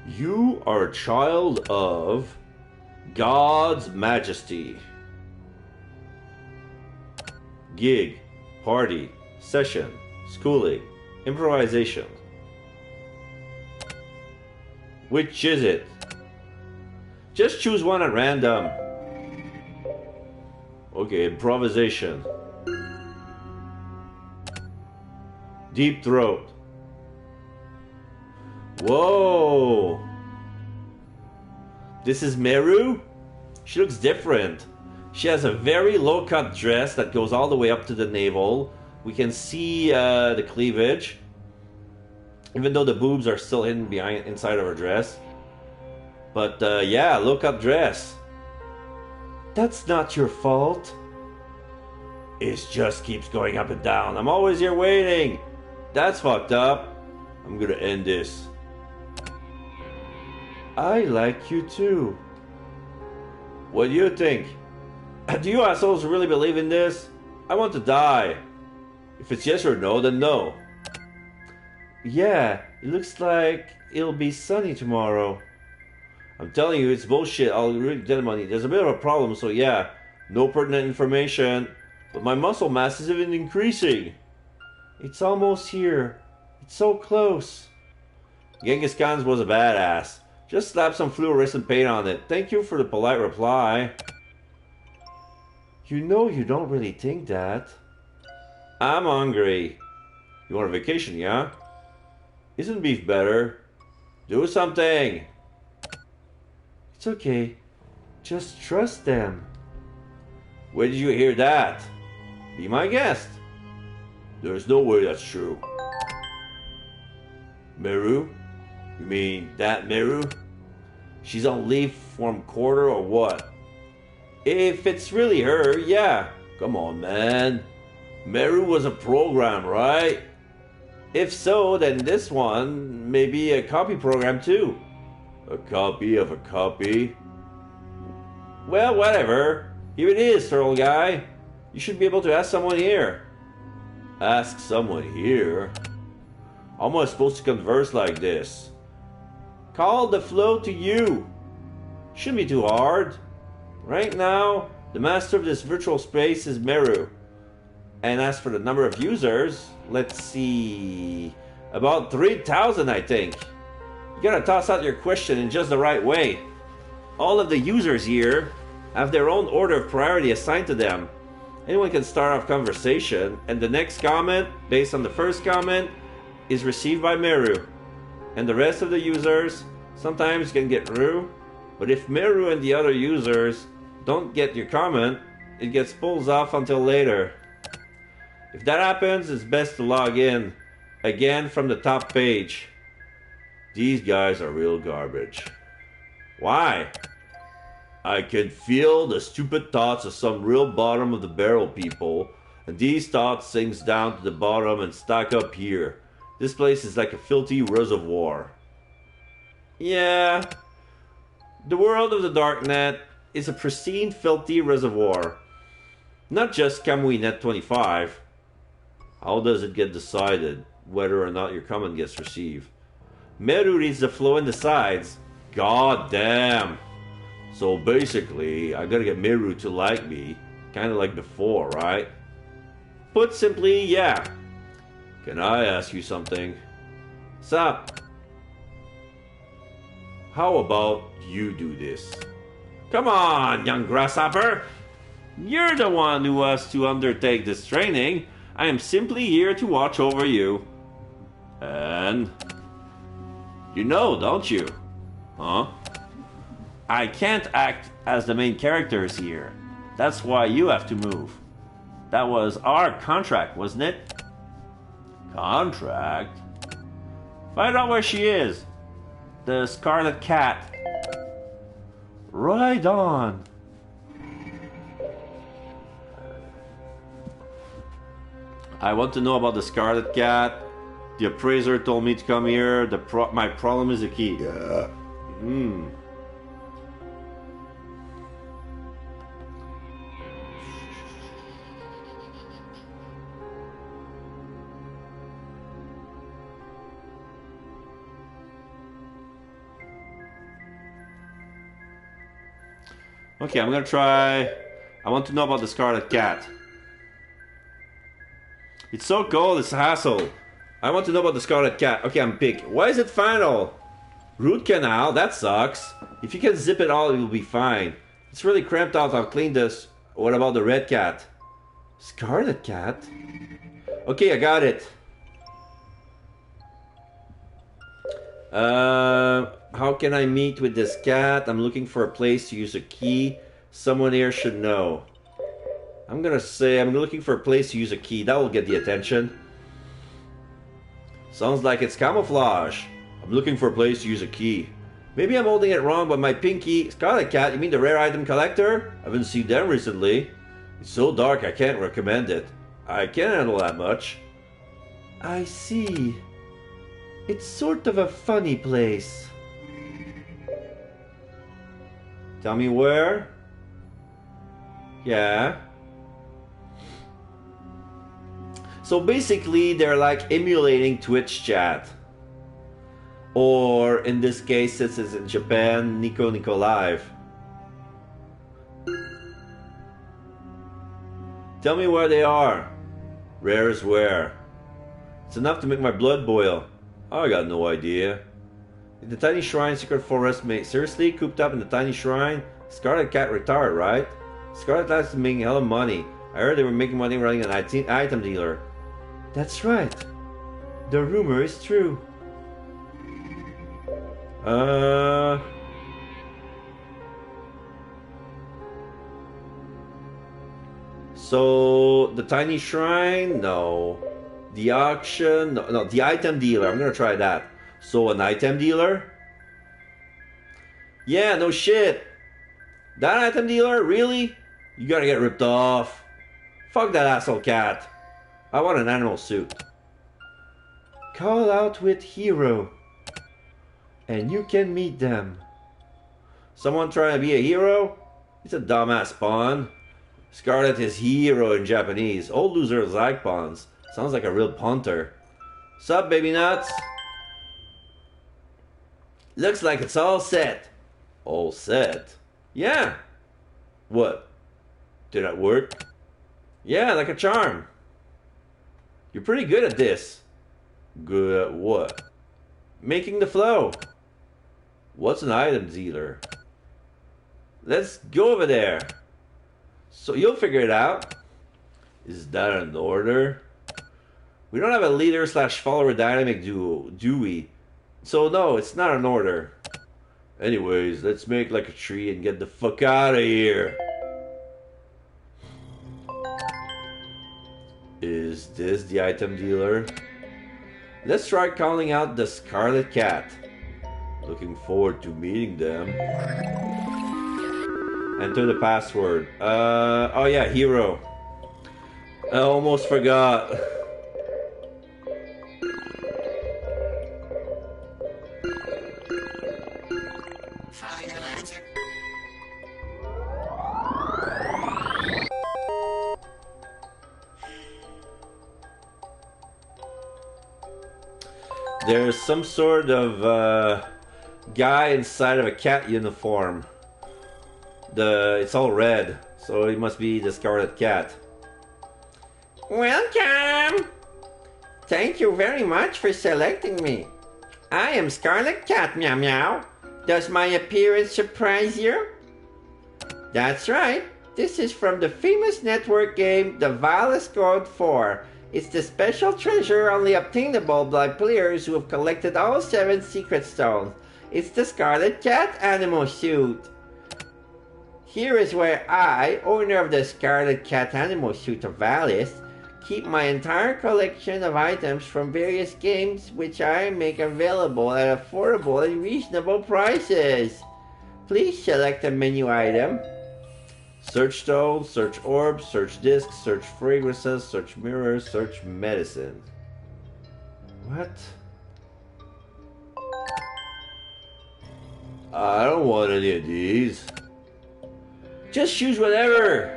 You are a child of God's majesty. Gig, party, session, schooling, improvisation. Which is it? Just choose one at random. Okay, improvisation. Deep throat. Whoa! This is Meru? She looks different. She has a very low-cut dress that goes all the way up to the navel. We can see the cleavage, even though the boobs are still hidden behind inside of her dress. But yeah, low-cut dress. That's not your fault. It just keeps going up and down. I'm always here waiting. That's fucked up. I'm gonna end this. I like you too. What do you think? Do you assholes really believe in this? I want to die. If it's yes or no, then no. Yeah, it looks like it'll be sunny tomorrow. I'm telling you, it's bullshit. I'll really get money. There's a bit of a problem, so yeah, no pertinent information. But my muscle mass is even increasing. It's almost here. It's so close. Genghis Khan's was a badass. Just slap some fluorescent paint on it. Thank you for the polite reply. You know you don't really think that. I'm hungry. You want a vacation, yeah? Isn't beef better? Do something. It's okay. Just trust them. Where did you hear that? Be my guest. There's no way that's true. Meru? You mean that Meru? She's on leave from quarter or what? If it's really her, yeah. Come on, man. Meru was a program, right? If so, then this one may be a copy program too. A copy of a copy? Well, whatever. Here it is, turtle guy. You should be able to ask someone here. Ask someone here? How am I supposed to converse like this? Call the flow to you. Shouldn't be too hard. Right now, the master of this virtual space is Meru. And as for the number of users, let's see, about 3,000 I think. You gotta toss out your question in just the right way. All of the users here have their own order of priority assigned to them. Anyone can start off conversation, and the next comment, based on the first comment, is received by Meru. And the rest of the users sometimes can get through, but if Meru and the other users don't get your comment, it gets pulled off until later. If that happens, it's best to log in, again from the top page. These guys are real garbage. Why? I can feel the stupid thoughts of some real bottom of the barrel people, and these thoughts sinks down to the bottom and stack up here. This place is like a filthy reservoir. Yeah, the world of the darknet is a pristine filthy reservoir. Not just CamWeNet 25. How does it get decided whether or not your comment gets received? Meru reads the flow and decides. God damn. So basically, I gotta get Meru to like me, kinda like before, right? Put simply, yeah. Can I ask you something? Sup? How about you do this? Come on, young grasshopper! You're the one who has to undertake this training. I am simply here to watch over you. And... you know, don't you? Huh? I can't act as the main characters here. That's why you have to move. That was our contract, wasn't it? Contract? Find out where she is. The Scarlet Cat. Right on. I want to know about the Scarlet Cat. The appraiser told me to come here. My problem is the key. Yeah. Okay, I'm gonna try. I want to know about the Scarlet Cat. It's so cold, it's a hassle. I want to know about the Scarlet Cat. Okay, I'm pick. Why is it final? Root canal, that sucks. If you can zip it all, it will be fine. It's really cramped out, I'll clean this. What about the red cat? Scarlet Cat? Okay, I got it. How can I meet with this cat? I'm looking for a place to use a key. Someone here should know. I'm gonna say I'm looking for a place to use a key. That will get the attention. Sounds like it's camouflage. I'm looking for a place to use a key. Maybe I'm holding it wrong, but my pinky... Scarlet Cat, you mean the rare item collector? I haven't seen them recently. It's so dark I can't recommend it. I can't handle that much. I see. It's sort of a funny place. Tell me where? Yeah. So basically, they're like emulating Twitch chat. Or in this case, since it's in Japan, Nico Nico Live. Tell me where they are. Rare is where. It's enough to make my blood boil. I got no idea. In the tiny shrine, secret forest, mate. Seriously? Cooped up in the tiny shrine? Scarlet Cat retired, right? Scarlet Cat's making hella money. I heard they were making money running an item dealer. That's right. The rumor is true. So the tiny shrine? No. The auction? No, the item dealer. I'm gonna try that. So an item dealer? Yeah, no shit. That item dealer? Really? You gotta get ripped off. Fuck that asshole cat. I want an animal suit. Call out with hero. And you can meet them. Someone trying to be a hero? It's a dumbass pawn. Scarlet is hero in Japanese. Old losers like pawns. Sounds like a real punter. Sup, baby nuts? Looks like it's all set. All set? Yeah. What? Did that work? Yeah, like a charm. You're pretty good at this. Good at what? Making the flow. What's an item dealer? Let's go over there. So you'll figure it out. Is that an order? We don't have a leader slash follower dynamic duo, do we? So no, it's not an order. Anyways, let's make like a tree and get the fuck out of here. Is this the item dealer? Let's try calling out the Scarlet Cat. Looking forward to meeting them. Enter the password. Oh yeah, hero. I almost forgot. There's some sort of guy inside of a cat uniform. It's all red, so it must be the Scarlet Cat. Welcome! Thank you very much for selecting me. I am Scarlet Cat, meow meow. Does my appearance surprise you? That's right. This is from the famous network game, The Vilest Code 4. It's the special treasure only obtainable by players who have collected all 7 secret stones. It's the Scarlet Cat animal suit. Here is where I, owner of the Scarlet Cat animal suit of Valis, keep my entire collection of items from various games which I make available at affordable and reasonable prices. Please select a menu item. Search stones, search orbs, search discs, search fragrances, search mirrors, search medicine. What? I don't want any of these. Just choose whatever.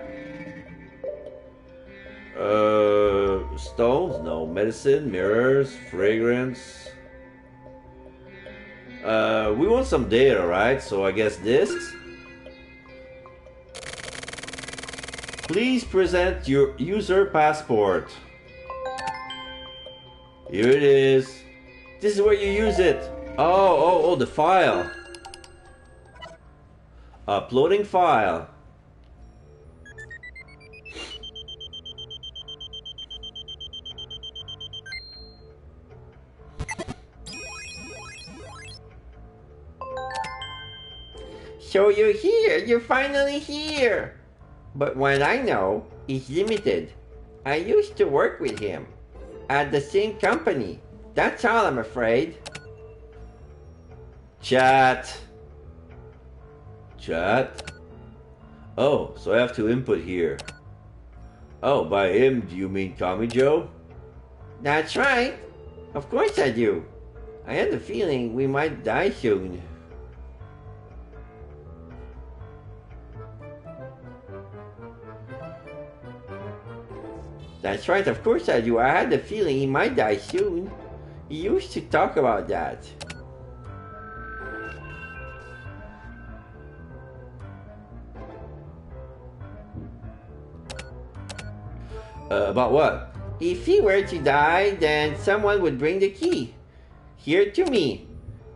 Stones? No. Medicine, mirrors, fragrance. We want some data, right? So I guess discs. Please present your user passport. Here it is. This is where you use it. Oh, the file. Uploading file. So you're here, you're finally here. But what I know is limited. I used to work with him at the same company. That's all, I'm afraid. Chat. Oh, so I have to input here. Oh, by him, do you mean Kami Joe? That's right. Of course I do. I had the feeling we might die soon. That's right, of course I do. I had the feeling he might die soon. He used to talk about that. About what? If he were to die, then someone would bring the key here to me.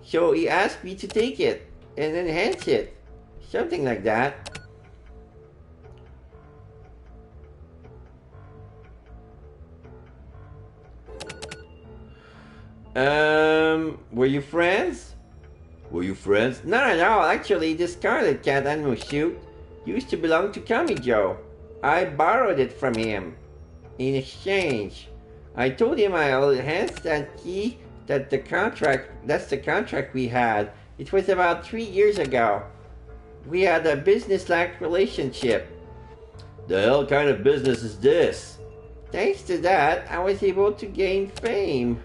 So he asked me to take it and enhance it. Something like that. Were you friends? Were you friends? Not at all. Actually, the Scarlet Cat animal suit used to belong to Kamijo. I borrowed it from him. In exchange, I told him I'll enhance that key. That's the contract we had. It was about 3 years ago. We had a business-like relationship. The hell kind of business is this? Thanks to that, I was able to gain fame.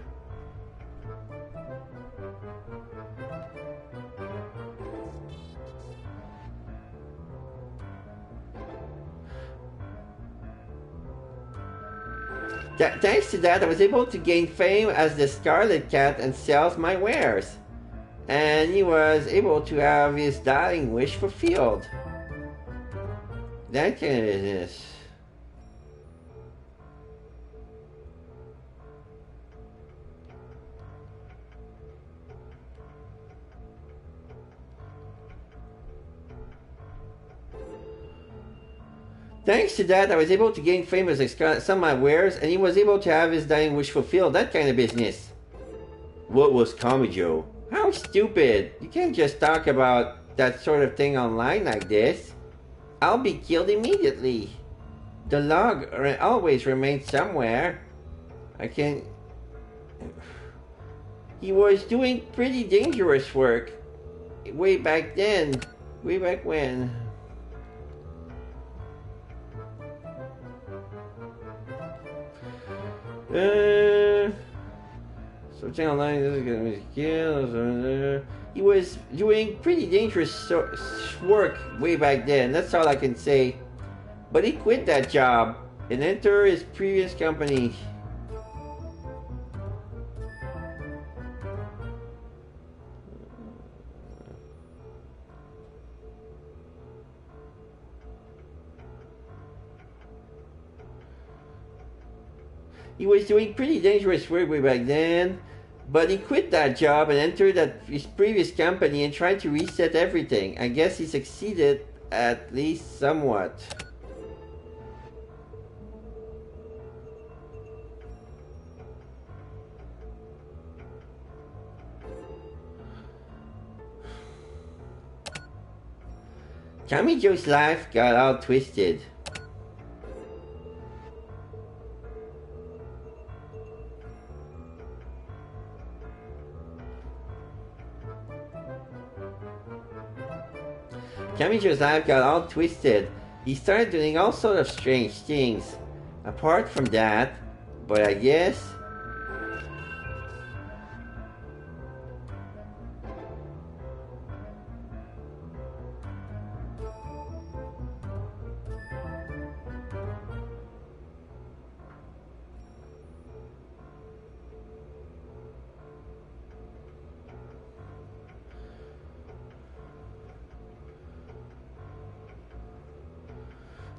Thanks to that, I was able to gain fame as the Scarlet Cat and sells my wares. And he was able to have his dying wish fulfilled. That kind of business. Thanks to that, I was able to gain fame as some of my wares, and he was able to have his dying wish fulfilled. That kind of business. What was Kamijo? How stupid. You can't just talk about that sort of thing online like this. I'll be killed immediately. The log always remains somewhere. I can't... He was doing pretty dangerous work. Way back then. Way back when. Something online is gonna be killed. He was doing pretty dangerous work way back then. That's all I can say. But he quit that job and entered his previous company. He was doing pretty dangerous work way back then, but he quit that job and entered his previous company and tried to reset everything. I guess he succeeded at least somewhat. Kamijo's life got all twisted. Kamijo's life got all twisted. He started doing all sorts of strange things. Apart from that, but I guess...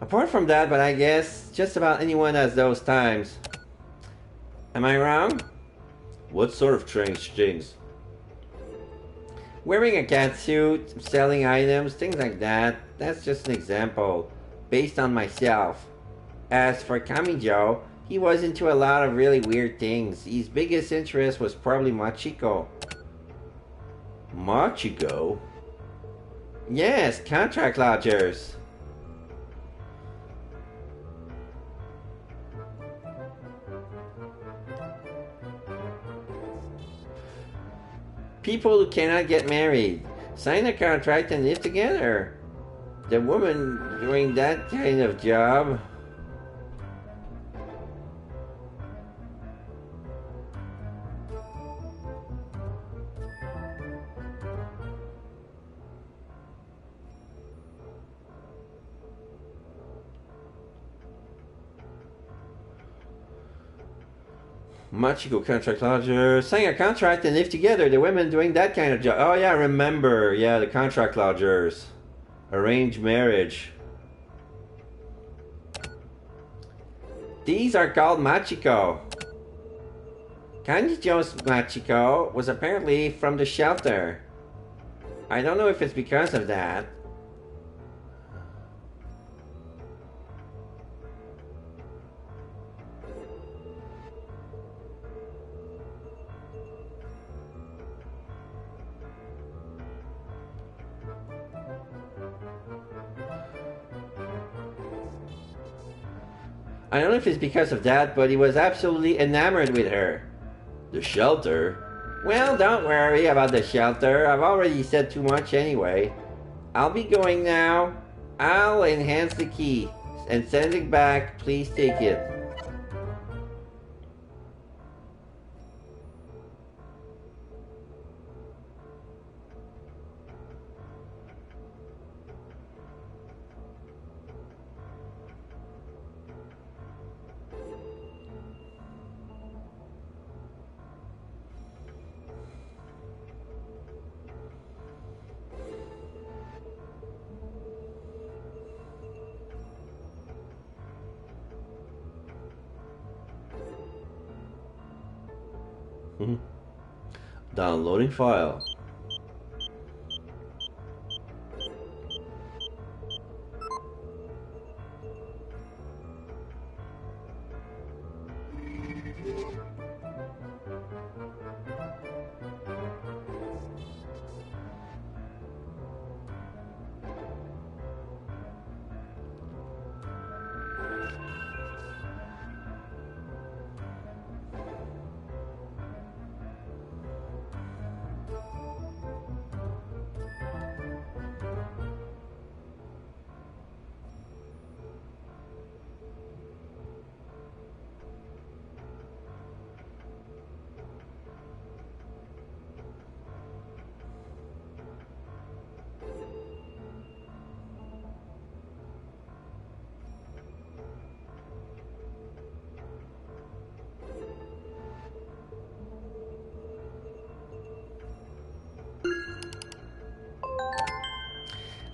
Apart from that, but I guess just about anyone has those times. Am I wrong? What sort of strange things? Wearing a cat suit, selling items, things like that. That's just an example, based on myself. As for Kamijo, he was into a lot of really weird things. His biggest interest was probably Machiko. Machiko? Yes, contract lodgers. People who cannot get married, sign a contract and live together. The woman doing that kind of job. Machiko contract lodger. Sign a contract and live together. The women doing that kind of job. Oh yeah, remember. Yeah, the contract lodgers. Arranged marriage. These are called Machiko. Kanjijo's Machiko was apparently from the shelter. I don't know if it's because of that. I don't know if it's because of that, but he was absolutely enamored with her. The shelter? Well, don't worry about the shelter. I've already said too much anyway. I'll be going now. I'll enhance the key and send it back. Please take it. Downloading file.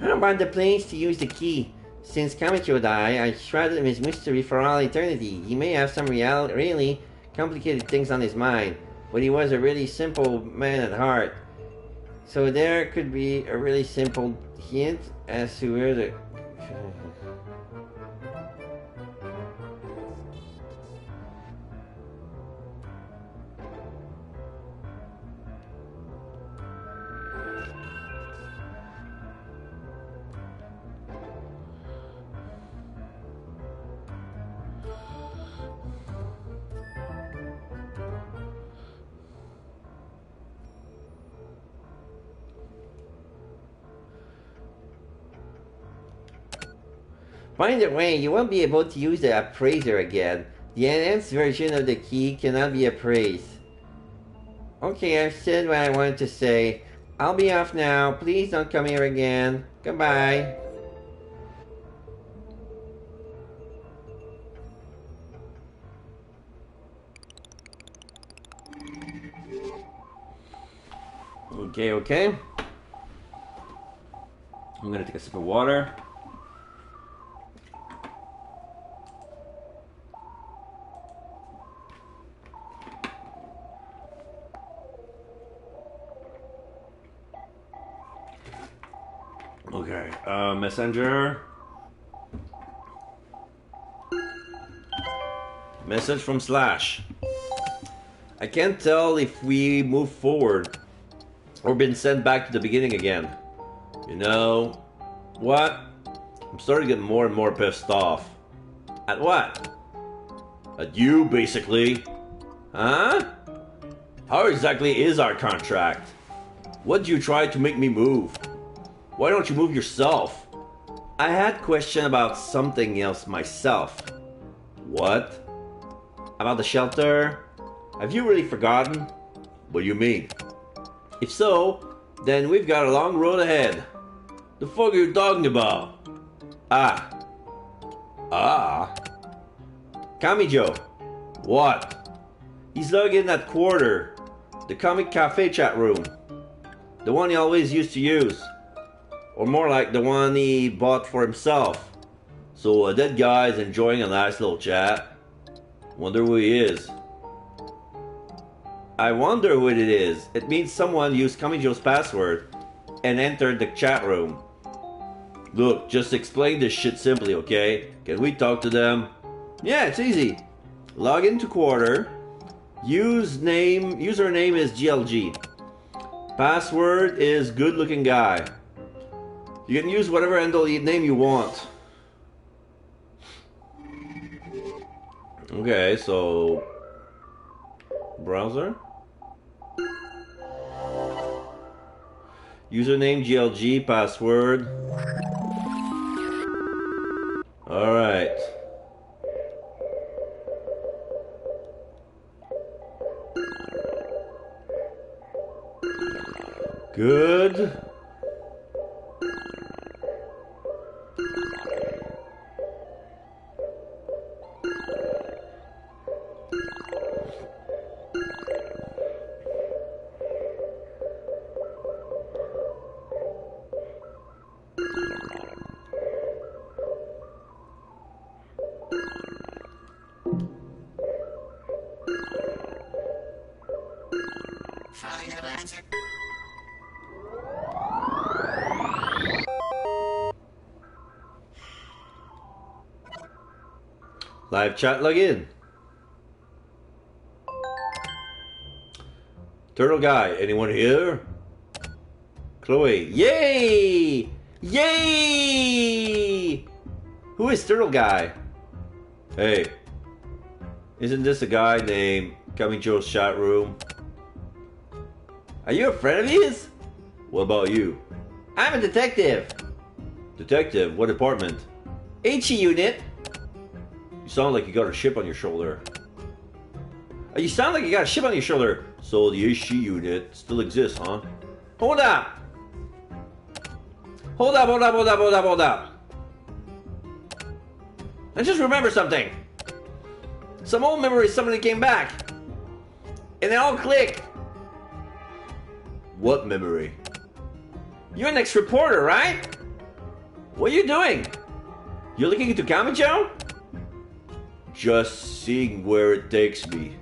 I don't want the planes to use the key. Since Kamicho died, I shrouded him his mystery for all eternity. He may have some really complicated things on his mind, but he was a really simple man at heart. So there could be a really simple hint as to where the... By the way, you won't be able to use the appraiser again. The enhanced version of the key cannot be appraised. Okay, I've said what I wanted to say. I'll be off now. Please don't come here again. Goodbye. Okay. I'm gonna take a sip of water. Okay, messenger. Message from Slash. I can't tell if we move forward or been sent back to the beginning again. You know what? I'm starting to get more and more pissed off. At what? At you, basically. Huh? How exactly is our contract? What do you try to make me move? Why don't you move yourself? I had question about something else myself. What? About the shelter? Have you really forgotten? What do you mean? If so, then we've got a long road ahead. The fuck are you talking about? Ah. Kamijo. What? He's logged in that quarter. The comic cafe chat room. The one he always used to use. Or more like the one he bought for himself. So a dead guy's enjoying a nice little chat. Wonder who he is. I wonder who it is. It means someone used Kamijo's password and entered the chat room. Look, just explain this shit simply, okay? Can we talk to them? Yeah, it's easy. Log into Quarter. Username is GLG. Password is good looking guy. You can use whatever handle name you want. Okay, so browser. Username GLG, password. Alright. Good. Live chat login. Turtle guy, anyone here? Chloe, yay! Yay! Who is Turtle guy? Hey, isn't this a guy named Kamijo's chat room? Are you a friend of his? What about you? I'm a detective. Detective, what department? HE unit. You sound like you got a chip on your shoulder. You sound like you got a chip on your shoulder. So the HE unit still exists, huh? Hold up. Hold up. I just remembered something. Some old memories suddenly came back. And they all clicked. What memory? You're an ex-reporter, right? What are you doing? You're looking into Kamijo? Just seeing where it takes me.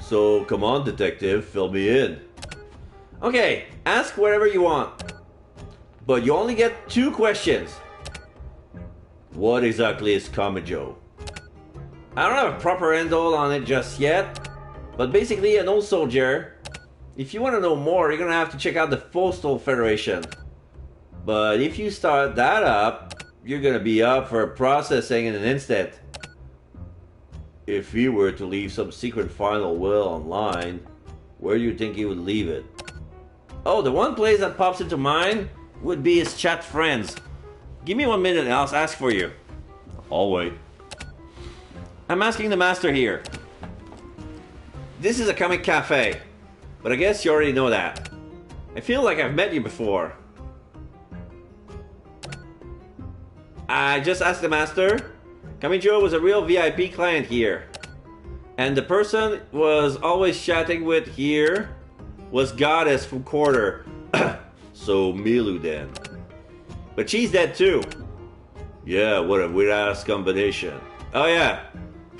So come on, detective, fill me in. Okay, ask whatever you want. But you only get 2 questions. What exactly is Kamijo? I don't have a proper handle on it just yet. But basically an old soldier. If you want to know more, you're gonna have to check out the Postal Federation. But if you start that up, you're gonna be up for processing in an instant. If he were to leave some secret final will online, where do you think he would leave it? Oh, the one place that pops into mind would be his chat friends. Give me 1 minute and I'll ask for you. I'll wait. I'm asking the master here. This is a comic cafe, but I guess you already know that. I feel like I've met you before. I just asked the master. Kamijo was a real VIP client here. And the person was always chatting with here was Goddess from Quarter. So Milu then. But she's dead too. Yeah, what a weird ass combination. Oh yeah,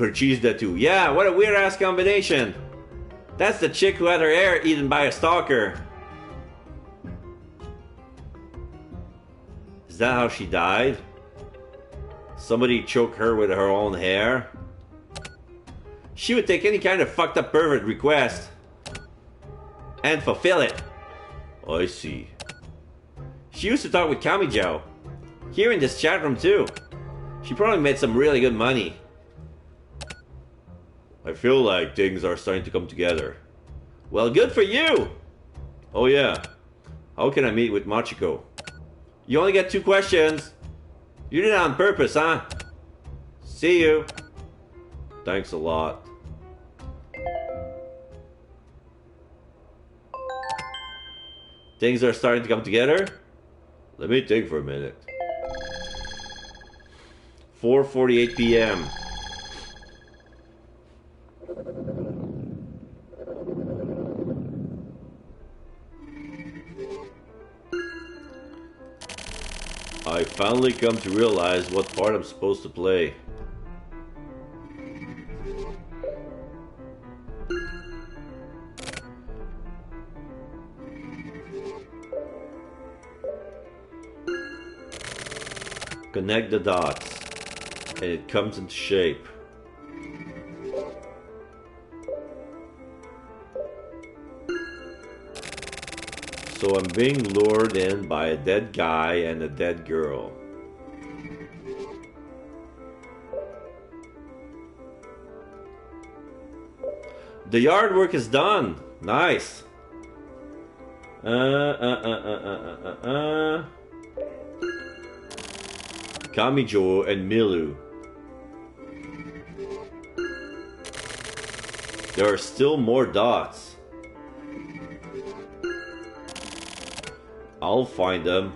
But she's dead too. yeah, what a weird ass combination. That's the chick who had her hair eaten by a stalker. Is that how she died? Somebody choked her with her own hair? She would take any kind of fucked up pervert request and fulfill it. I see. She used to talk with Kamijo. Here in this chat room too. She probably made some really good money. I feel like things are starting to come together. Well, good for you! Oh yeah. How can I meet with Machiko? You only get 2 questions. You did it on purpose, huh? See you. Thanks a lot. Things are starting to come together? Let me think for a minute. 4:48 p.m. I finally come to realize what part I'm supposed to play. Connect the dots. And it comes into shape. So I'm being lured in by a dead guy and a dead girl. The yard work is done. Nice. Kamijo and Milu. There are still more dots. I'll find them.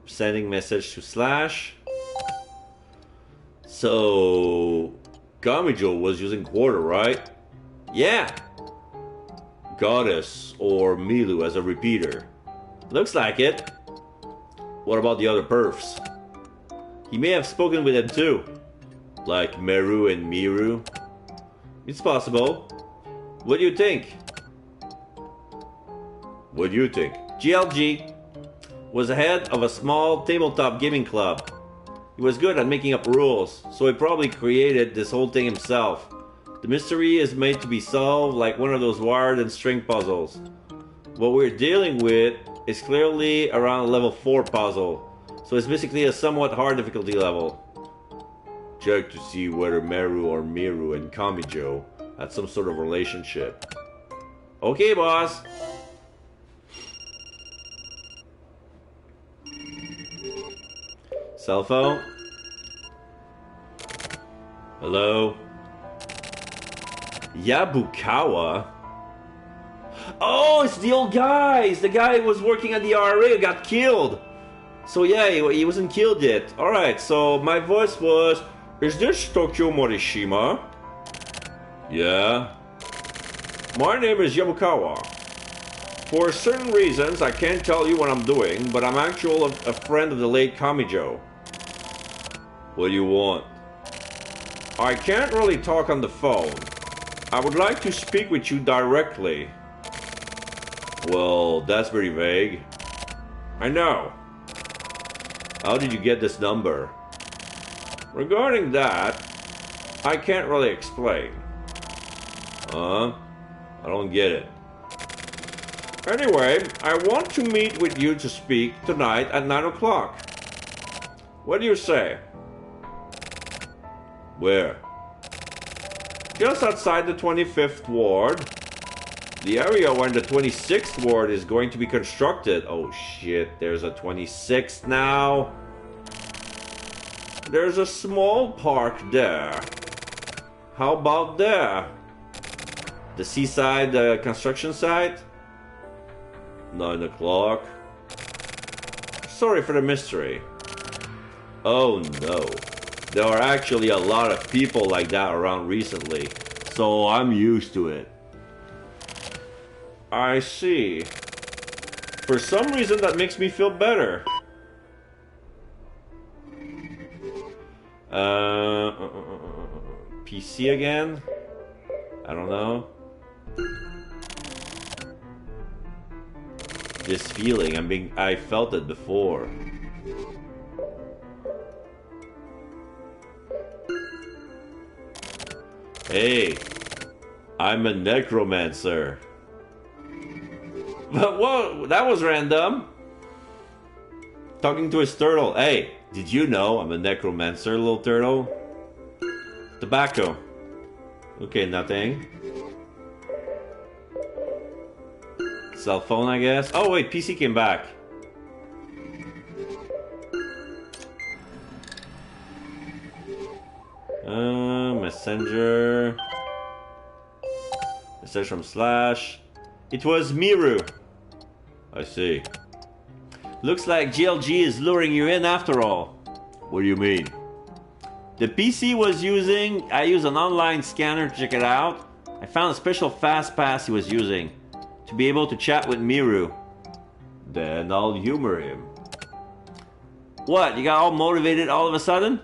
Sending message to Slash. So Kamijo was using quarter, right? Yeah. Goddess or Milu as a repeater. Looks like it. What about the other perfs? He may have spoken with them too. Like Meru and Miru. It's possible. What do you think? What do you think? GLG was the head of a small tabletop gaming club. He was good at making up rules, so he probably created this whole thing himself. The mystery is made to be solved like one of those wired and string puzzles. What we're dealing with is clearly around a level 4 puzzle, so it's basically a somewhat hard difficulty level. Check to see whether Meru or Miru and Kamijo had some sort of relationship. Okay, boss. Cell phone? Hello? Yabukawa? Oh, it's the old guy! It's the guy who was working at the RA who got killed! So yeah, he wasn't killed yet. Alright, so my voice was... Is this Tokyo Morishima? Yeah? My name is Yabukawa. For certain reasons, I can't tell you what I'm doing, but I'm actually a friend of the late Kamijo. What do you want? I can't really talk on the phone. I would like to speak with you directly. Well, that's very vague. I know. How did you get this number? Regarding that, I can't really explain. I don't get it. Anyway, I want to meet with you to speak tonight at 9 o'clock. What do you say? Where? Just outside the 25th ward. The area where the 26th ward is going to be constructed. Oh shit, there's a 26th now. There's a small park there. How about there? The seaside construction site? 9 o'clock. Sorry for the mystery. Oh no. There are actually a lot of people like that around recently, so I'm used to it. I see. For some reason that makes me feel better. PC again? I don't know. This feeling, I felt it before. Hey, I'm a necromancer. But whoa, that was random. Talking to his turtle. Hey, did you know I'm a necromancer, little turtle? Tobacco. Okay, nothing. Cell phone, I guess. Oh wait, PC came back. Messenger. Message from Slash. It was Miru. I see. Looks like GLG is luring you in after all. What do you mean? The PC was using... I used an online scanner to check it out. I found a special fast pass he was using to be able to chat with Miru. Then I'll humor him. What, you got all motivated all of a sudden?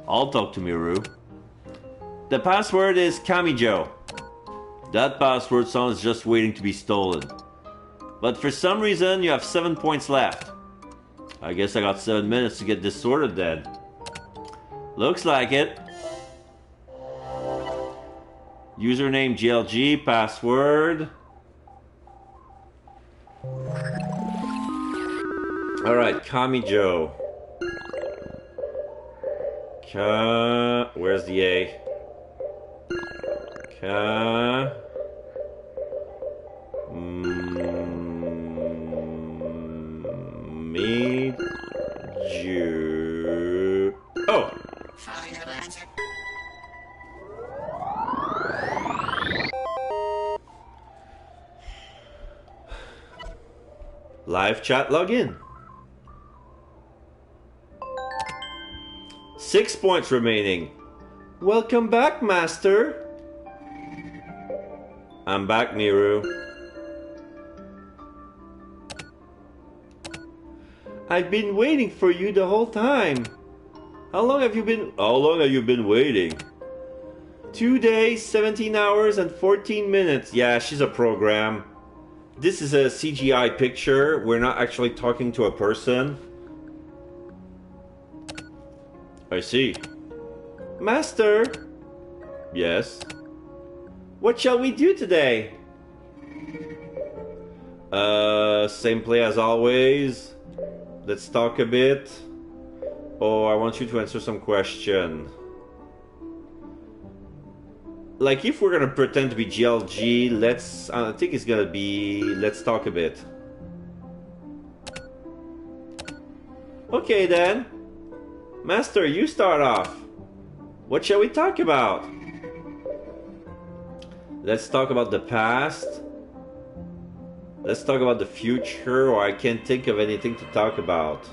I'll talk to Miru. The password is Kamijo. That password sounds just waiting to be stolen. But for some reason, you have 7 points left. I guess I got 7 minutes to get this sorted then. Looks like it. Username GLG, password. Alright, Kamijo. Where's the A? Me. Oh! Final answer. Live chat login. 6 points remaining. Welcome back, Master. I'm back, Miru. I've been waiting for you the whole time. How long have you been waiting? 2 days, 17 hours, and 14 minutes. Yeah, she's a program. This is a CGI picture. We're not actually talking to a person. I see. Master? Yes? What shall we do today? Same play as always. Let's talk a bit. Oh, I want you to answer some question. Like, if we're gonna pretend to be GLG, I think it's gonna be, let's talk a bit. Okay then. Master, you start off. What shall we talk about? Let's talk about the past. Let's talk about the future, or I can't think of anything to talk about.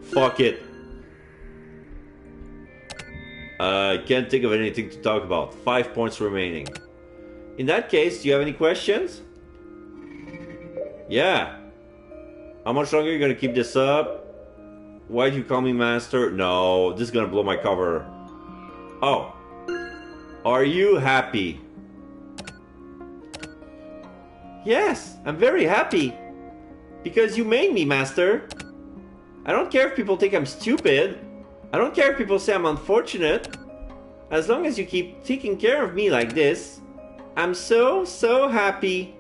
Fuck it. I can't think of anything to talk about. 5 points remaining. In that case, do you have any questions? Yeah. How much longer are you gonna keep this up? Why do you call me master? No, this is gonna blow my cover. Oh. Are you happy? Yes, I'm very happy. Because you made me, master. I don't care if people think I'm stupid. I don't care if people say I'm unfortunate. As long as you keep taking care of me like this, I'm so happy.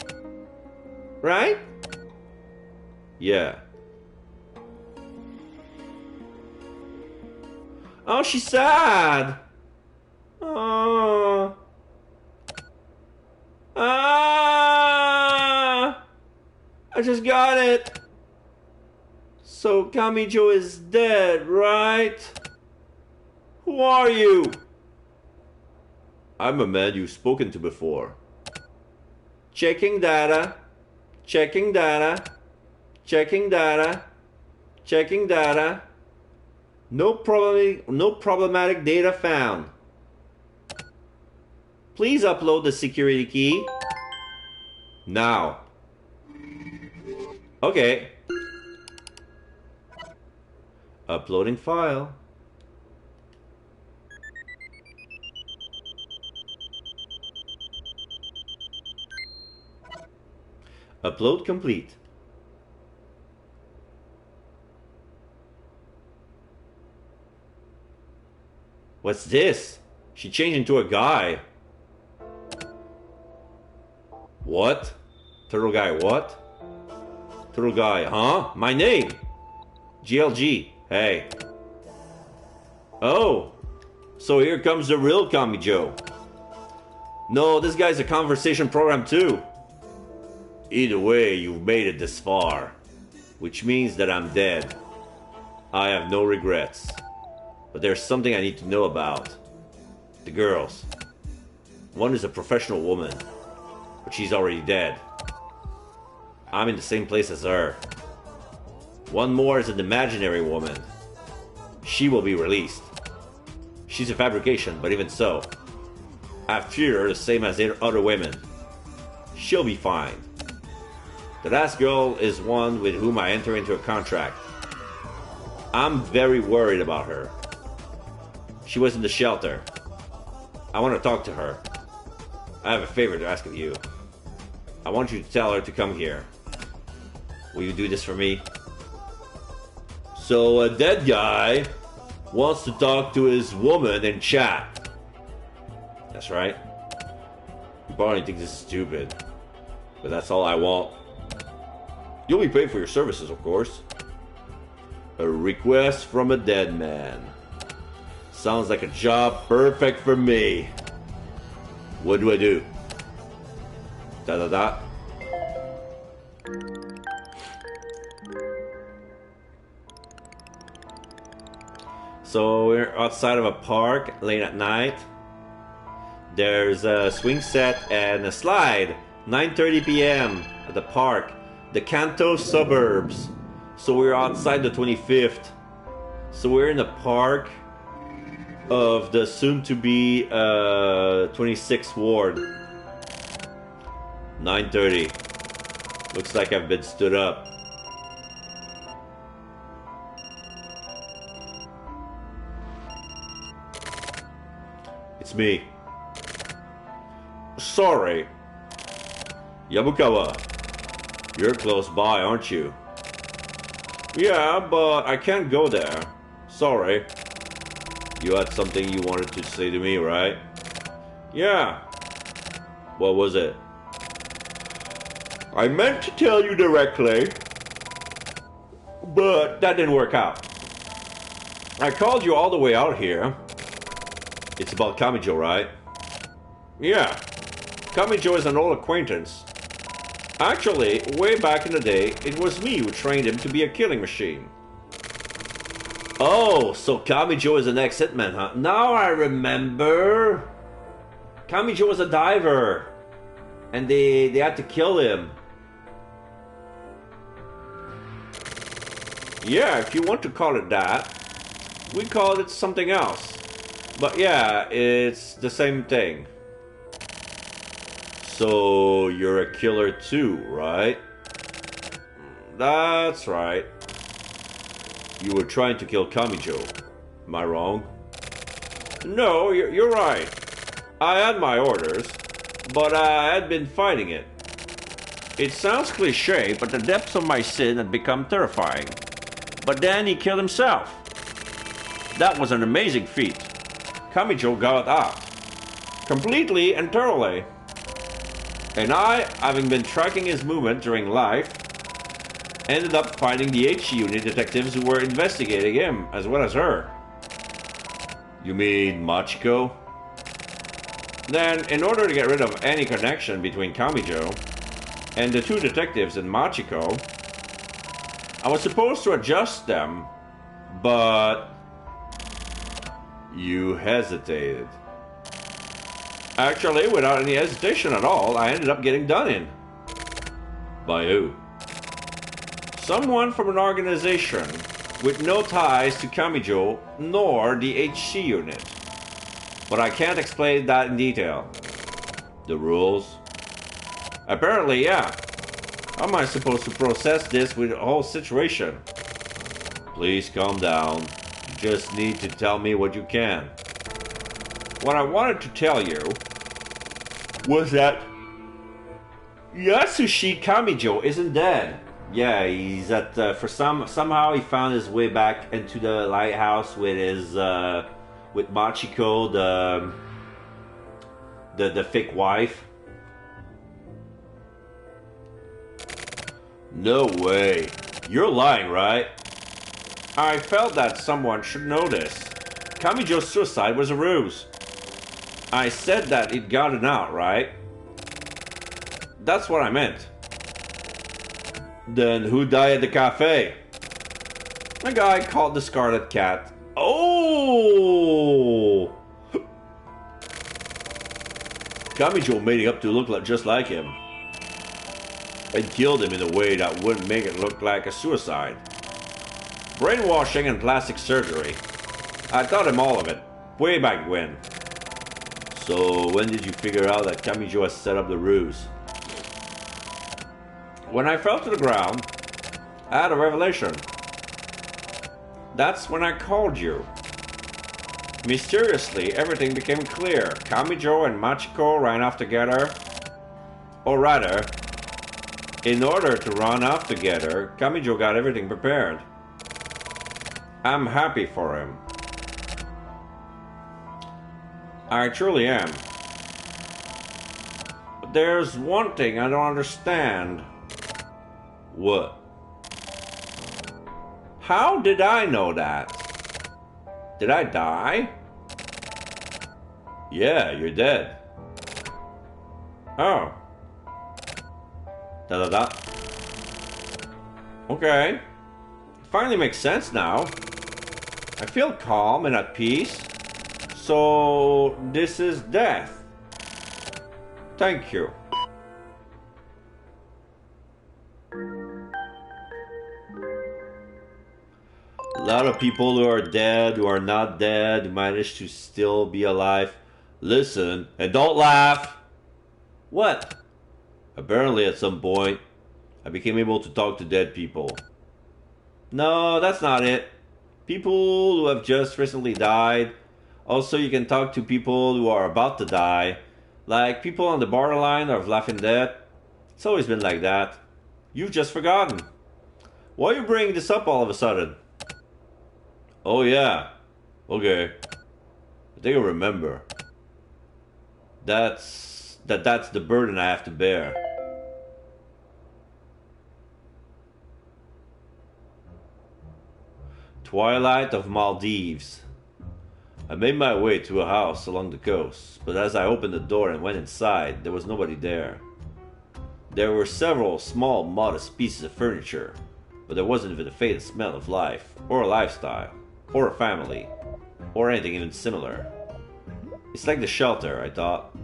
Right? Yeah. Oh, she's sad. Oh. Ah! I just got it. So Kamijo is dead, right? Who are you? I'm a man you've spoken to before. Checking data. Checking data. Checking data. Checking data. No problematic data found. Please upload the security key. Now. Okay. Uploading file. Upload complete. What's this? She changed into a guy. What? Turtle guy, what? Turtle guy, huh? My name! GLG, hey. Oh, so here comes the real Kamijo. No, this guy's a conversation program too. Either way, you've made it this far. Which means that I'm dead. I have no regrets. But there's something I need to know about. The girls. One is a professional woman, but she's already dead. I'm in the same place as her. One more is an imaginary woman. She will be released. She's a fabrication, but even so, I fear her the same as the other women. She'll be fine. The last girl is one with whom I enter into a contract. I'm very worried about her. She was in the shelter. I want to talk to her. I have a favor to ask of you. I want you to tell her to come here. Will you do this for me? So a dead guy wants to talk to his woman and chat. That's right. You probably think this is stupid, but that's all I want. You'll be paid for your services, of course. A request from a dead man. Sounds like a job perfect for me. What do I do? Da da da. So we're outside of a park late at night. There's a swing set and a slide. 9:30 p.m. at the park, the Canto suburbs. So we're outside the 25th. So we're in the park of the soon-to-be 26th ward. 9:30. Looks like I've been stood up. It's me. Sorry. Yabukawa. You're close by, aren't you? Yeah, but I can't go there. Sorry. You had something you wanted to say to me, right? Yeah. What was it? I meant to tell you directly, but that didn't work out. I called you all the way out here. It's about Kamijo, right? Yeah. Kamijo is an old acquaintance. Actually, way back in the day, it was me who trained him to be a killing machine. Oh, so Kamijo is an ex-hitman, huh? Now I remember. Kamijo was a diver. And they had to kill him. Yeah, if you want to call it that. We called it something else. But yeah, it's the same thing. So you're a killer too, right? That's right. You were trying to kill Kamijo. Am I wrong? No, you're right. I had my orders, but I had been fighting it. It sounds cliche, but the depths of my sin had become terrifying. But then he killed himself. That was an amazing feat. Kamijo got out. Completely and thoroughly. And I, having been tracking his movement during life, ended up finding the HC unit detectives who were investigating him, as well as her. You mean Machiko? Then, in order to get rid of any connection between Kamijo and the two detectives in Machiko, I was supposed to adjust them, but you hesitated. Actually, without any hesitation at all, I ended up getting done in. By who? Someone from an organization with no ties to Kamijo nor the HC unit. But I can't explain that in detail. The rules? Apparently, yeah. How am I supposed to process this with the whole situation? Please calm down. You just need to tell me what you can. What I wanted to tell you was that Yasushi Kamijo isn't dead. Yeah, he's at somehow he found his way back into the lighthouse with his with Machiko, the fake wife. No way. You're lying, right? I felt that someone should know this. Kamijo's suicide was a ruse. I said that he'd gotten out, right? That's what I meant. Then who died at the cafe? A guy called the Scarlet Cat. Oh! Kamijo made it up to look just like him. And killed him in a way that wouldn't make it look like a suicide. Brainwashing and plastic surgery. I taught him all of it. Way back when. So when did you figure out that Kamijo has set up the ruse? When I fell to the ground, I had a revelation. That's when I called you. Mysteriously, everything became clear. Kamijo and Machiko ran off together. Or rather, in order to run off together, Kamijo got everything prepared. I'm happy for him. I truly am. But there's one thing I don't understand. What? How did I know that? Did I die? Yeah, you're dead. Oh. Da-da-da. Okay. Finally makes sense now. I feel calm and at peace. So, this is death. Thank you. A lot of people who are dead, who are not dead, who manage to still be alive. Listen, and don't laugh. What? Apparently at some point, I became able to talk to dead people. No, that's not it. People who have just recently died. Also, you can talk to people who are about to die. Like people on the borderline of laughing dead. It's always been like that. You've just forgotten. Why are you bringing this up all of a sudden? Oh yeah. Okay. I think I remember. That's the burden I have to bear. Twilight of Maldives. I made my way to a house along the coast, but as I opened the door and went inside, there was nobody there. There were several small, modest pieces of furniture, but there wasn't even the faintest smell of life, or a lifestyle, or a family, or anything even similar. It's like the shelter, I thought.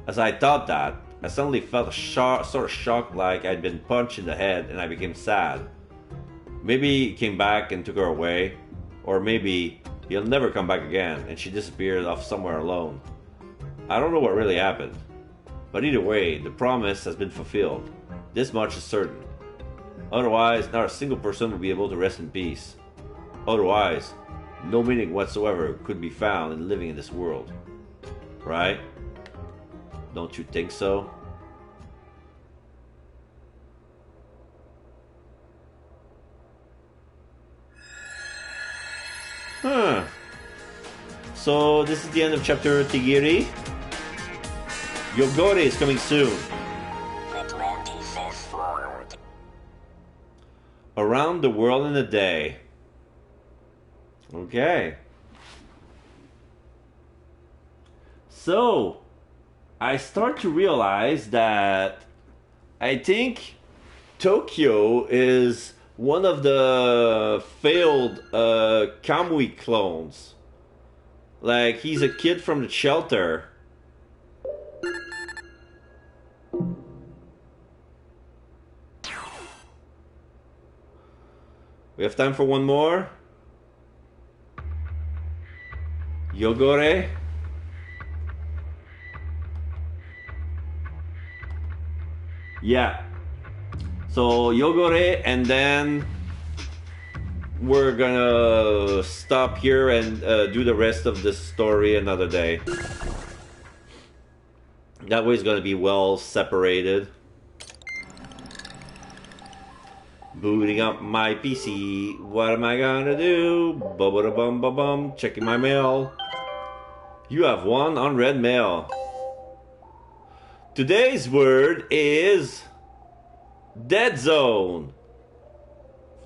As I thought that, I suddenly felt a sort of shock, like I'd been punched in the head, and I became sad. Maybe he came back and took her away, or maybe he'll never come back again and she disappeared off somewhere alone. I don't know what really happened, but either way, the promise has been fulfilled. This much is certain. Otherwise, not a single person will be able to rest in peace. Otherwise, no meaning whatsoever could be found in living in this world. Right? Don't you think so? Huh. So this is the end of chapter Tigiri. Yogore is coming soon. The 25th world. Around the world in a day. Okay. So, I start to realize that I think Tokyo is one of the failed Kamui clones. Like, he's a kid from the shelter. We have time for one more. Yogore. Yeah. So Yogore, and then we're gonna stop here and do the rest of the story another day. That way it's gonna be well separated. Booting up my PC. What am I gonna do? Bum bum bum. Checking my mail. You have one unread mail. Today's word is dead zone.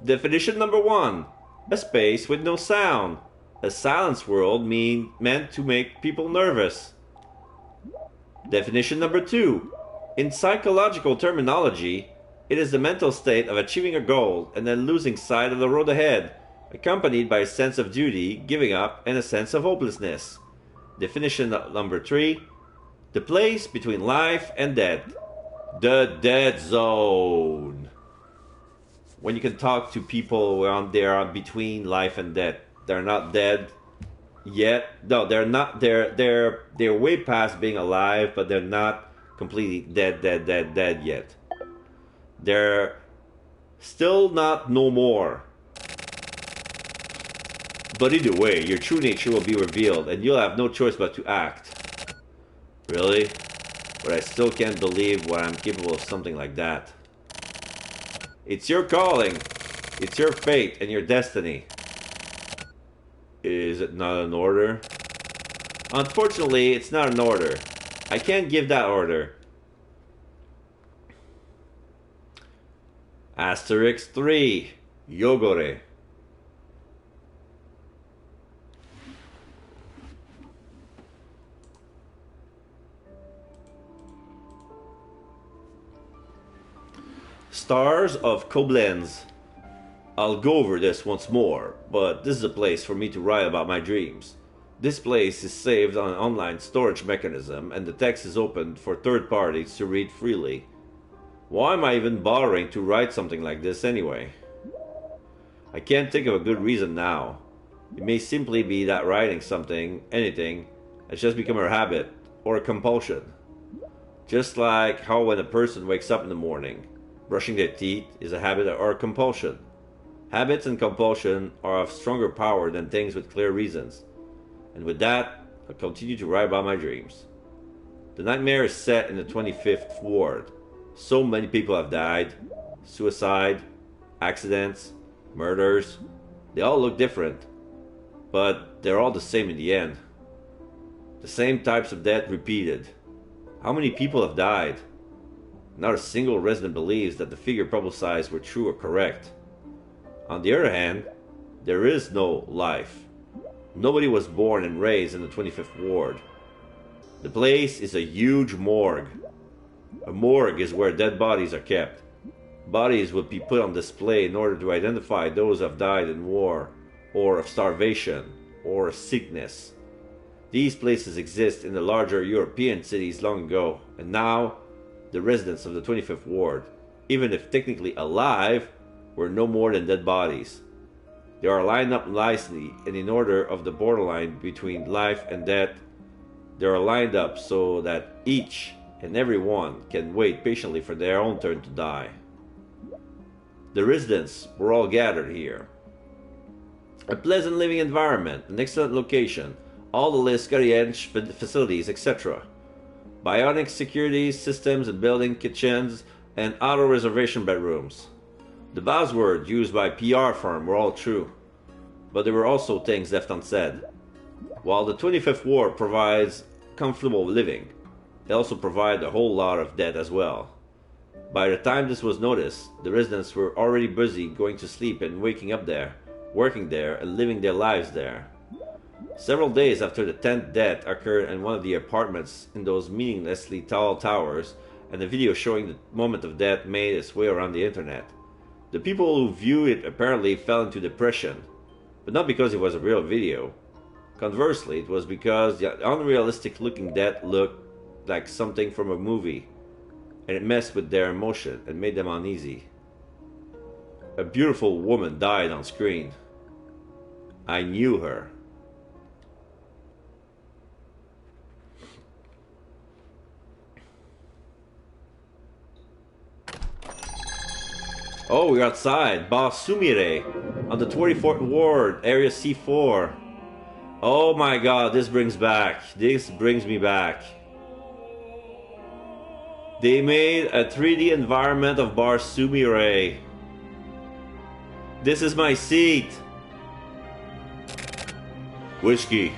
Definition number 1. A space with no sound. A silence world meant to make people nervous. Definition number 2. In psychological terminology, it is the mental state of achieving a goal and then losing sight of the road ahead, accompanied by a sense of duty, giving up, and a sense of hopelessness. Definition number 3. The place between life and death. The dead zone. When you can talk to people around there between life and death. They're not dead yet. No, they're not. They're way past being alive, but they're not completely dead yet. They're still not no more. But either way, your true nature will be revealed and you'll have no choice but to act. Really? But I still can't believe what I'm capable of something like that. It's your calling. It's your fate and your destiny. Is it not an order? Unfortunately, it's not an order. I can't give that order. Asterix 3. Yogore. Stars of Koblenz. I'll go over this once more, but this is a place for me to write about my dreams. This place is saved on an online storage mechanism and the text is open for third parties to read freely. Why am I even bothering to write something like this anyway? I can't think of a good reason now. It may simply be that writing something, anything, has just become a habit or a compulsion. Just like how when a person wakes up in the morning, brushing their teeth is a habit or a compulsion. Habits and compulsion are of stronger power than things with clear reasons. And with that, I'll continue to write about my dreams. The nightmare is set in the 25th ward. So many people have died. Suicide, accidents, murders. They all look different. But they're all the same in the end. The same types of death repeated. How many people have died? Not a single resident believes that the figure publicized were true or correct. On the other hand, there is no life. Nobody was born and raised in the 25th ward. The place is a huge morgue. A morgue is where dead bodies are kept. Bodies would be put on display in order to identify those who have died in war, or of starvation, or sickness. These places exist in the larger European cities long ago, and now the residents of the 25th ward, even if technically alive, were no more than dead bodies. They are lined up nicely and in order of the borderline between life and death. They are lined up so that each and every one can wait patiently for their own turn to die. The residents were all gathered here. A pleasant living environment, an excellent location, all the latest cutting-edge facilities, etc. Bionic security systems and building kitchens and auto-reservation bedrooms. The buzzwords used by PR firm were all true, but there were also things left unsaid. While the 25th ward provides comfortable living, it also provides a whole lot of debt as well. By the time this was noticed, the residents were already busy going to sleep and waking up there, working there, and living their lives there. Several days after the 10th death occurred in one of the apartments in those meaninglessly tall towers, and the video showing the moment of death made its way around the internet. The people who viewed it apparently fell into depression, but not because it was a real video. Conversely, it was because the unrealistic looking death looked like something from a movie, and it messed with their emotion and made them uneasy. A beautiful woman died on screen. I knew her. Oh, we're outside. Bar Sumire on the 24th Ward, Area C4. Oh my god, this brings me back. They made a 3D environment of Bar Sumire. This is my seat. Whiskey.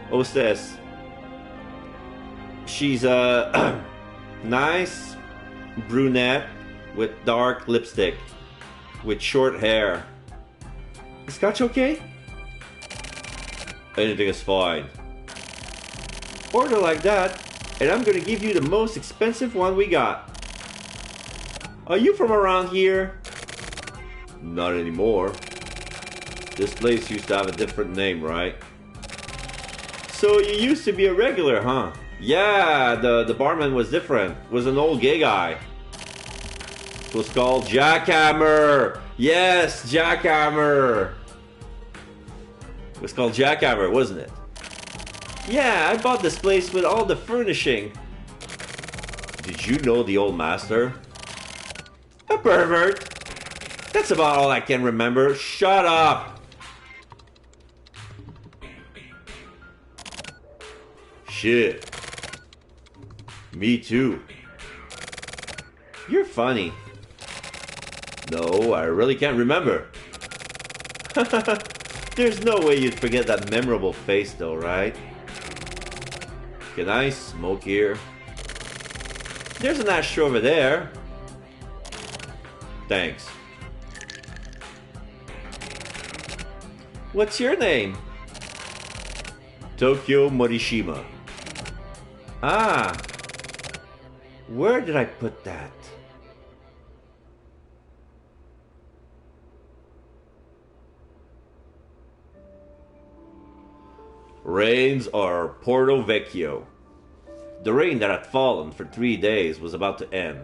Hostess. She's a nice brunette with dark lipstick, with short hair. Is Scotch okay? Anything is fine. Order like that, and I'm gonna give you the most expensive one we got. Are you from around here? Not anymore. This place used to have a different name, right? So you used to be a regular, huh? Yeah, the barman was different. Was an old gay guy. It was called Jackhammer. Yes, Jackhammer. It was called Jackhammer, wasn't it? Yeah, I bought this place with all the furnishing. Did you know the old master? A pervert. That's about all I can remember. Shut up. Shit. Me too. You're funny. No, I really can't remember. There's no way you'd forget that memorable face though, right? Can I smoke here? There's an ashtray over there. Thanks. What's your name? Tokyo Morishima. Ah. Where did I put that? Rains are Porto Vecchio. The rain that had fallen for 3 days was about to end,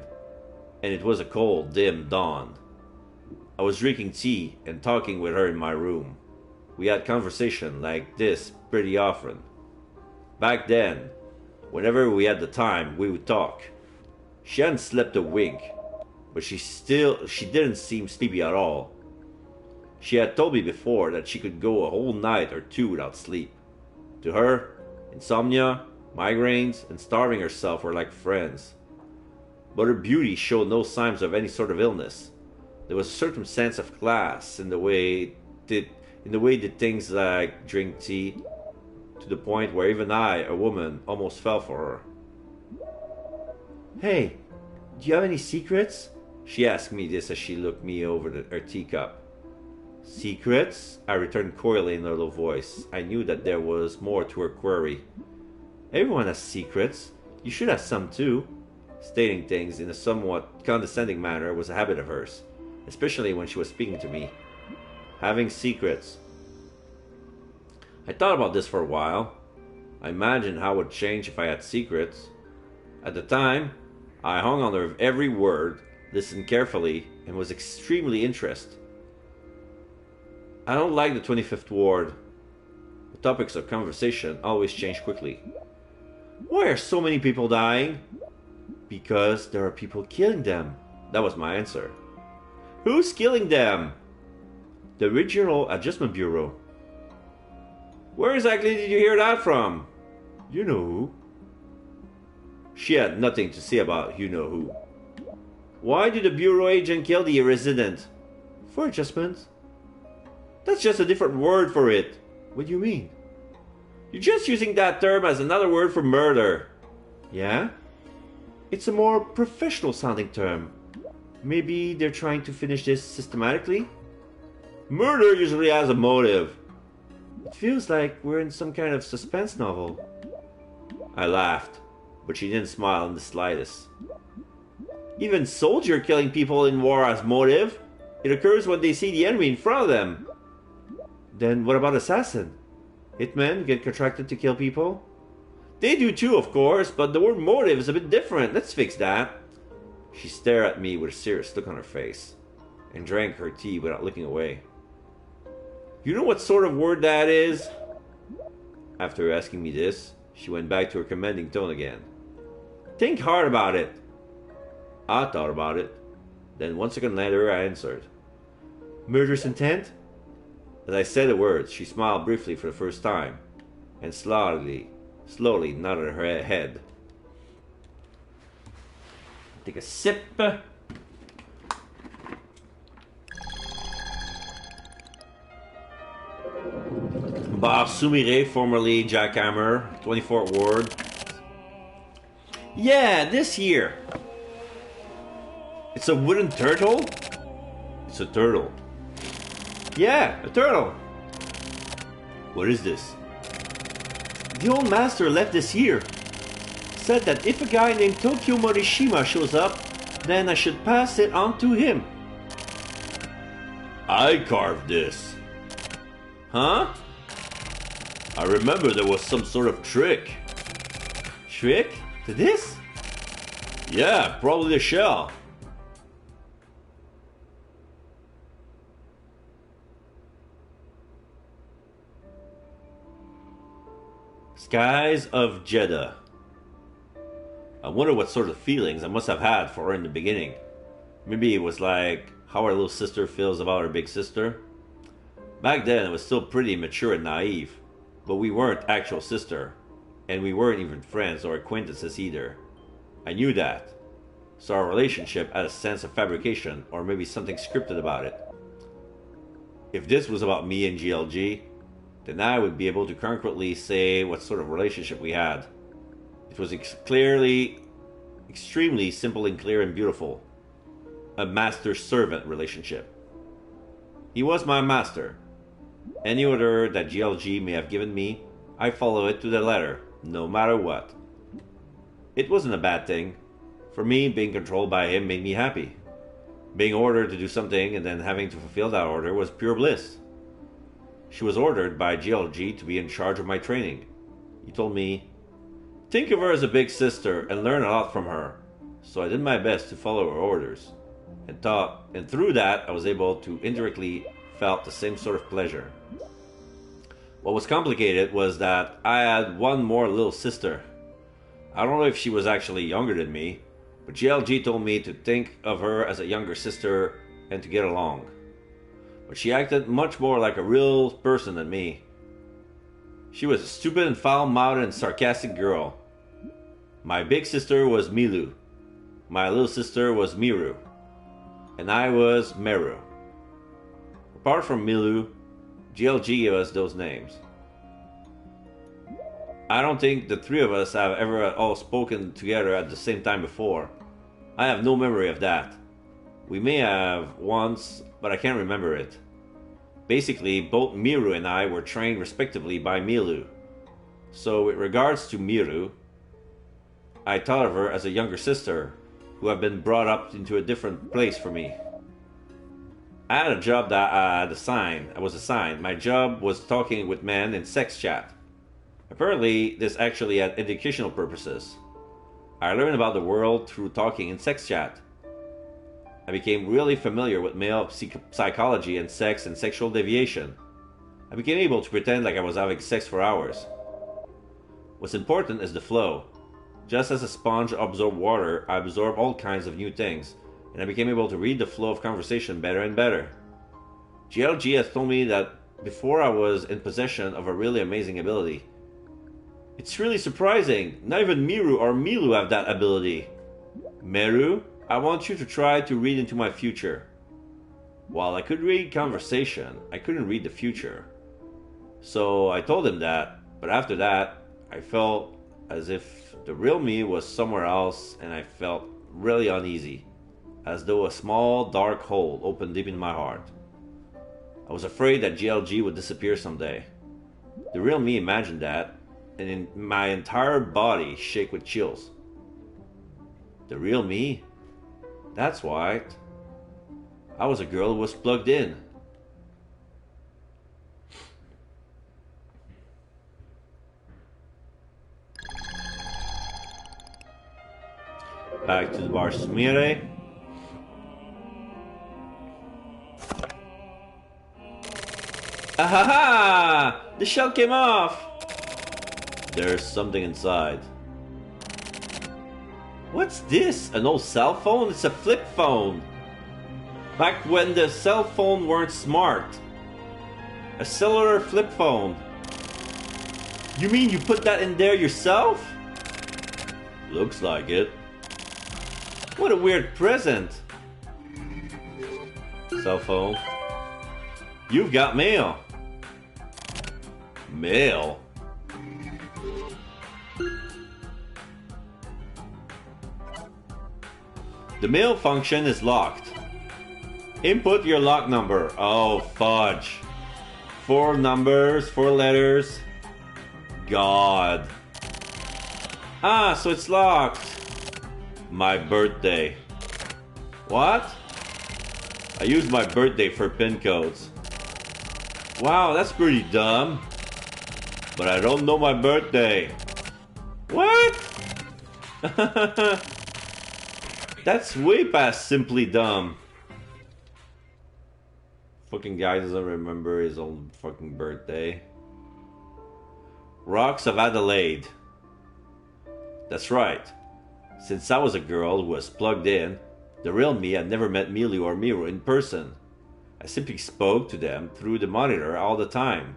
and it was a cold, dim dawn. I was drinking tea and talking with her in my room. We had conversation like this pretty often. Back then, whenever we had the time, we would talk. She hadn't slept a wink, but she didn't seem sleepy at all. She had told me before that she could go a whole night or two without sleep. To her, insomnia, migraines, and starving herself were like friends. But her beauty showed no signs of any sort of illness. There was a certain sense of class in the way did things like drink tea, to the point where even I, a woman, almost fell for her. Hey, do you have any secrets? She asked me this as she looked me over her teacup. Secrets? I returned coyly in a low voice. I knew that there was more to her query. Everyone has secrets. You should have some too. Stating things in a somewhat condescending manner was a habit of hers, especially when she was speaking to me. Having secrets. I thought about this for a while. I imagined how it would change if I had secrets. At the time, I hung on her every word, listened carefully, and was extremely interested. I don't like the 25th Ward. The topics of conversation always change quickly. Why are so many people dying? Because there are people killing them. That was my answer. Who's killing them? The Regional Adjustment Bureau. Where exactly did you hear that from? You know who. She had nothing to say about you know who. Why did the Bureau agent kill the resident? For adjustment. That's just a different word for it. What do you mean? You're just using that term as another word for murder. Yeah? It's a more professional sounding term. Maybe they're trying to finish this systematically? Murder usually has a motive. It feels like we're in some kind of suspense novel. I laughed, but she didn't smile in the slightest. Even soldiers killing people in war has motive. It occurs when they see the enemy in front of them. Then what about assassin? Hitmen get contracted to kill people? They do too, of course, but the word motive is a bit different. Let's fix that. She stared at me with a serious look on her face and drank her tea without looking away. You know what sort of word that is? After asking me this, she went back to her commanding tone again. Think hard about it. I thought about it. Then 1 second later I answered. Murderous intent? As I said the words, she smiled briefly for the first time, and slowly nodded her head. Take a sip. Bar Sumire, formerly Jackhammer, 24th Ward. Yeah, this year. It's a wooden turtle? It's a turtle. Yeah, a turtle. What is this? The old master left this here. Said that if a guy named Tokyo Morishima shows up, then I should pass it on to him. I carved this. Huh? I remember there was some sort of trick. Trick? To this? Yeah, probably the shell. Skies of Jeddah. I wonder what sort of feelings I must have had for her in the beginning. Maybe it was like how our little sister feels about her big sister. Back then, I was still pretty immature and naive, but we weren't actual sister, and we weren't even friends or acquaintances either. I knew that, so our relationship had a sense of fabrication or maybe something scripted about it. If this was about me and GLG, then I would be able to concretely say what sort of relationship we had. It was clearly, extremely simple and clear and beautiful. A master-servant relationship. He was my master. Any order that GLG may have given me, I follow it to the letter, no matter what. It wasn't a bad thing. For me, being controlled by him made me happy. Being ordered to do something and then having to fulfill that order was pure bliss. She was ordered by GLG to be in charge of my training. He told me, think of her as a big sister and learn a lot from her. So I did my best to follow her orders. And through that, I was able to indirectly felt the same sort of pleasure. What was complicated was that I had one more little sister. I don't know if she was actually younger than me, but GLG told me to think of her as a younger sister and to get along. But she acted much more like a real person than me. She was a stupid and foul-mouthed and sarcastic girl. My big sister was Milu. My little sister was Miru. And I was Meru. Apart from Milu, GLG gave us those names. I don't think the three of us have ever at all spoken together at the same time before. I have no memory of that. We may have once, but I can't remember it. Basically, both Miru and I were trained respectively by Milu. So with regards to Miru, I thought of her as a younger sister who had been brought up into a different place for me. I had a job that I was assigned. My job was talking with men in sex chat. Apparently, this actually had educational purposes. I learned about the world through talking in sex chat. I became really familiar with male psychology and sex and sexual deviation. I became able to pretend like I was having sex for hours. What's important is the flow. Just as a sponge absorbs water, I absorb all kinds of new things, and I became able to read the flow of conversation better and better. GLG has told me that before I was in possession of a really amazing ability. It's really surprising. Not even Miru or Milu have that ability. Meru, I want you to try to read into my future. While I could read conversation, I couldn't read the future. So I told him that, but after that, I felt as if the real me was somewhere else, and I felt really uneasy, as though a small dark hole opened deep in my heart. I was afraid that GLG would disappear someday. The real me imagined that, and in my entire body shake with chills. The real me? That's right. I was a girl who was plugged in. Back to the bar Smire. Ahaha! The shell came off! There's something inside. What's this? An old cell phone? It's a flip phone. Back when the cell phone weren't smart. A cellular flip phone. You mean you put that in there yourself? Looks like it. What a weird present. Cell phone. You've got mail. Mail? The mail function is locked. Input your lock number. Oh, fudge. 4 numbers, 4 letters. God. Ah, so it's locked. My birthday. What? I use my birthday for PIN codes. Wow, that's pretty dumb. But I don't know my birthday. What? That's way past simply dumb. Fucking guy doesn't remember his own fucking birthday. Rocks of Adelaide. That's right. Since I was a girl who was plugged in, the real me had never met Milu or Miru in person. I simply spoke to them through the monitor all the time.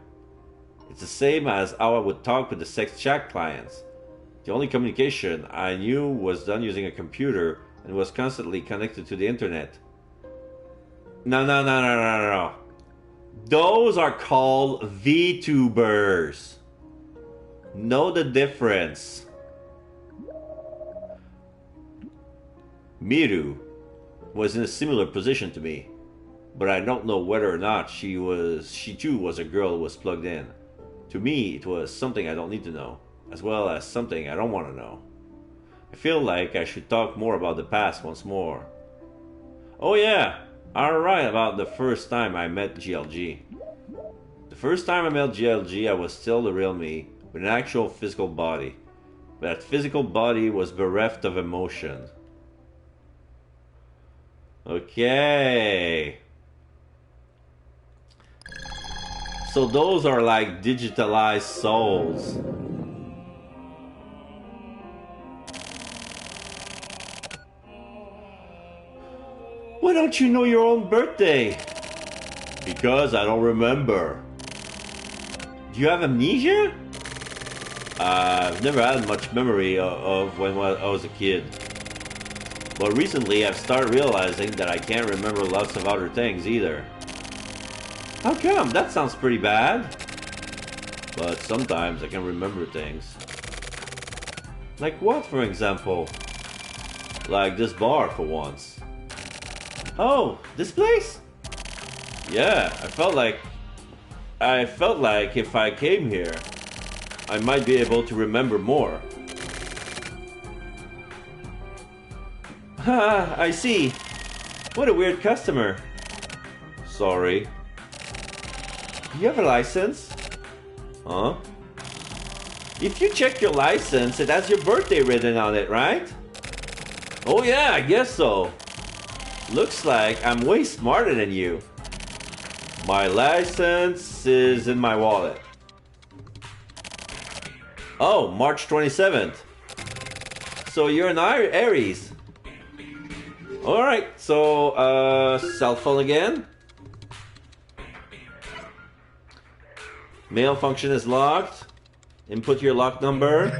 It's the same as how I would talk with the sex chat clients. The only communication I knew was done using a computer and was constantly connected to the internet. No. Those are called VTubers. Know the difference. Miru was in a similar position to me, but I don't know whether or not she too was a girl who was plugged in. To me, it was something I don't need to know, as well as something I don't want to know. I feel like I should talk more about the past once more. Oh yeah, I'll write about the first time I met GLG. The first time I met GLG, I was still the real me, with an actual physical body. But that physical body was bereft of emotion. Okay. So those are like digitalized souls. Why don't you know your own birthday? Because I don't remember. Do you have amnesia? I've never had much memory of when I was a kid. But recently I've started realizing that I can't remember lots of other things either. How come? That sounds pretty bad. But sometimes I can remember things. Like what, for example? Like this bar, for once. Oh, this place? Yeah, I felt like if I came here, I might be able to remember more. Ha, I see. What a weird customer. Sorry. Do you have a license? Huh? If you check your license, it has your birthday written on it, right? Oh yeah, I guess so. Looks like I'm way smarter than you. My license is in my wallet. Oh, March 27th. So you're an Aries. Alright, so, cell phone again. Mail function is locked. Input your lock number.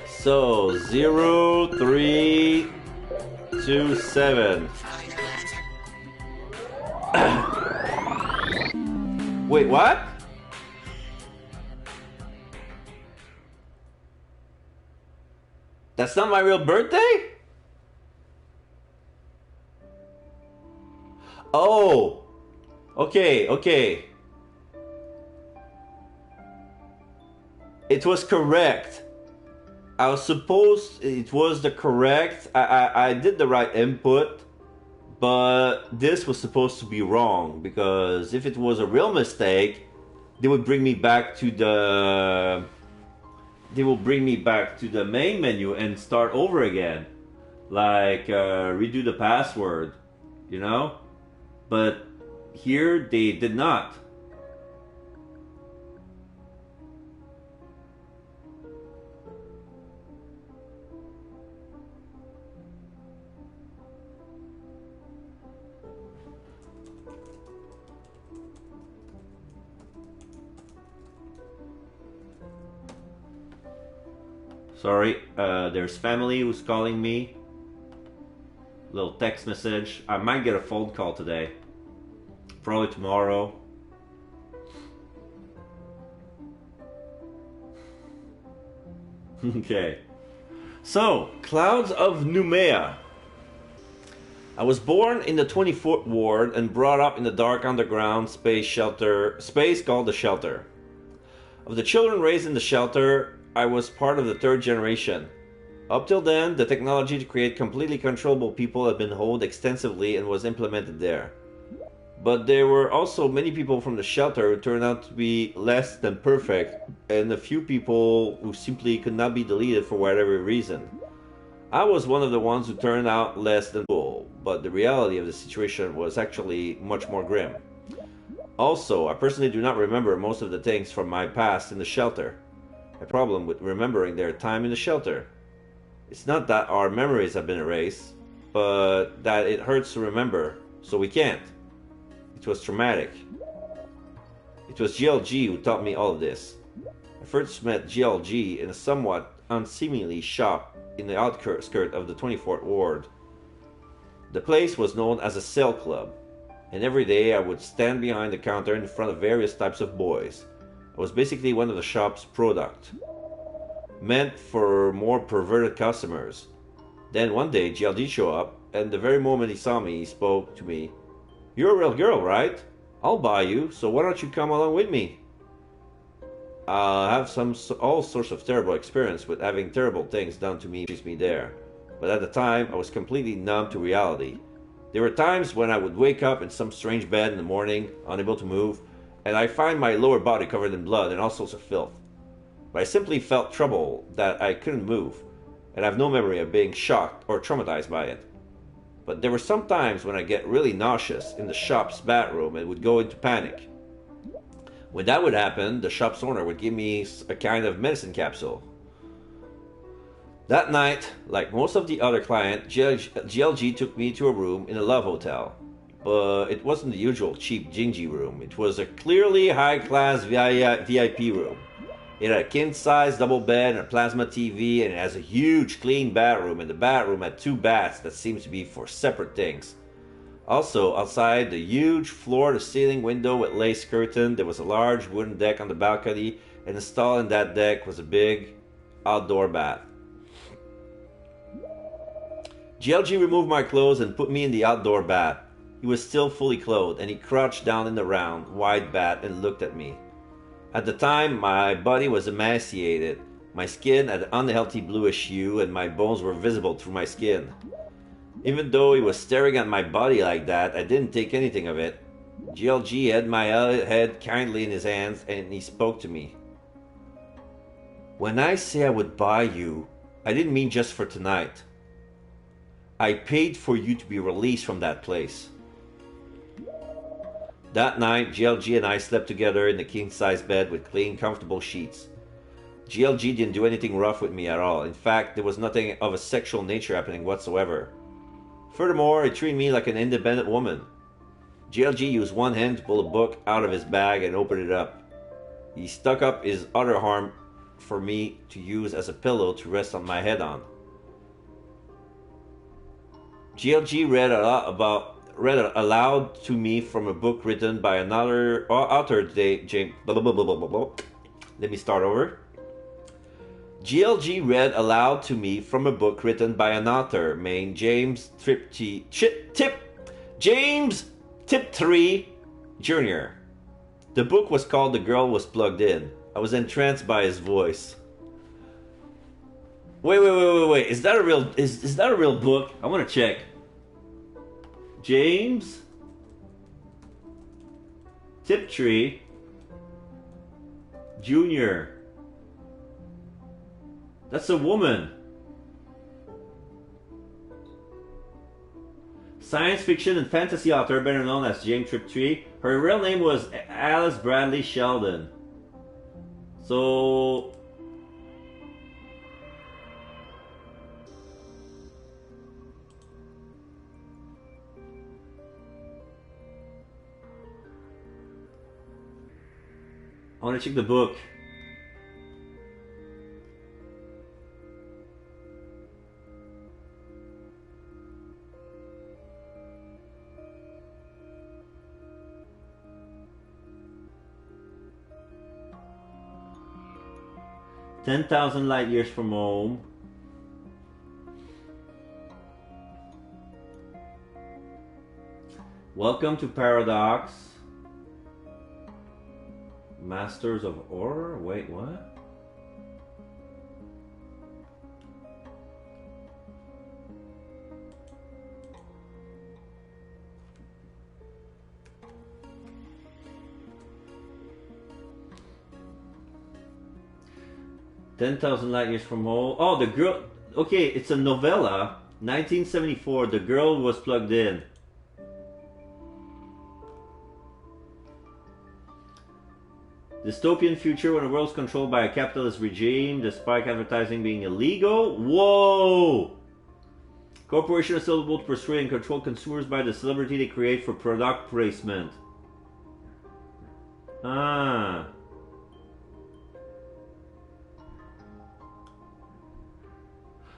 So, 0327. Wait, what? That's not my real birthday? Oh, okay. It was correct. I was supposed, it was the correct, I did the right input, but this was supposed to be wrong, because if it was a real mistake, they would bring me back to the main menu and start over again. Like, redo the password, you know? But here, they did not. Sorry, there's family who's calling me. Little text message. I might get a phone call today. Probably tomorrow. Okay. So, Clouds of Numea. I was born in the 24th ward and brought up in the dark underground space called the Shelter. Of the children raised in the Shelter, I was part of the third generation. Up till then, the technology to create completely controllable people had been honed extensively and was implemented there. But there were also many people from the Shelter who turned out to be less than perfect, and a few people who simply could not be deleted for whatever reason. I was one of the ones who turned out less than cool, but the reality of the situation was actually much more grim. Also, I personally do not remember most of the things from my past in the Shelter. a problem with remembering their time in the shelter. It's not that our memories have been erased, but that it hurts to remember, so we can't. It was traumatic. It was GLG who taught me all of this. I first met GLG in a somewhat unseemly shop in the outskirt of the 24th Ward. The place was known as a cell club, and every day I would stand behind the counter in front of various types of boys. I was basically one of the shop's product, meant for more perverted customers. Then one day GLG showed up, and the very moment he saw me, he spoke to me. "You're a real girl, right? I'll buy you, so why don't you come along with me?" I have all sorts of terrible experience with having terrible things done to me keeps me there. But at the time, I was completely numb to reality. There were times when I would wake up in some strange bed in the morning, unable to move, and I find my lower body covered in blood and all sorts of filth. But I simply felt trouble that I couldn't move, and I have no memory of being shocked or traumatized by it. But there were some times when I get really nauseous in the shop's bathroom and would go into panic. When that would happen, the shop's owner would give me a kind of medicine capsule. That night, like most of the other clients, GLG took me to a room in a love hotel. But it wasn't the usual cheap dingy room. It was a clearly high-class VIP room. It had a king-size double bed and a plasma TV, and it has a huge clean bathroom, and the bathroom had 2 baths that seemed to be for separate things. Also, outside the huge floor-to-ceiling window with lace curtain, there was a large wooden deck on the balcony, and installed in that deck was a big outdoor bath. GLG removed my clothes and put me in the outdoor bath. He was still fully clothed, and he crouched down in the round, wide bath and looked at me. At the time, my body was emaciated. My skin had an unhealthy bluish hue, and my bones were visible through my skin. Even though he was staring at my body like that, I didn't think anything of it. GLG had my head kindly in his hands, and he spoke to me. "When I say I would buy you, I didn't mean just for tonight. I paid for you to be released from that place." That night, GLG and I slept together in the king-size bed with clean, comfortable sheets. GLG didn't do anything rough with me at all. In fact, there was nothing of a sexual nature happening whatsoever. Furthermore, he treated me like an independent woman. GLG used one hand to pull a book out of his bag and open it up. He stuck up his other arm for me to use as a pillow to rest on my head on. GLG read aloud to me from a book written by another author, James. Let me start over. GLG read aloud to me from a book written by an author named James Tiptree Jr. The book was called The Girl Was Plugged In. I was entranced by his voice. Wait. Is that a real book? I want to check. James Tiptree Jr. That's a woman. Science fiction and fantasy author better known as James Tiptree. Her real name was Alice Bradley Sheldon. So I want to check the book. "10,000 Light Years from Home." "Welcome to Paradox." "Masters of Horror." Wait, what? "10,000 Light Years from Home." Oh, the girl. Okay, it's a novella. 1974. The Girl Was Plugged In. Dystopian future when the world's controlled by a capitalist regime, despite advertising being illegal. Whoa! Corporations are still able to persuade and control consumers by the celebrity they create for product placement. Ah.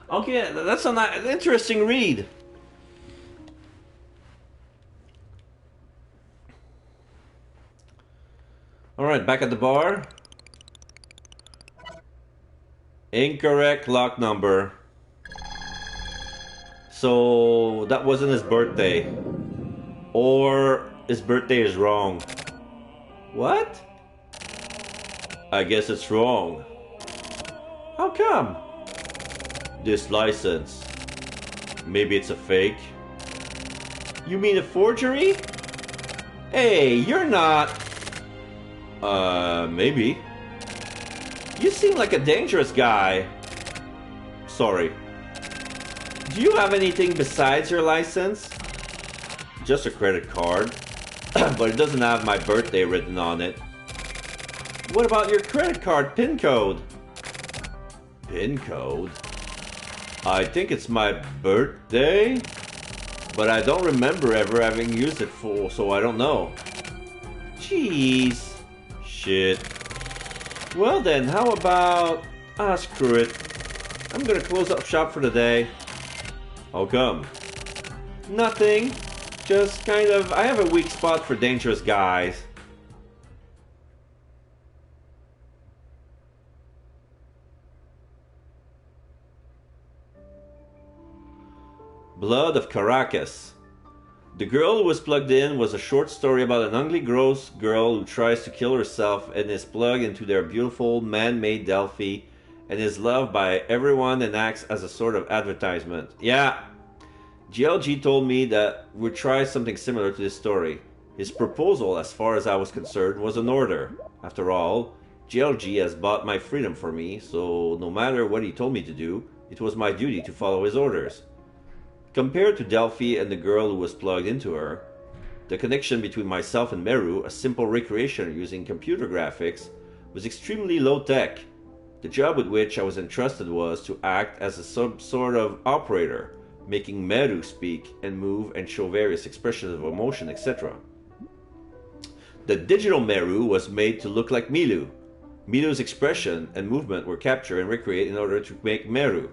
Okay, that's an interesting read. Alright, back at the bar. Incorrect lock number. So that wasn't his birthday. Or his birthday is wrong. What? I guess it's wrong. How come? This license. Maybe it's a fake. You mean a forgery? Hey, you're not... maybe. You seem like a dangerous guy. Sorry. Do you have anything besides your license? Just a credit card. But it doesn't have my birthday written on it. What about your credit card PIN code? PIN code? I think it's my birthday, but I don't remember ever having used it for, so I don't know. Jeez. Shit. Well then, how about... screw it. I'm gonna close up shop for the day. How come? Nothing. Just kind of... I have a weak spot for dangerous guys. Blood of Caracas. The Girl Who Was Plugged In was a short story about an ugly, gross girl who tries to kill herself and is plugged into their beautiful, man-made Delphi and is loved by everyone and acts as a sort of advertisement. Yeah, GLG told me that we'd try something similar to this story. His proposal, as far as I was concerned, was an order. After all, GLG has bought my freedom for me, so no matter what he told me to do, it was my duty to follow his orders. Compared to Delphi and the girl who was plugged into her, the connection between myself and Meru, a simple recreation using computer graphics, was extremely low-tech. The job with which I was entrusted was to act as a sort of operator, making Meru speak and move and show various expressions of emotion, etc. The digital Meru was made to look like Milu. Milu's expression and movement were captured and recreated in order to make Meru.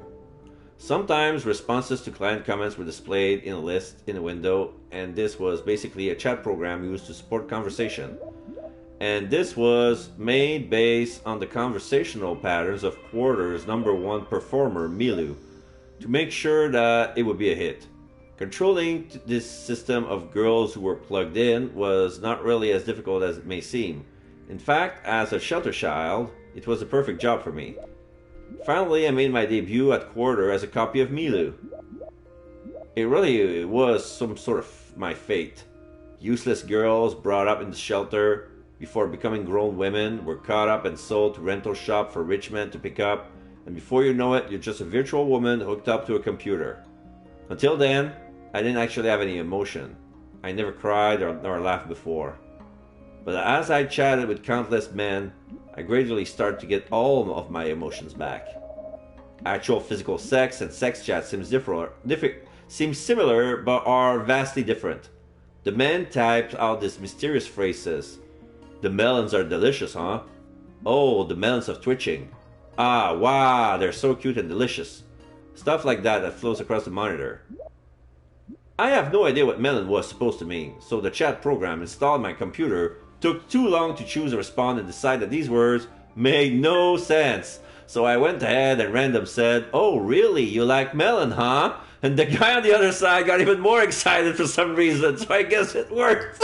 Sometimes responses to client comments were displayed in a list in a window, and this was basically a chat program used to support conversation. And this was made based on the conversational patterns of Quarter's #1 performer, Milu, to make sure that it would be a hit. Controlling this system of girls who were plugged in was not really as difficult as it may seem. In fact, as a shelter child, it was a perfect job for me. Finally, I made my debut at Quarter as a copy of Milu. It really was some sort of my fate. Useless girls brought up in the shelter before becoming grown women were caught up and sold to rental shop for rich men to pick up, and before you know it, you're just a virtual woman hooked up to a computer. Until then, I didn't actually have any emotion. I never cried nor laughed before. But as I chatted with countless men, I gradually started to get all of my emotions back. Actual physical sex and sex chat seem similar, but are vastly different. The men typed out these mysterious phrases. The melons are delicious, huh? Oh, the melons of twitching. Ah, wow, they're so cute and delicious. Stuff like that flows across the monitor. I have no idea what melon was supposed to mean, so the chat program installed on my computer took too long to choose a response and decide that these words made no sense. So I went ahead and random said, "Oh really, you like melon, huh?" And the guy on the other side got even more excited for some reason, so I guess it worked.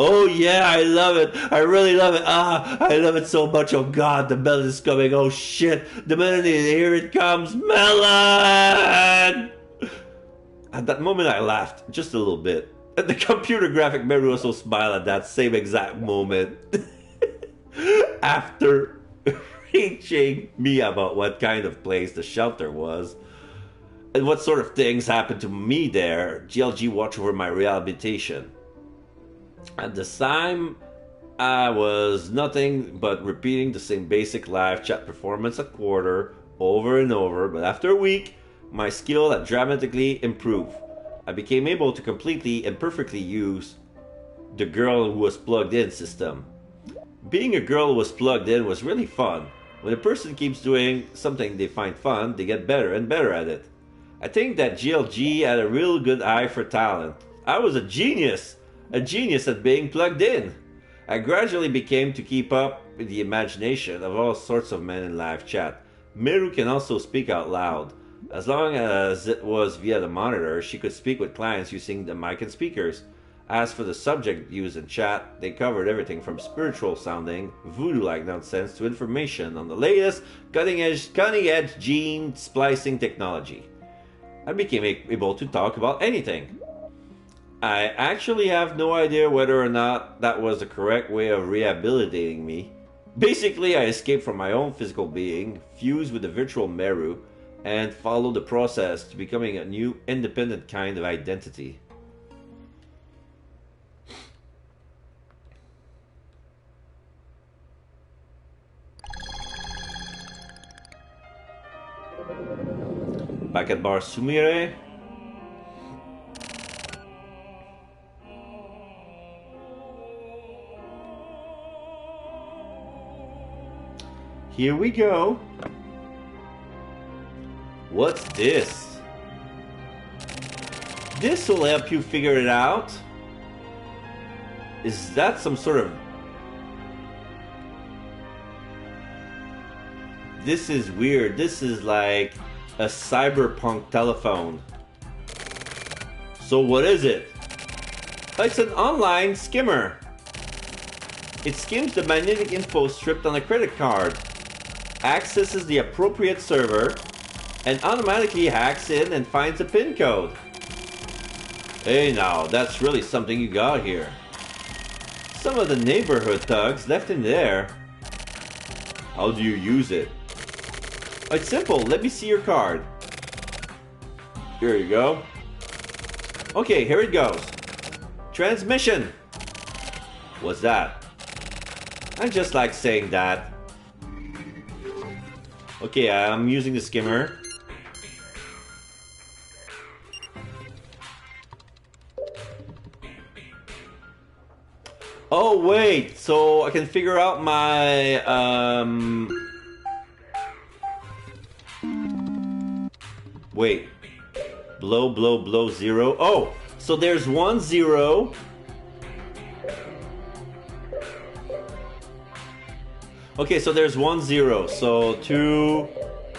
Oh yeah, I love it. I really love it. I love it so much. Oh god, the melon is coming. Oh shit, the melon is here. It comes, melon! At that moment, I laughed just a little bit. And the computer graphic Meru also smiled at that same exact moment. After reaching me about what kind of place the shelter was, And what sort of things happened to me there? GLG watched over my rehabilitation. At the time, I was nothing but repeating the same basic live chat performance a quarter over and over, but after a week, my skill had dramatically improved. I became able to completely and perfectly use the girl who was plugged in system. Being a girl who was plugged in was really fun. When a person keeps doing something they find fun, they get better and better at it. I think that GLG had a real good eye for talent. I was a genius at being plugged in. I gradually became to keep up with the imagination of all sorts of men in live chat. Miru can also speak out loud. As long as it was via the monitor, she could speak with clients using the mic and speakers. As for the subject used in chat, they covered everything from spiritual sounding, voodoo-like nonsense to information on the latest cutting-edge gene splicing technology. I became able to talk about anything. I actually have no idea whether or not that was the correct way of rehabilitating me. Basically, I escaped from my own physical being, fused with the virtual Meru, and followed the process to becoming a new independent kind of identity. Back at Bar Sumire. Here we go. What's this? This will help you figure it out. Is that some sort of... This is weird. This is like a cyberpunk telephone. So what is it? It's an online skimmer. It skims the magnetic info stripped on a credit card, accesses the appropriate server, and automatically hacks in and finds a PIN code. Hey now, that's really something you got here. Some of the neighborhood thugs left in there. How do you use it? It's simple, let me see your card. Here you go. Okay, here it goes. Transmission. What's that? I just like saying that. Okay, I'm using the skimmer. Oh wait, so I can figure out my wait. Blow 0. Oh, so there's 1 0. Okay, so there's 1 0. So 2,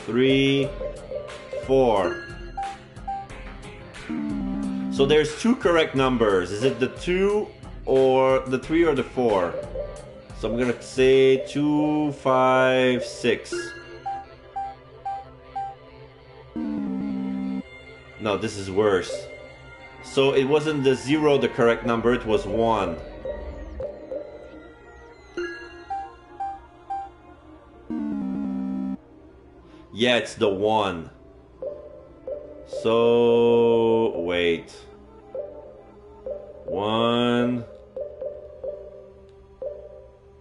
3, 4. So there's 2 correct numbers. Is it the 2 or the 3 or the 4? So I'm gonna say 2, 5, 6. No, this is worse. So it wasn't the 0 the correct number, it was 1. Yeah, it's the 1. So wait. 1,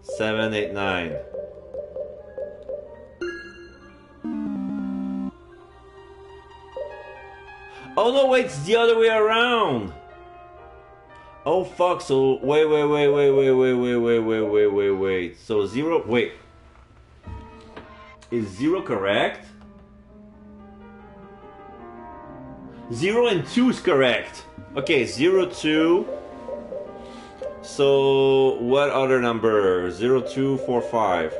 7, 8, 9. Oh no, wait, it's the other way around. Oh fuck, so wait. So 0, wait. Is 0 correct? 0 and 2 is correct. Okay, 0, 2. So what other number? 0, 2, 4, 5.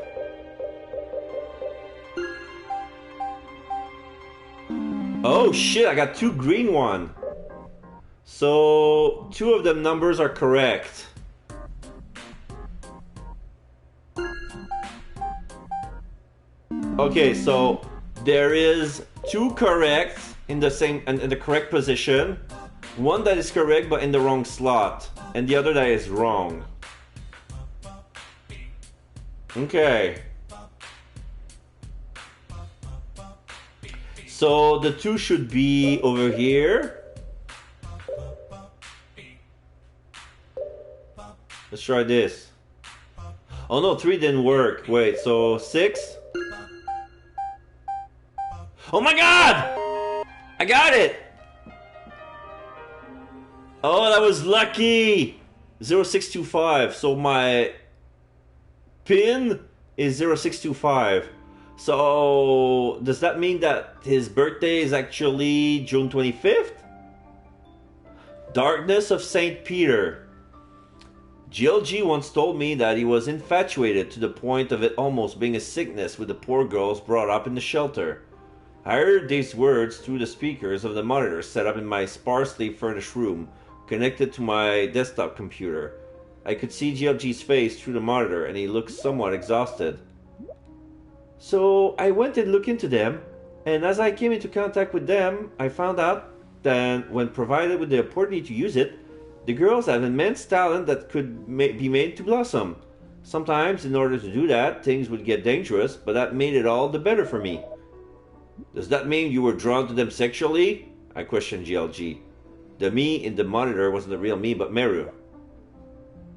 Oh shit, I got 2 green ones. So 2 of the numbers are correct. Okay, so there is 2 correct in the same in the correct position. 1 that is correct but in the wrong slot, and the other that is wrong. Okay. So the 2 should be over here. Let's try this. Oh no, 3 didn't work. Wait, so 6? Oh my god! I got it! Oh, that was lucky! 0625. So my pin is 0625. So does that mean that his birthday is actually June 25th? Darkness of St. Peter. GLG once told me that he was infatuated to the point of it almost being a sickness with the poor girls brought up in the shelter. I heard these words through the speakers of the monitor set up in my sparsely furnished room, connected to my desktop computer. I could see GLG's face through the monitor and he looked somewhat exhausted. So I went and looked into them, and as I came into contact with them, I found out that when provided with the opportunity to use it, the girls have immense talent that could be made to blossom. Sometimes, in order to do that, things would get dangerous, but that made it all the better for me. Does that mean you were drawn to them sexually? I questioned GLG. The me in the monitor wasn't the real me, but Meru.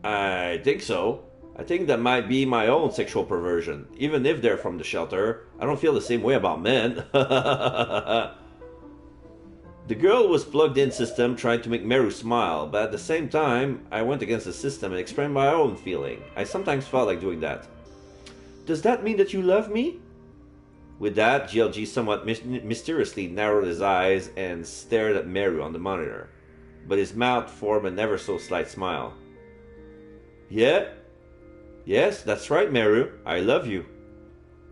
I think so. I think that might be my own sexual perversion. Even if they're from the shelter, I don't feel the same way about men. The girl was plugged in system trying to make Meru smile, but at the same time, I went against the system and expressed my own feeling. I sometimes felt like doing that. Does that mean that you love me? With that, GLG somewhat mysteriously narrowed his eyes and stared at Meru on the monitor, but his mouth formed an ever so slight smile. Yeah? Yes, that's right, Meru. I love you.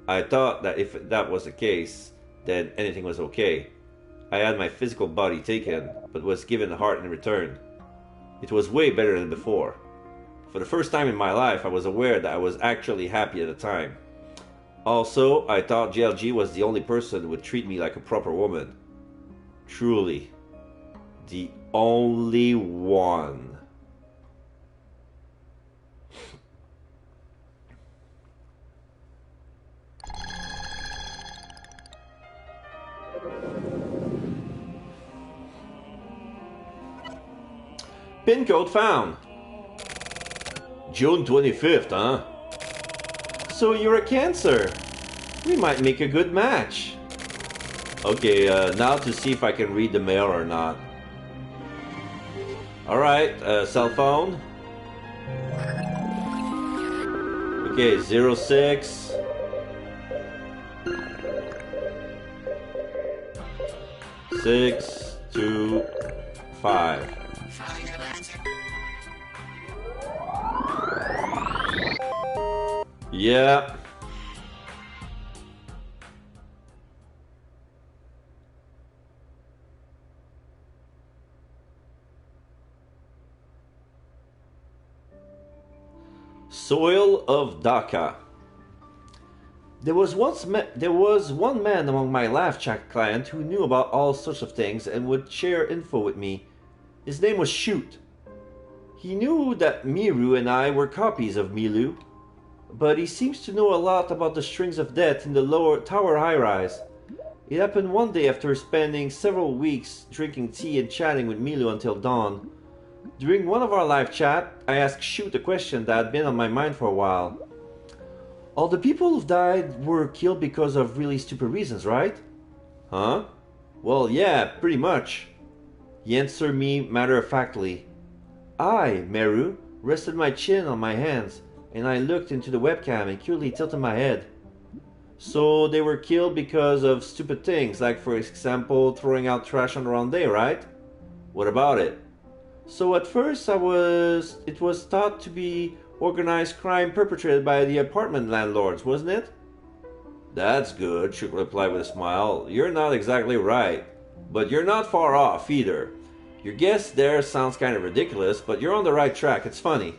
I thought that if that was the case, then anything was okay. I had my physical body taken, but was given a heart in return. It was way better than before. For the first time in my life, I was aware that I was actually happy at the time. Also, I thought GLG was the only person who would treat me like a proper woman. Truly, the only one. Pin code found. June 25th, huh? So you're a Cancer. We might make a good match. Okay, now to see if I can read the mail or not. Alright, cell phone. Okay, 06. Six, 2, 5. Yeah. Soil of Dhaka. There was one man among my laugh chat client who knew about all sorts of things and would share info with me. His name was Shoot. He knew that Miru and I were copies of Milu, but he seems to know a lot about the strings of death in the lower tower high-rise. It happened one day after spending several weeks drinking tea and chatting with Milu until dawn. During one of our live chat, I asked Shoot a question that had been on my mind for a while. All the people who died were killed because of really stupid reasons, right? Huh? Well, yeah, pretty much. He answered me matter-of-factly. I, Meru, rested my chin on my hands, and I looked into the webcam and cutely tilted my head. So they were killed because of stupid things, like for example, throwing out trash on the wrong day, right? What about it? So at first it was thought to be organized crime perpetrated by the apartment landlords, wasn't it? That's good, Shook replied with a smile. You're not exactly right, but you're not far off either. Your guess there sounds kind of ridiculous, but you're on the right track, it's funny.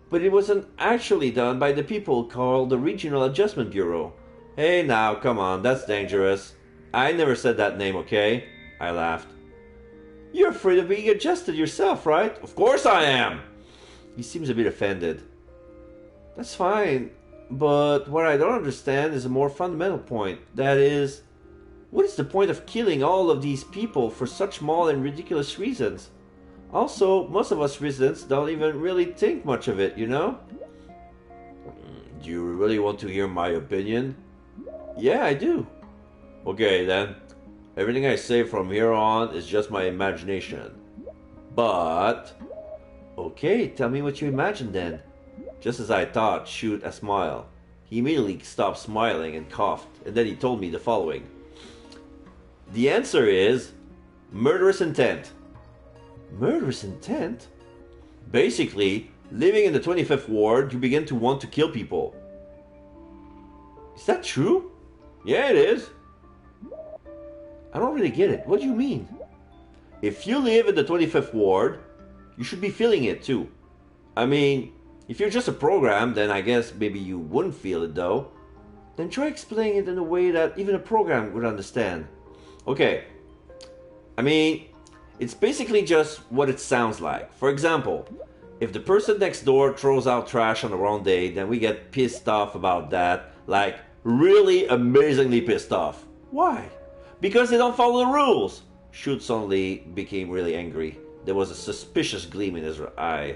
But it wasn't actually done by the people called the Regional Adjustment Bureau. Hey now, come on, that's dangerous. I never said that name, okay? I laughed. You're afraid of being adjusted yourself, right? Of course I am! He seems a bit offended. That's fine, but what I don't understand is a more fundamental point. That is, What is the point of killing all of these people for such small and ridiculous reasons? Also, most of us residents don't even really think much of it, you know? Do you really want to hear my opinion? Yeah, I do. Okay then. Everything I say from here on is just my imagination. But... Okay, tell me what you imagined then. Just as I thought, shoot a smile. He immediately stopped smiling and coughed, and then he told me the following. The answer is... murderous intent. Murderous intent? Basically, living in the 25th ward, you begin to want to kill people. Is that true? Yeah, it is. I don't really get it. What do you mean? If you live in the 25th ward, you should be feeling it too. I mean, if you're just a program, then I guess maybe you wouldn't feel it though. Then try explaining it in a way that even a program would understand. Okay. I mean, it's basically just what it sounds like. For example, if the person next door throws out trash on the wrong day, then we get pissed off about that. Like, really amazingly pissed off. Why? Because they don't follow the rules. Shoot suddenly became really angry. There was a suspicious gleam in his eye.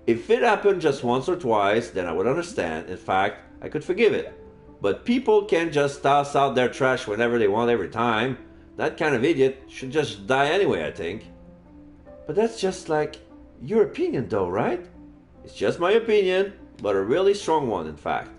If it happened just once or twice, then I would understand. In fact, I could forgive it. But people can't just toss out their trash whenever they want every time. That kind of idiot should just die anyway, I think. But that's just like your opinion though, right? It's just my opinion, but a really strong one, in fact.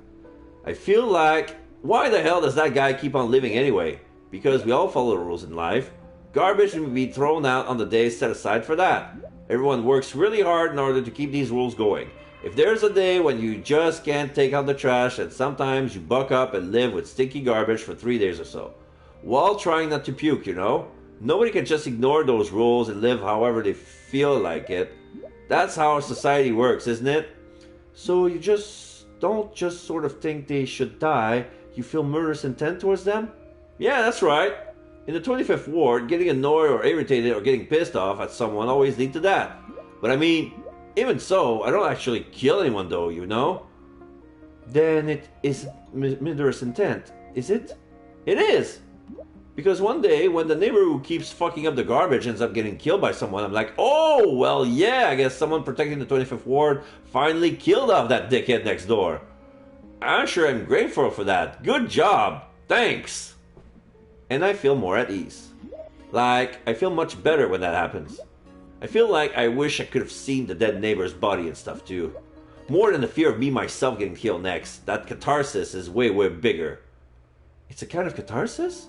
I feel like, why the hell does that guy keep on living anyway? Because we all follow the rules in life. Garbage will be thrown out on the days set aside for that. Everyone works really hard in order to keep these rules going. If there's a day when you just can't take out the trash, then sometimes you buck up and live with stinky garbage for 3 days or so. While trying not to puke, you know? Nobody can just ignore those rules and live however they feel like it. That's how our society works, isn't it? So you just don't just sort of think they should die, you feel murderous intent towards them? Yeah, that's right. In the 25th ward, getting annoyed or irritated or getting pissed off at someone always lead to that. But I mean, even so, I don't actually kill anyone though, you know? Then it is murderous intent, is it? It is! Because one day, when the neighbor who keeps fucking up the garbage ends up getting killed by someone, I'm like, oh, well, yeah, I guess someone protecting the 25th ward finally killed off that dickhead next door. I'm sure I'm grateful for that. Good job. Thanks. And I feel more at ease. Like, I feel much better when that happens. I feel like I wish I could have seen the dead neighbor's body and stuff too. More than the fear of me myself getting killed next. That catharsis is way, way bigger. It's a kind of catharsis?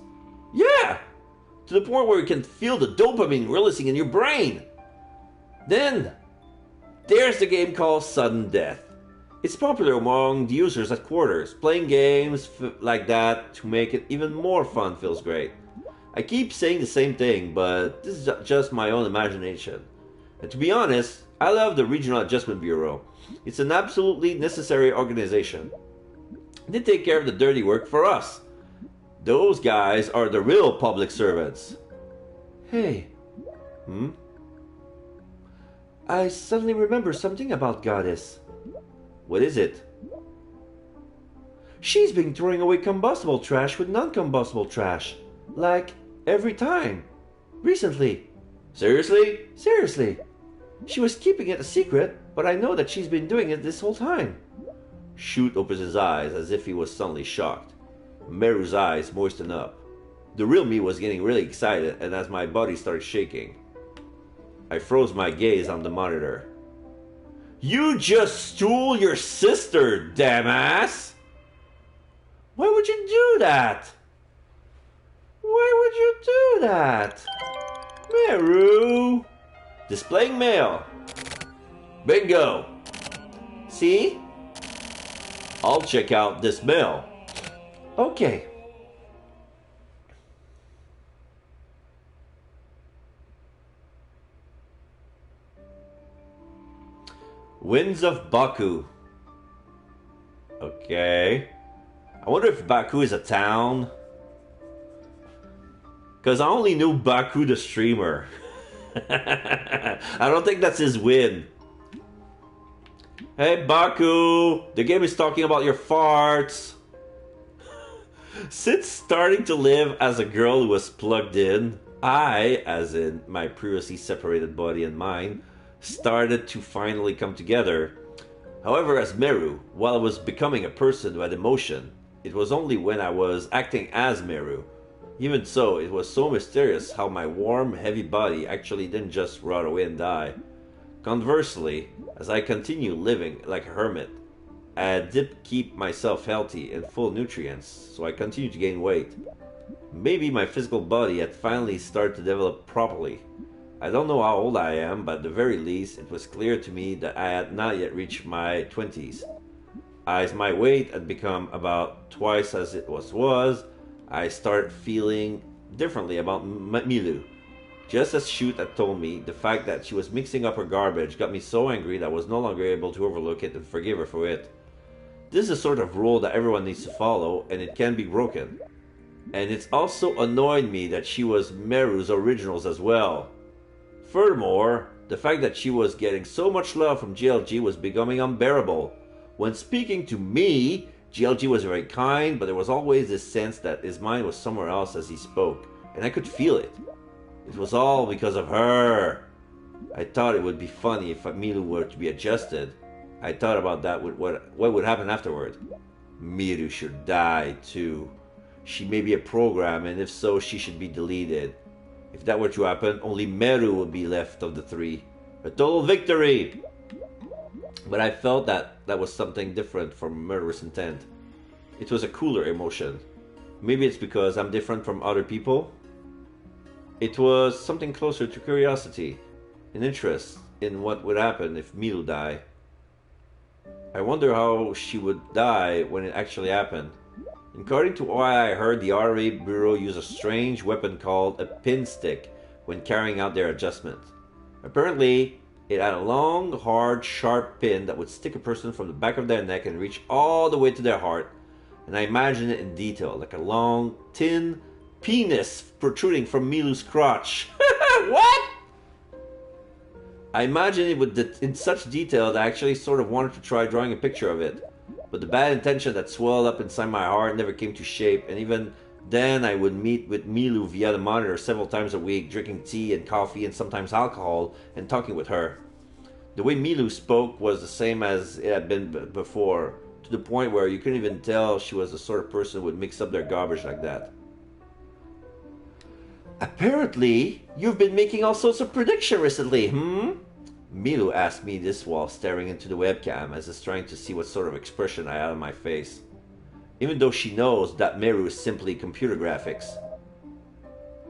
Yeah! To the point where you can feel the dopamine releasing in your brain. Then, there's the game called Sudden Death. It's popular among the users at quarters. Playing games like that to make it even more fun feels great. I keep saying the same thing, but this is just my own imagination. And to be honest, I love the Regional Adjustment Bureau. It's an absolutely necessary organization. They take care of the dirty work for us. Those guys are the real public servants. Hey. I suddenly remember something about Goddess. What is it? She's been throwing away combustible trash with non-combustible trash. Like, every time. Recently. Seriously? Seriously. She was keeping it a secret, but I know that she's been doing it this whole time. Shoot opens his eyes as if he was suddenly shocked. Meru's eyes moistened up. The real me was getting really excited, and as my body started shaking, I froze my gaze on the monitor. You just stole your sister, damnass! Why would you do that? Why would you do that? Meru! Displaying mail. Bingo! See? I'll check out this mail. Okay. Winds of Baku. Okay. I wonder if Baku is a town. Because I only knew Baku the streamer. I don't think that's his win. Hey Baku, the game is talking about your farts. Since starting to live as a girl who was plugged in, I, as in my previously separated body and mind, started to finally come together. However, as Meru, while I was becoming a person who had emotion, it was only when I was acting as Meru. Even so, it was so mysterious how my warm, heavy body actually didn't just rot away and die. Conversely, as I continued living like a hermit, I did keep myself healthy and full of nutrients, so I continued to gain weight. Maybe my physical body had finally started to develop properly. I don't know how old I am, but at the very least, it was clear to me that I had not yet reached my 20s. As my weight had become about twice as it was, I started feeling differently about Milu. Just as Shoot had told me, the fact that she was mixing up her garbage got me so angry that I was no longer able to overlook it and forgive her for it. This is a sort of rule that everyone needs to follow, and it can be broken. And it's also annoyed me that she was Meru's originals as well. Furthermore, the fact that she was getting so much love from GLG was becoming unbearable. When speaking to me, GLG was very kind, but there was always this sense that his mind was somewhere else as he spoke, and I could feel it. It was all because of her. I thought it would be funny if Milu were to be adjusted. I thought about that with what would happen afterward. Miru should die too. She may be a program, and if so, she should be deleted. If that were to happen, only Meru would be left of the three. A total victory! But I felt that was something different from murderous intent. It was a cooler emotion. Maybe it's because I'm different from other people? It was something closer to curiosity, an interest in what would happen if Milu died. I wonder how she would die when it actually happened. According to what I heard, the RA Bureau used a strange weapon called a pin stick when carrying out their adjustment. Apparently, it had a long, hard, sharp pin that would stick a person from the back of their neck and reach all the way to their heart. And I imagine it in detail, like a long, thin penis protruding from Milu's crotch. What? I imagine it in such detail that I actually sort of wanted to try drawing a picture of it. But the bad intention that swelled up inside my heart never came to shape, and even then I would meet with Milu via the monitor several times a week, drinking tea and coffee and sometimes alcohol, and talking with her. The way Milu spoke was the same as it had been before, to the point where you couldn't even tell she was the sort of person who would mix up their garbage like that. Apparently, you've been making all sorts of predictions recently, Milu asked me this while staring into the webcam as if trying to see what sort of expression I had on my face. Even though she knows that Meru is simply computer graphics.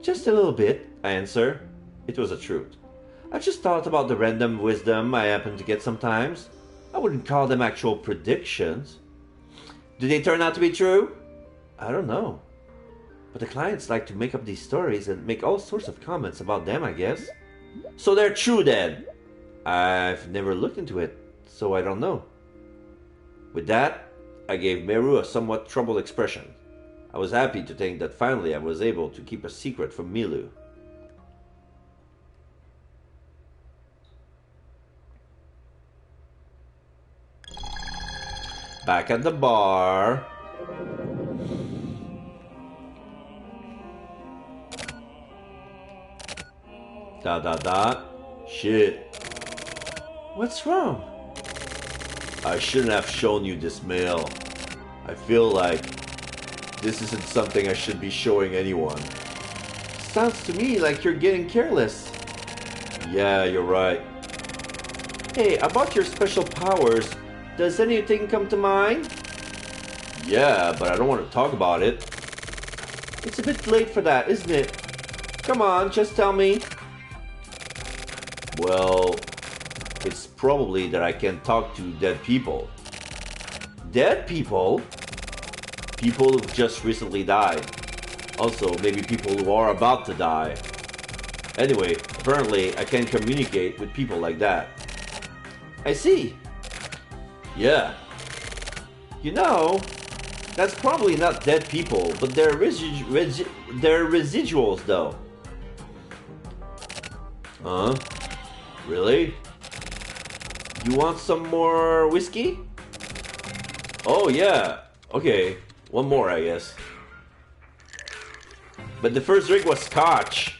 Just a little bit, I answer. It was the truth. I just thought about the random wisdom I happen to get sometimes. I wouldn't call them actual predictions. Do they turn out to be true? I don't know. But the clients like to make up these stories and make all sorts of comments about them, I guess. So they're true then? I've never looked into it, so I don't know. With that, I gave Meru a somewhat troubled expression. I was happy to think that finally I was able to keep a secret from Milu. Back at the bar. Shit. What's wrong? I shouldn't have shown you this mail. I feel like this isn't something I should be showing anyone. Sounds to me like you're getting careless. Yeah, you're right. Hey, about your special powers, does anything come to mind? Yeah, but I don't want to talk about it. It's a bit late for that, isn't it? Come on, just tell me. Well, it's probably that I can talk to dead people. Dead people? People who've just recently died. Also, maybe people who are about to die. Anyway, apparently I can communicate with people like that. I see. Yeah. You know, that's probably not dead people, but they're residuals though. Huh? Really? You want some more whiskey? Oh yeah. Okay, one more I guess. But the first drink was scotch.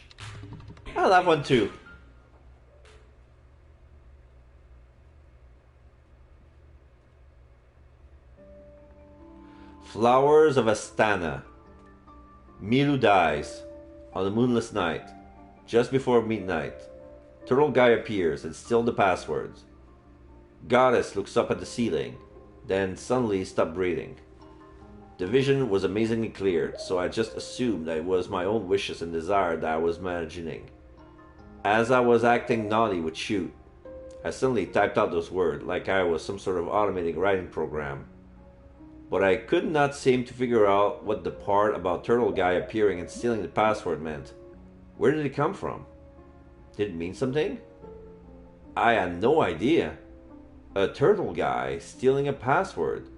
I'll have one too. Flowers of Astana. Milu dies on a moonless night, just before midnight. Turtle guy appears and steals the passwords. Goddess looks up at the ceiling, then suddenly stopped breathing. The vision was amazingly clear, so I just assumed that it was my own wishes and desire that I was imagining. As I was acting naughty with shoot, I suddenly typed out those words like I was some sort of automatic writing program. But I could not seem to figure out what the part about Turtle Guy appearing and stealing the password meant. Where did it come from? Did it mean something? I had no idea. A turtle guy stealing a password.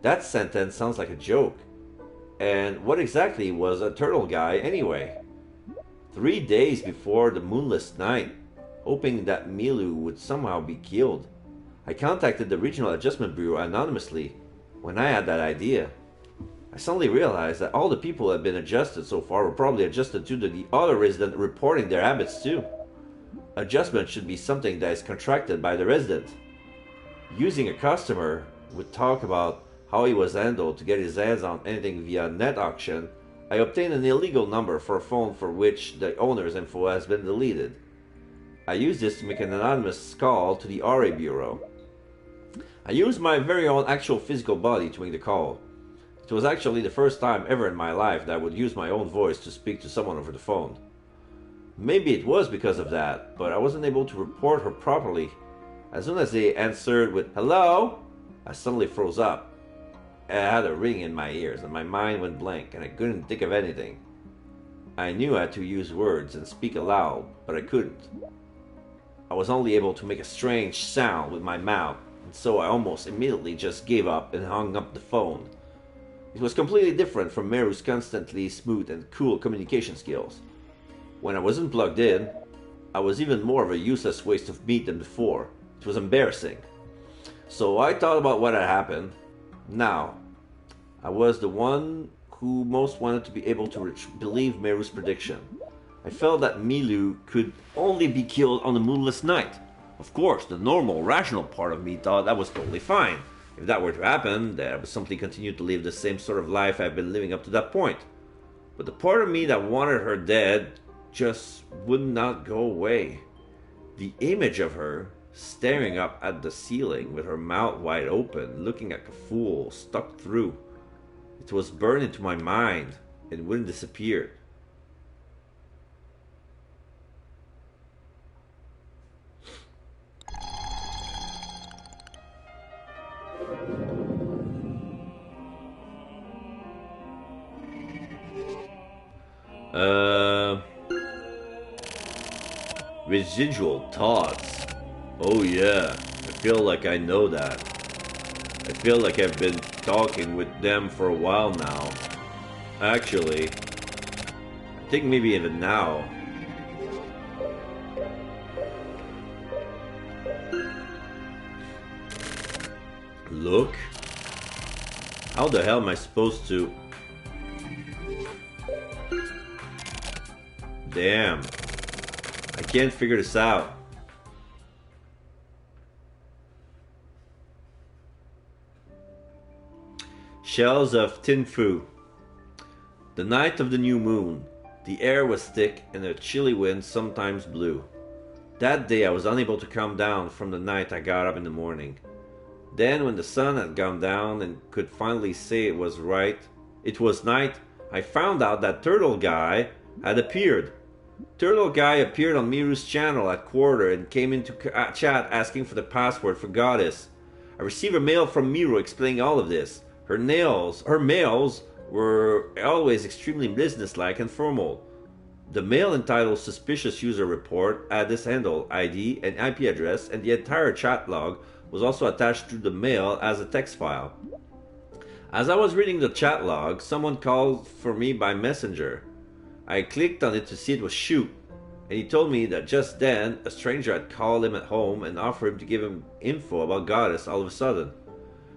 That sentence sounds like a joke. And what exactly was a turtle guy anyway? 3 days before the moonless night, hoping that Milu would somehow be killed, I contacted the Regional Adjustment Bureau anonymously. When I had that idea, I suddenly realized that all the people who had been adjusted so far were probably adjusted to the other resident reporting their habits too. Adjustment should be something that is contracted by the resident. Using a customer would talk about how he was handled to get his hands on anything via net auction, I obtained an illegal number for a phone for which the owner's info has been deleted. I used this to make an anonymous call to the RA Bureau. I used my very own actual physical body to make the call. It was actually the first time ever in my life that I would use my own voice to speak to someone over the phone. Maybe it was because of that, but I wasn't able to report her properly. As soon as they answered with "hello," I suddenly froze up. I had a ring in my ears and my mind went blank and I couldn't think of anything. I knew I had to use words and speak aloud, but I couldn't. I was only able to make a strange sound with my mouth, and so I almost immediately just gave up and hung up the phone. It was completely different from Meru's constantly smooth and cool communication skills. When I wasn't plugged in, I was even more of a useless waste of meat than before. It was embarrassing. So I thought about what had happened. Now, I was the one who most wanted to be able to believe Meru's prediction. I felt that Milu could only be killed on a moonless night. Of course, the normal, rational part of me thought that was totally fine. If that were to happen, then I would simply continue to live the same sort of life I've been living up to that point. But the part of me that wanted her dead just would not go away. The image of her staring up at the ceiling with her mouth wide open, looking like a fool, stuck through. It was burned into my mind and wouldn't disappear. Residual thoughts. Oh yeah, I feel like I know that. I feel like I've been talking with them for a while now. Actually, I think maybe even now. Look? How the hell am I supposed to... Damn. I can't figure this out. Shells of tin fu. The night of the new moon. The air was thick and a chilly wind sometimes blew. That day I was unable to calm down from the night I got up in the morning. Then when the sun had gone down and could finally say it was night, I found out that Turtle Guy had appeared. Turtle Guy appeared on Miru's channel at quarter and came into chat asking for the password for Goddess. I received a mail from Miru explaining all of this. Her mails were always extremely businesslike and formal. The mail entitled Suspicious User Report had this handle, ID, and IP address, and the entire chat log was also attached to the mail as a text file. As I was reading the chat log, someone called for me by messenger. I clicked on it to see it was Shoot, and he told me that just then a stranger had called him at home and offered him to give him info about Goddess all of a sudden.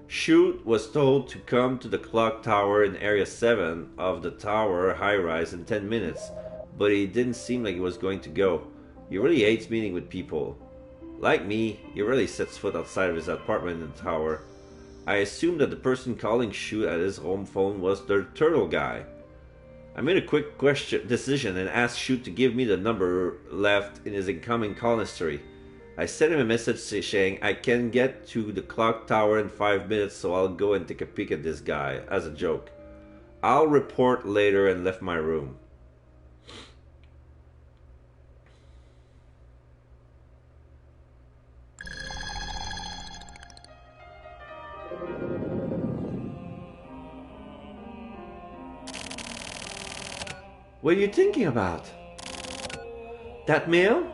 Shoot was told to come to the clock tower in Area 7 of the tower high-rise in 10 minutes, but he didn't seem like he was going to go. He really hates meeting with people. Like me, he rarely sets foot outside of his apartment in the tower. I assumed that the person calling Shoot at his home phone was the turtle guy. I made a quick decision and asked Shoot to give me the number left in his incoming call history. I sent him a message saying I can get to the clock tower in 5 minutes, so I'll go and take a peek at this guy, as a joke. I'll report later, and left my room. What are you thinking about? That mail?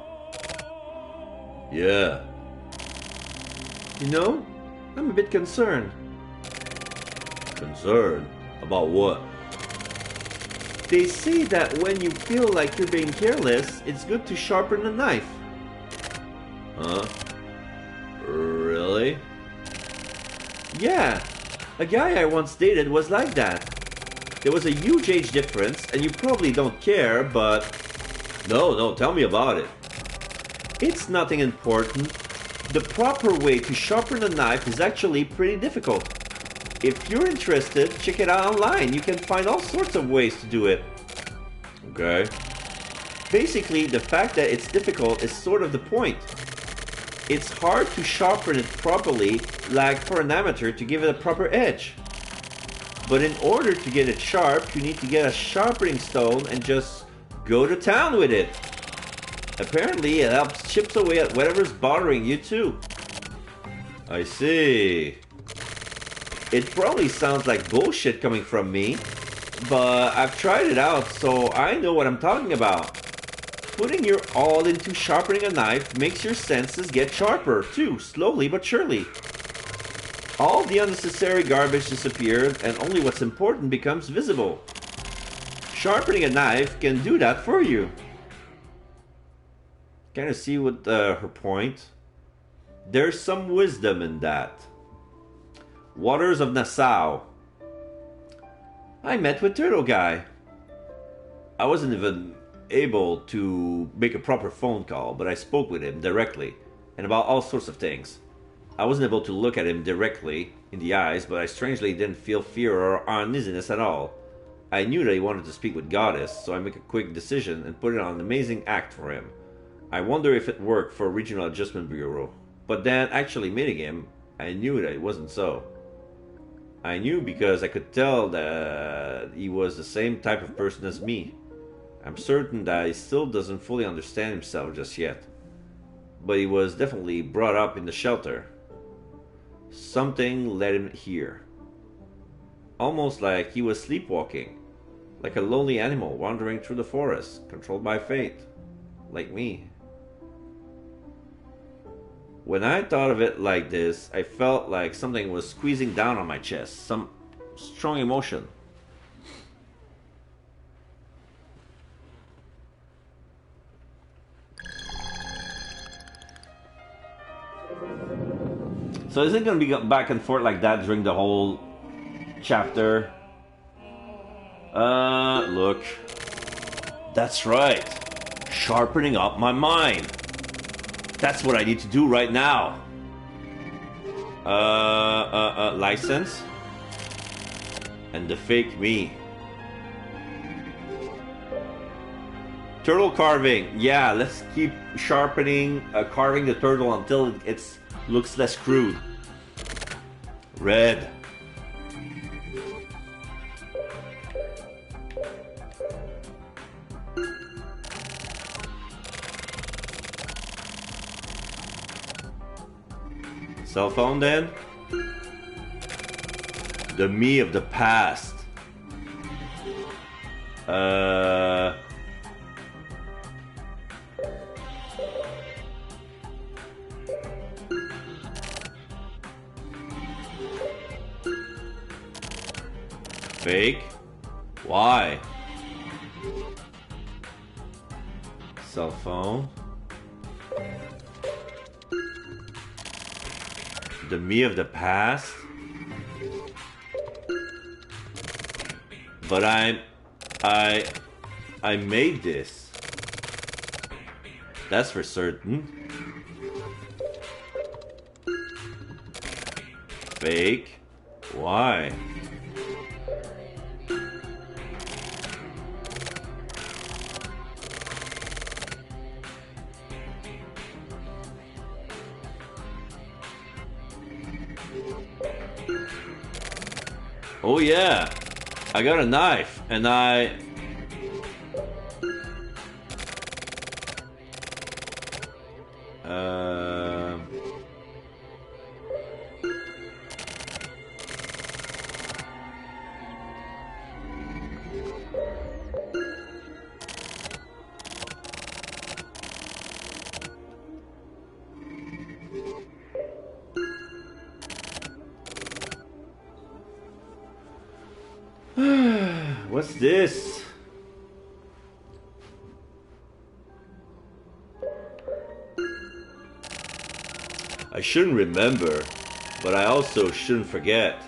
Yeah. You know, I'm a bit concerned. Concerned? About what? They say that when you feel like you're being careless, it's good to sharpen a knife. Huh? Really? Yeah. A guy I once dated was like that. There was a huge age difference, and you probably don't care, but... No, tell me about it. It's nothing important. The proper way to sharpen a knife is actually pretty difficult. If you're interested, check it out online. You can find all sorts of ways to do it. Okay. Basically, the fact that it's difficult is sort of the point. It's hard to sharpen it properly, like for an amateur to give it a proper edge. But in order to get it sharp, you need to get a sharpening stone and just go to town with it. Apparently, it helps chips away at whatever's bothering you too. I see. It probably sounds like bullshit coming from me, but I've tried it out, so I know what I'm talking about. Putting your all into sharpening a knife makes your senses get sharper too, slowly but surely. All the unnecessary garbage disappears, and only what's important becomes visible. Sharpening a knife can do that for you. Kind of see what her point. There's some wisdom in that. Waters of Nassau. I met with Turtle Guy. I wasn't even able to make a proper phone call, but I spoke with him directly, and about all sorts of things. I wasn't able to look at him directly in the eyes, but I strangely didn't feel fear or uneasiness at all. I knew that he wanted to speak with Goddess, so I made a quick decision and put it on an amazing act for him. I wonder if it worked for Regional Adjustment Bureau. But then, actually meeting him, I knew that it wasn't so. I knew because I could tell that he was the same type of person as me. I'm certain that he still doesn't fully understand himself just yet. But he was definitely brought up in the shelter. Something led him here. Almost like he was sleepwalking. Like a lonely animal wandering through the forest, controlled by fate. Like me. When I thought of it like this, I felt like something was squeezing down on my chest. Some strong emotion. So is it going to be back and forth like that during the whole chapter? Look. That's right. Sharpening up my mind. That's what I need to do right now. License? And the fake me. Turtle carving. Yeah, let's keep sharpening, carving the turtle until it looks less crude. Red. Cell phone then? The me of the past. Fake? Why? Cell phone. The me of the past? But I made this. That's for certain. Fake? Why? Oh yeah, I got a knife and uh, what's this? I shouldn't remember, but I also shouldn't forget.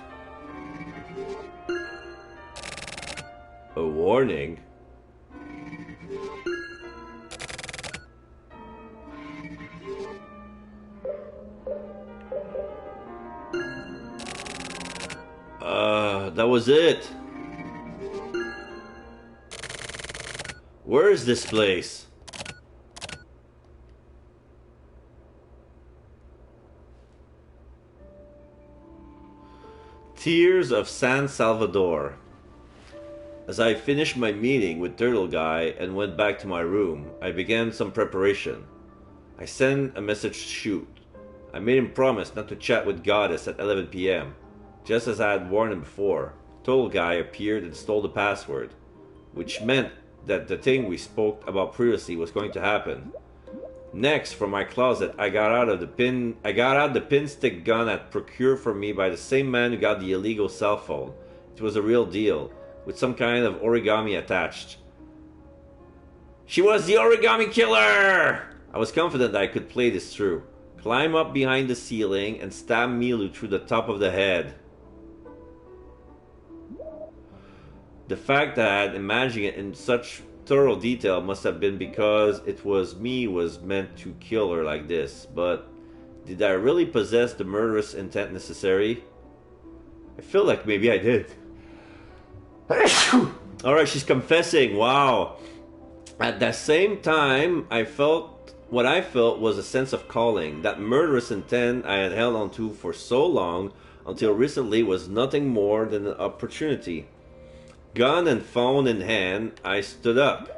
A warning? That was it. Where is this place? Tears of San Salvador. As I finished my meeting with Turtle Guy and went back to my room, I began some preparation. I sent a message to Shoot. I made him promise not to chat with Goddess at 11 p.m. Just as I had warned him before, Turtle Guy appeared and stole the password, which meant that the thing we spoke about previously was going to happen. Next, from my closet, I got out the pin stick gun I procured for me by the same man who got the illegal cell phone. It was a real deal, with some kind of origami attached. She was the origami killer! I was confident that I could play this through, climb up behind the ceiling, and stab Milu through the top of the head. The fact that I had imagined it in such thorough detail must have been because it was me was meant to kill her like this, but did I really possess the murderous intent necessary? I feel like maybe I did. Alright, she's confessing, wow. At the same time, what I felt was a sense of calling. That murderous intent I had held on to for so long, until recently, was nothing more than an opportunity. Gun and phone in hand, I stood up.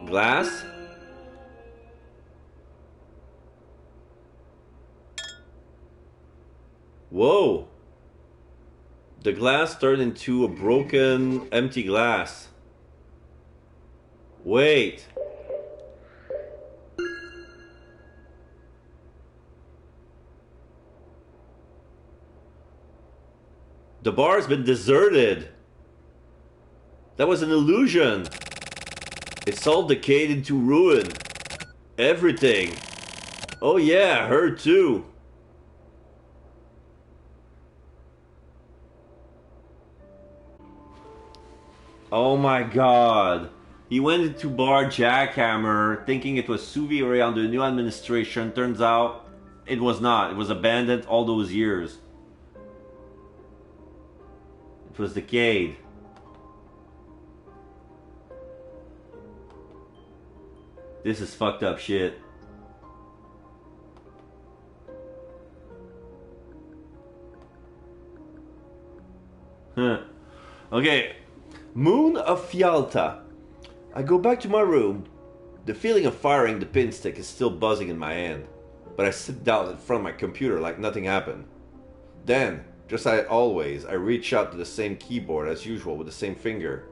Glass? Whoa! The glass turned into a broken, empty glass. Wait. The bar has been deserted. That was an illusion. It's all decayed into ruin. Everything. Oh yeah, her too. Oh my god. He went into Bar Jackhammer thinking it was Souvire under the new administration. Turns out it was not. It was abandoned all those years. It was decayed. This is fucked up shit. Huh. Okay. Moon of Fialta. I go back to my room. The feeling of firing the pin stick is still buzzing in my hand, but I sit down in front of my computer like nothing happened. Then, just like always, I reach out to the same keyboard as usual with the same finger.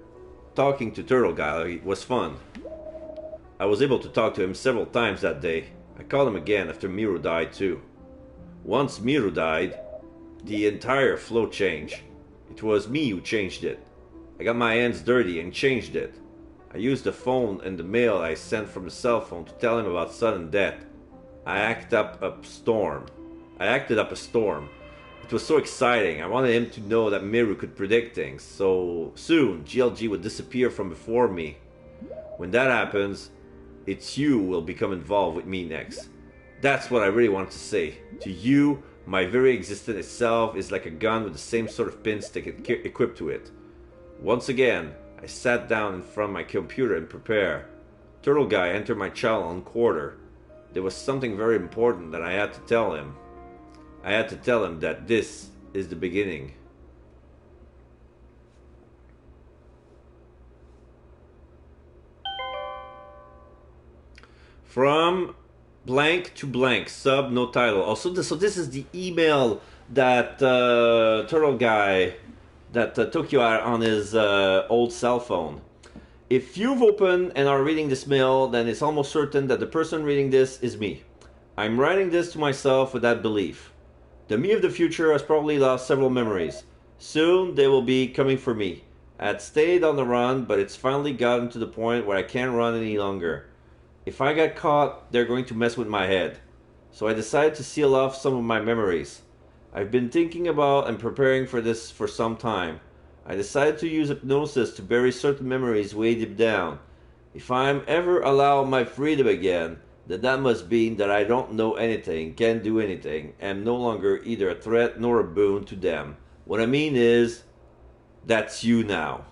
Talking to Turtle Guy was fun. I was able to talk to him several times that day. I called him again after Miru died too. Once Miru died, the entire flow changed. It was me who changed it. I got my hands dirty and changed it. I used the phone and the mail I sent from the cell phone to tell him about sudden death. I acted up a storm. It was so exciting. I wanted him to know that Miru could predict things. So soon, GLG would disappear from before me. When that happens, it's you who will become involved with me next. That's what I really wanted to say. To you, my very existence itself is like a gun with the same sort of pin stick equipped to it. Once again, I sat down in front of my computer and prepared. Turtle Guy entered my channel quarter. There was something very important that I had to tell him. I had to tell him that this is the beginning. From blank to blank, sub, no title. Also, so this is the email that Turtle Guy that took you out on his old cell phone. If you've opened and are reading this mail, then it's almost certain that the person reading this is me. I'm writing this to myself with that belief. The me of the future has probably lost several memories. Soon they will be coming for me. I had stayed on the run, but it's finally gotten to the point where I can't run any longer. If I get caught, they're going to mess with my head. So I decided to seal off some of my memories. I've been thinking about and preparing for this for some time. I decided to use hypnosis to bury certain memories way deep down. If I'm ever allowed my freedom again, then that must mean that I don't know anything, can't do anything, am no longer either a threat nor a boon to them. What I mean is, that's you now.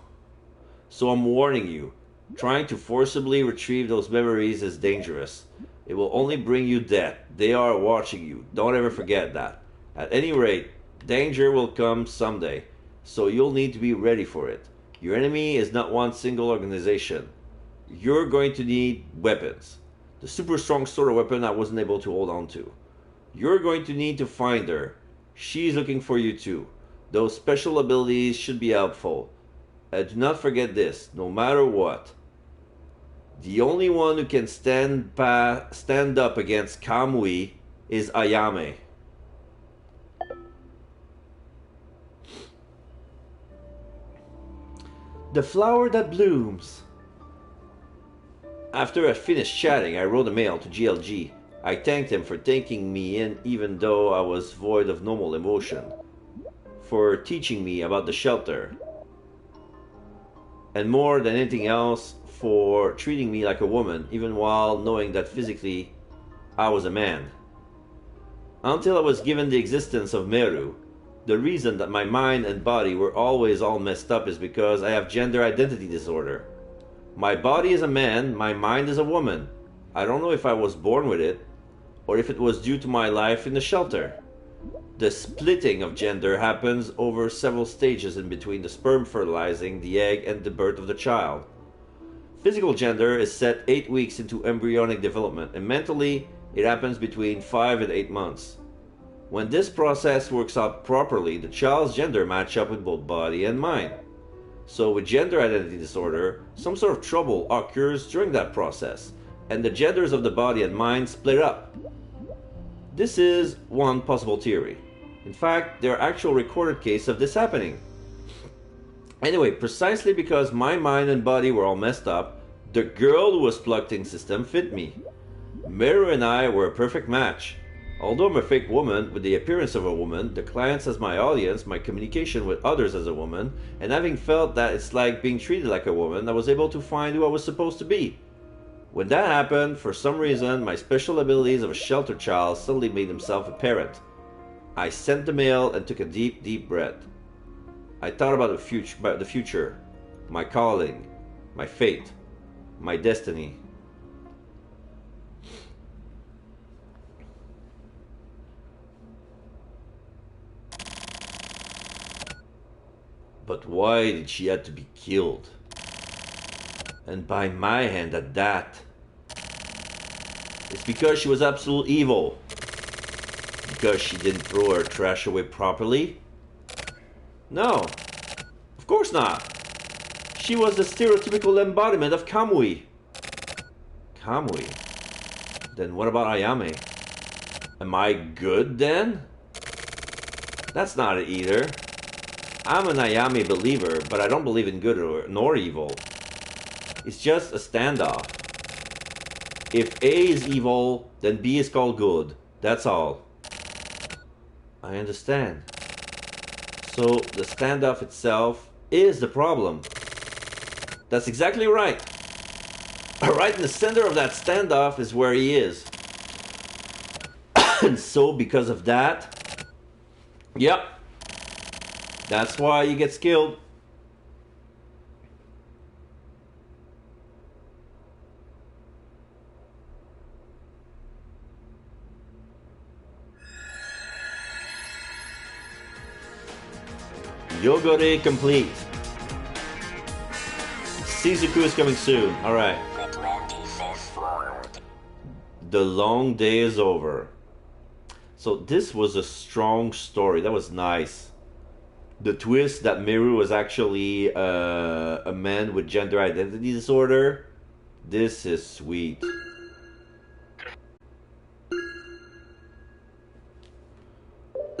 So I'm warning you. Trying to forcibly retrieve those memories is dangerous. It will only bring you death. They are watching you. Don't ever forget that. At any rate, danger will come someday, so you'll need to be ready for it. Your enemy is not one single organization. You're going to need weapons. The super strong sort of weapon I wasn't able to hold on to. You're going to need to find her. She's looking for you too. Those special abilities should be helpful. Do not forget this, no matter what. The only one who can stand up against Kamui is Ayame. The flower that blooms. After I finished chatting, I wrote a mail to GLG. I thanked him for taking me in even though I was void of normal emotion, for teaching me about the shelter, and more than anything else, for treating me like a woman, even while knowing that physically I was a man. Until I was given the existence of Meru, the reason that my mind and body were always all messed up is because I have gender identity disorder. My body is a man, my mind is a woman. I don't know if I was born with it, or if it was due to my life in the shelter. The splitting of gender happens over several stages in between the sperm fertilizing the egg and the birth of the child. Physical gender is set 8 weeks into embryonic development, and mentally, it happens between 5 and 8 months. When this process works out properly, the child's gender match up with both body and mind. So with gender identity disorder, some sort of trouble occurs during that process, and the genders of the body and mind split up. This is one possible theory. In fact, there are actual recorded cases of this happening. Anyway, precisely because my mind and body were all messed up, the girl who was plugged in system fit me. Meru and I were a perfect match. Although I'm a fake woman with the appearance of a woman, the clients as my audience, my communication with others as a woman, and having felt that it's like being treated like a woman, I was able to find who I was supposed to be. When that happened, for some reason, my special abilities of a shelter child suddenly made themselves apparent. I sent the mail and took a deep, deep breath. I thought about the future, my calling, my fate, my destiny. But why did she have to be killed? And by my hand at that. It's because she was absolute evil. Because she didn't throw her trash away properly? No, of course not. She was the stereotypical embodiment of Kamui. Kamui? Then what about Ayame? Am I good then? That's not it either. I'm an Ayame believer, but I don't believe in good nor evil. It's just a standoff. If A is evil, then B is called good. That's all. I understand. So the standoff itself is the problem. That's exactly right. Right in the center of that standoff is where he is. And so because of that, yep, that's why he gets killed. Yogore complete. Shizuku is coming soon. Alright. The 25th floor. The long day is over. So this was a strong story. That was nice. The twist that Miru was actually a man with gender identity disorder. This is sweet.